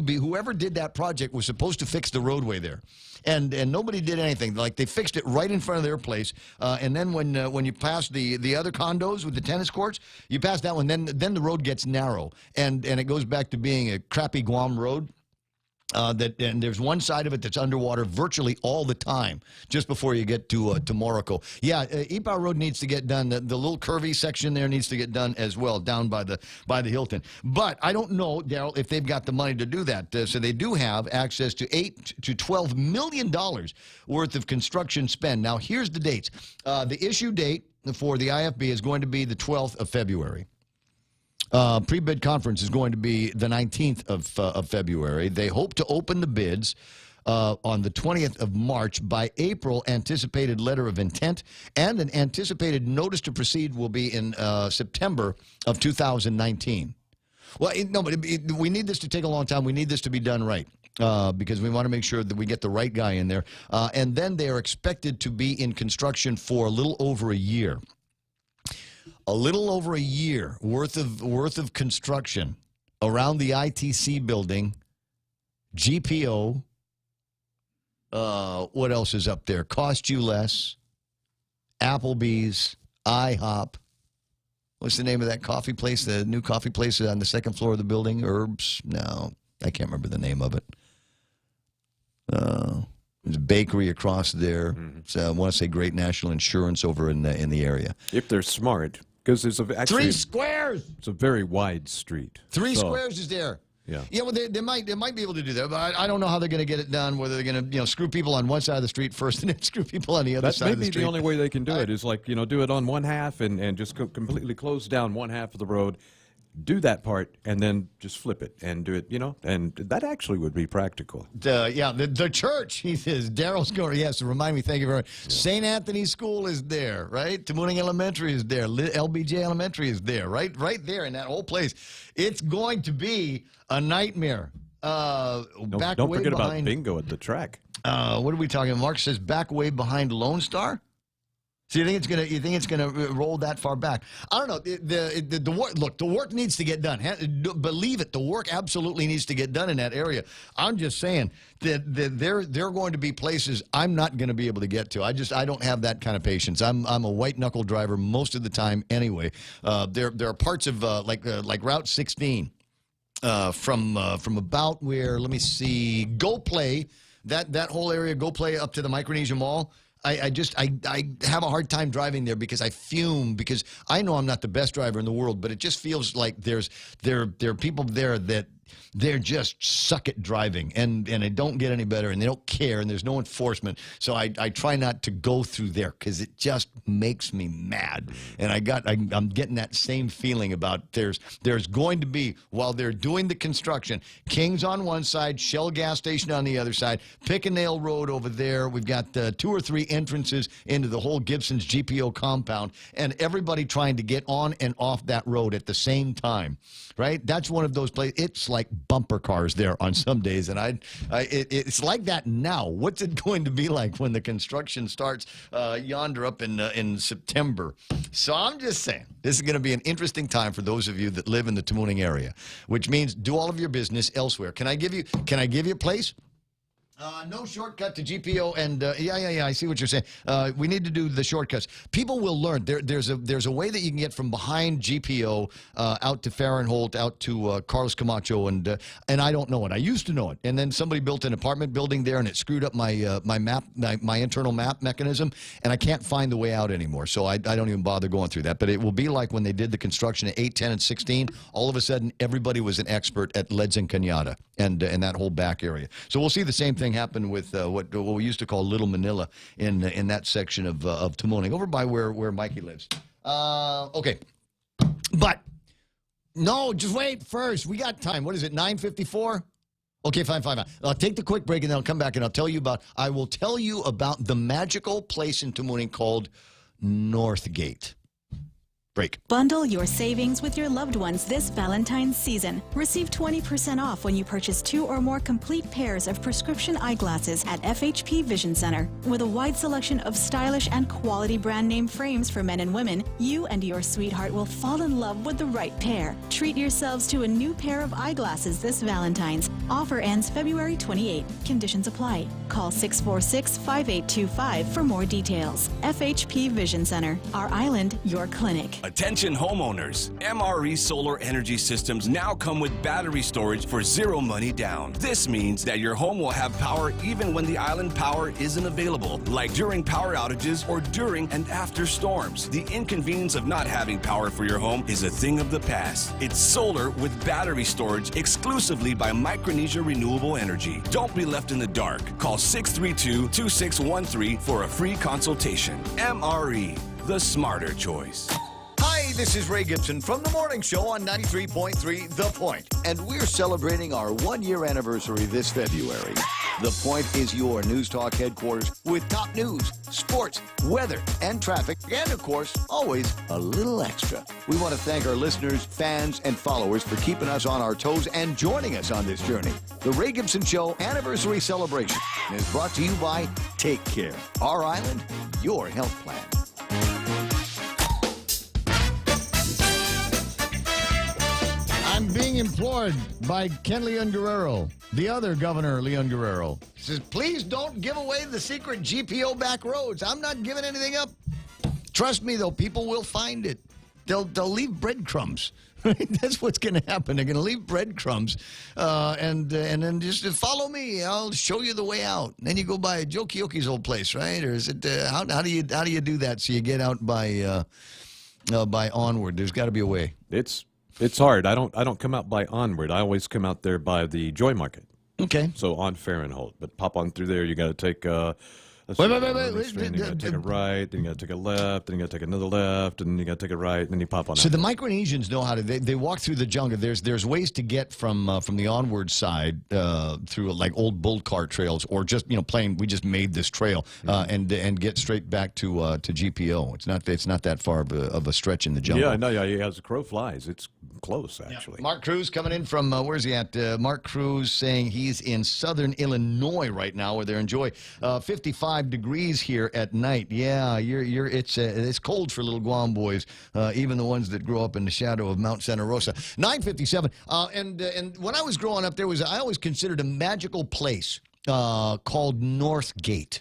be, whoever did that project was supposed to fix the roadway there. And nobody did anything. Like, they fixed it right in front of their place. And then when you pass the other condos with the tennis courts, you pass that one, then the road gets narrow. And it goes back to being a crappy Guam road. And there's one side of it that's underwater virtually all the time, just before you get to Morocco. Yeah, Ipoh Road needs to get done. The little curvy section there needs to get done as well, down by the Hilton. But I don't know, Daryl, if they've got the money to do that. So they do have access to $8 to $12 million worth of construction spend. Now, here's the dates. The issue date for the IFB is going to be the 12th of February. Pre-bid conference is going to be the 19th of February. They hope to open the bids on the 20th of March. By April, anticipated letter of intent and an anticipated notice to proceed will be in September of 2019. Well, but we need this to take a long time. We need this to be done right. Because we want to make sure that we get the right guy in there. And then they are expected to be in construction for a little over a year. A little over a year worth of construction around the ITC building, GPO. What else is up there? Cost You Less, Applebee's, IHOP. What's the name of that coffee place? The new coffee place on the second floor of the building? Herbs? No, I can't remember the name of it. There's a bakery across there. So I want to say Great National Insurance over in the area. If they're smart, because there's actually 3 squares. It's a very wide street. 3 squares is there. Yeah. Yeah. Well, they might be able to do that, but I don't know how they're going to get it done. Whether they're going to screw people on one side of the street first and then screw people on the other side of the street. That may be the only way they can do it. Is like do it on one half and just completely close down one half of the road. Do that part and then just flip it and do it, and that actually would be practical. The church, he says. Daryl's going, yes, remind me, thank you very much. Yeah. St. Anthony's School is there, right? Tamuning Elementary is there. LBJ Elementary is there, right? Right there in that whole place. It's going to be a nightmare. Don't forget about bingo at the track. What are we talking about? Mark says back way behind Lone Star? So you think it's gonna roll that far back? I don't know. The work. Look, the work needs to get done. Believe it, the work absolutely needs to get done in that area. I'm just saying that there are going to be places I'm not going to be able to get to. I don't have that kind of patience. I'm a white knuckle driver most of the time anyway. There are parts of like Route 16 from about where, let me see, Go Play, that whole area, Go Play up to the Micronesia Mall. I have a hard time driving there because I fume, because I know I'm not the best driver in the world, but it just feels like there are people there that they're just suck at driving and they don't get any better and they don't care and there's no enforcement. So I try not to go through there because it just makes me mad. And I'm getting that same feeling about there's going to be, while they're doing the construction, King's on one side, Shell gas station on the other side, Pick and Nail Road over there. We've got 2 or 3 entrances into the whole Gibson's GPO compound, and everybody trying to get on and off that road at the same time, right? That's one of those places. It's like bumper cars there on some days, and it's like that now. What's it going to be like when the construction starts yonder up in September? So I'm just saying, this is going to be an interesting time for those of you that live in the Tamuning area, which means do all of your business elsewhere. Can I give you a place? No shortcut to GPO, and yeah, I see what you're saying. We need to do the shortcuts. People will learn. There's a way that you can get from behind GPO out to Fahrenholt, out to Carlos Camacho, and I don't know it. I used to know it, and then somebody built an apartment building there, and it screwed up my my internal map mechanism, and I can't find the way out anymore. So I don't even bother going through that. But it will be like when they did the construction at 8, 10, and 16. All of a sudden, everybody was an expert at Leeds and Cañada and that whole back area. So we'll see the same thing happen with what we used to call Little Manila in that section of Tamuning, over by where Mikey lives. Okay, but no, just wait first. We got time. What is it? 9:54. Okay, fine. I'll take the quick break and then I'll come back and I will tell you about the magical place in Tamuning called Northgate. Break. Bundle your savings with your loved ones this Valentine's season. Receive 20% off when you purchase 2 or more complete pairs of prescription eyeglasses at FHP Vision Center. With a wide selection of stylish and quality brand name frames for men and women, you and your sweetheart will fall in love with the right pair. Treat yourselves to a new pair of eyeglasses this Valentine's. Offer ends February 28. Conditions apply. Call 646-5825 for more details. FHP Vision Center. Our island, your clinic. Attention homeowners. MRE Solar Energy Systems now come with battery storage for zero money down. This means that your home will have power even when the island power isn't available, like during power outages or during and after storms. The inconvenience of not having power for your home is a thing of the past. It's solar with battery storage exclusively by Micronesia Renewable Energy. Don't be left in the dark. Call 632-2613 for a free consultation. MRE, the smarter choice. Hi, this is Ray Gibson from The Morning Show on 93.3 The Point. And we're celebrating our one-year anniversary this February. The Point is your news talk headquarters with top news, sports, weather, and traffic, and of course, always a little extra. We want to thank our listeners, fans, and followers for keeping us on our toes and joining us on this journey. The Ray Gibson Show Anniversary Celebration is brought to you by Take Care, Our Island, Your Health Plan. I'm being implored by Ken Leon Guerrero, the other Governor Leon Guerrero. He says, please don't give away the secret GPO back roads. I'm not giving anything up. Trust me, though, people will find it. They'll leave breadcrumbs. That's what's going to happen. They're going to leave breadcrumbs, and then just follow me. I'll show you the way out. And then you go by Joe Kiyoki's old place, right? Or is it how do you do that so you get out by Onward? There's got to be a way. It's hard. I don't come out by Onward. I always come out there by the Joy Market. Okay. So on Fahrenholt, but pop on through there. You got to take. Wait. You got to take a right, then you got to take a left, then you got to take another left, and you got to take a right, and then you pop on. So the Micronesians know how to. They walk through the jungle. There's ways to get from the Onward side through like old bull cart trails, or just plain. We just made this trail and get straight back to GPO. It's not that far of a stretch in the jungle. Yeah, no, yeah. As the crow flies, it's close actually. Yeah. Mark Cruz coming in from where's he at? Mark Cruz saying he's in southern Illinois right now, where they're enjoying 55 degrees here at night. Yeah, it's cold for little Guam boys, even the ones that grow up in the shadow of Mount Santa Rosa. 9:57. And when I was growing up, I always considered a magical place called Northgate.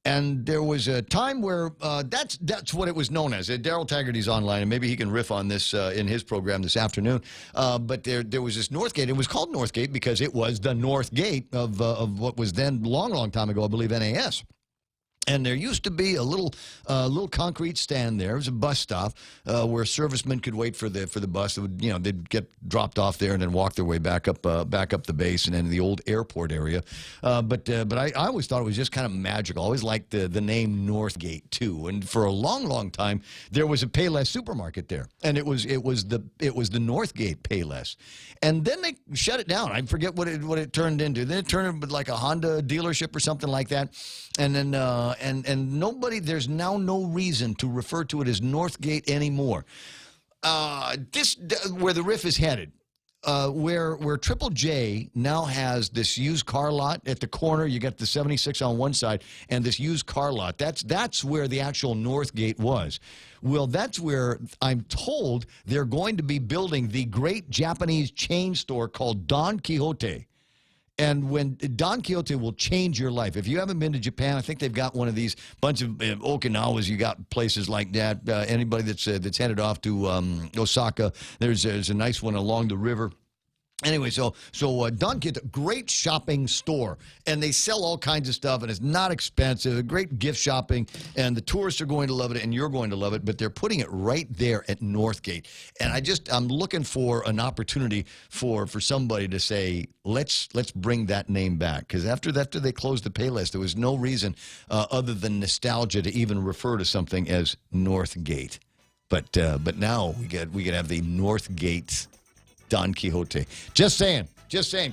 And there was a time where that's what it was known as. Daryl Taggarty's online, and maybe he can riff on this in his program this afternoon. But there was this Northgate. It was called Northgate because it was the North Gate of what was then long time ago, I believe, NAS. And there used to be a little concrete stand there. It was a bus stop where servicemen could wait for the bus. They'd get dropped off there and then walk their way back up the base and then the old airport area. But I always thought it was just kind of magical. I always liked the name Northgate too. And for a long time, there was a Payless supermarket there, and it was the Northgate Payless. And then they shut it down. I forget what it turned into. Then it turned into like a Honda dealership or something like that. And then and nobody, there's now no reason to refer to it as Northgate anymore. Where the riff is headed, where Triple J now has this used car lot at the corner. You got the 76 on one side and this used car lot. That's where the actual Northgate was. Well, that's where I'm told they're going to be building the great Japanese chain store called Don Quixote. And when Don Quixote will change your life. If you haven't been to Japan, I think they've got one of these bunch of Okinawas. You got places like that. Anybody that's headed off to Osaka, there's a nice one along the river. Anyway, so Don Quixote, great shopping store, and they sell all kinds of stuff, and it's not expensive. Great gift shopping, and the tourists are going to love it, and you're going to love it. But they're putting it right there at Northgate, and I'm looking for an opportunity for somebody to say, let's bring that name back, because after they closed the Payless, there was no reason other than nostalgia to even refer to something as Northgate. But now we could have the Northgate Don Quixote. Just saying.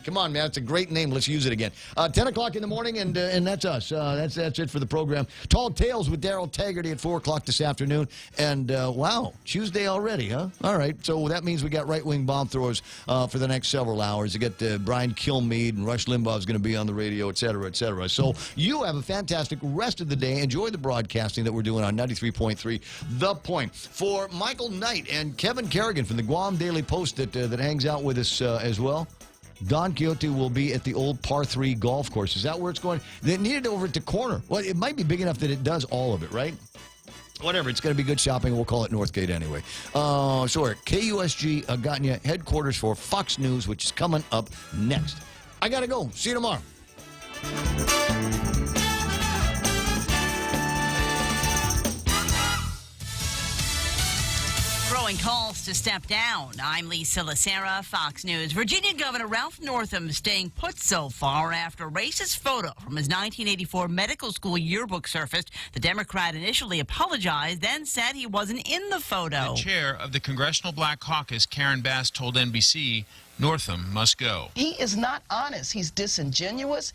Come on, man. It's a great name. Let's use it again. 10 o'clock in the morning, and that's us. That's it for the program. Tall Tales with Daryl Taggarty at 4 o'clock this afternoon. And, wow, Tuesday already, huh? All right. So that means we got right-wing bomb throwers for the next several hours. You got Brian Kilmeade and Rush Limbaugh is going to be on the radio, et cetera, et cetera. So you have a fantastic rest of the day. Enjoy the broadcasting that we're doing on 93.3 The Point. For Michael Knight and Kevin Kerrigan from the Guam Daily Post that hangs out with us as well. Don Quixote will be at the old par 3 golf course. Is that where it's going? They need it over at the corner. Well, it might be big enough that it does all of it, right? Whatever, it's going to be good shopping. We'll call it Northgate anyway. So we're at KUSG Gagna headquarters for Fox News, which is coming up next. I got to go. See you tomorrow. Growing calls to step down. I'm Lisa Lacera, Fox News. Virginia Governor Ralph Northam staying put so far after a racist photo from his 1984 medical school yearbook surfaced. The Democrat initially apologized, then said he wasn't in the photo. The chair of the Congressional Black Caucus, Karen Bass, told NBC Northam must go. He is not honest. He's disingenuous.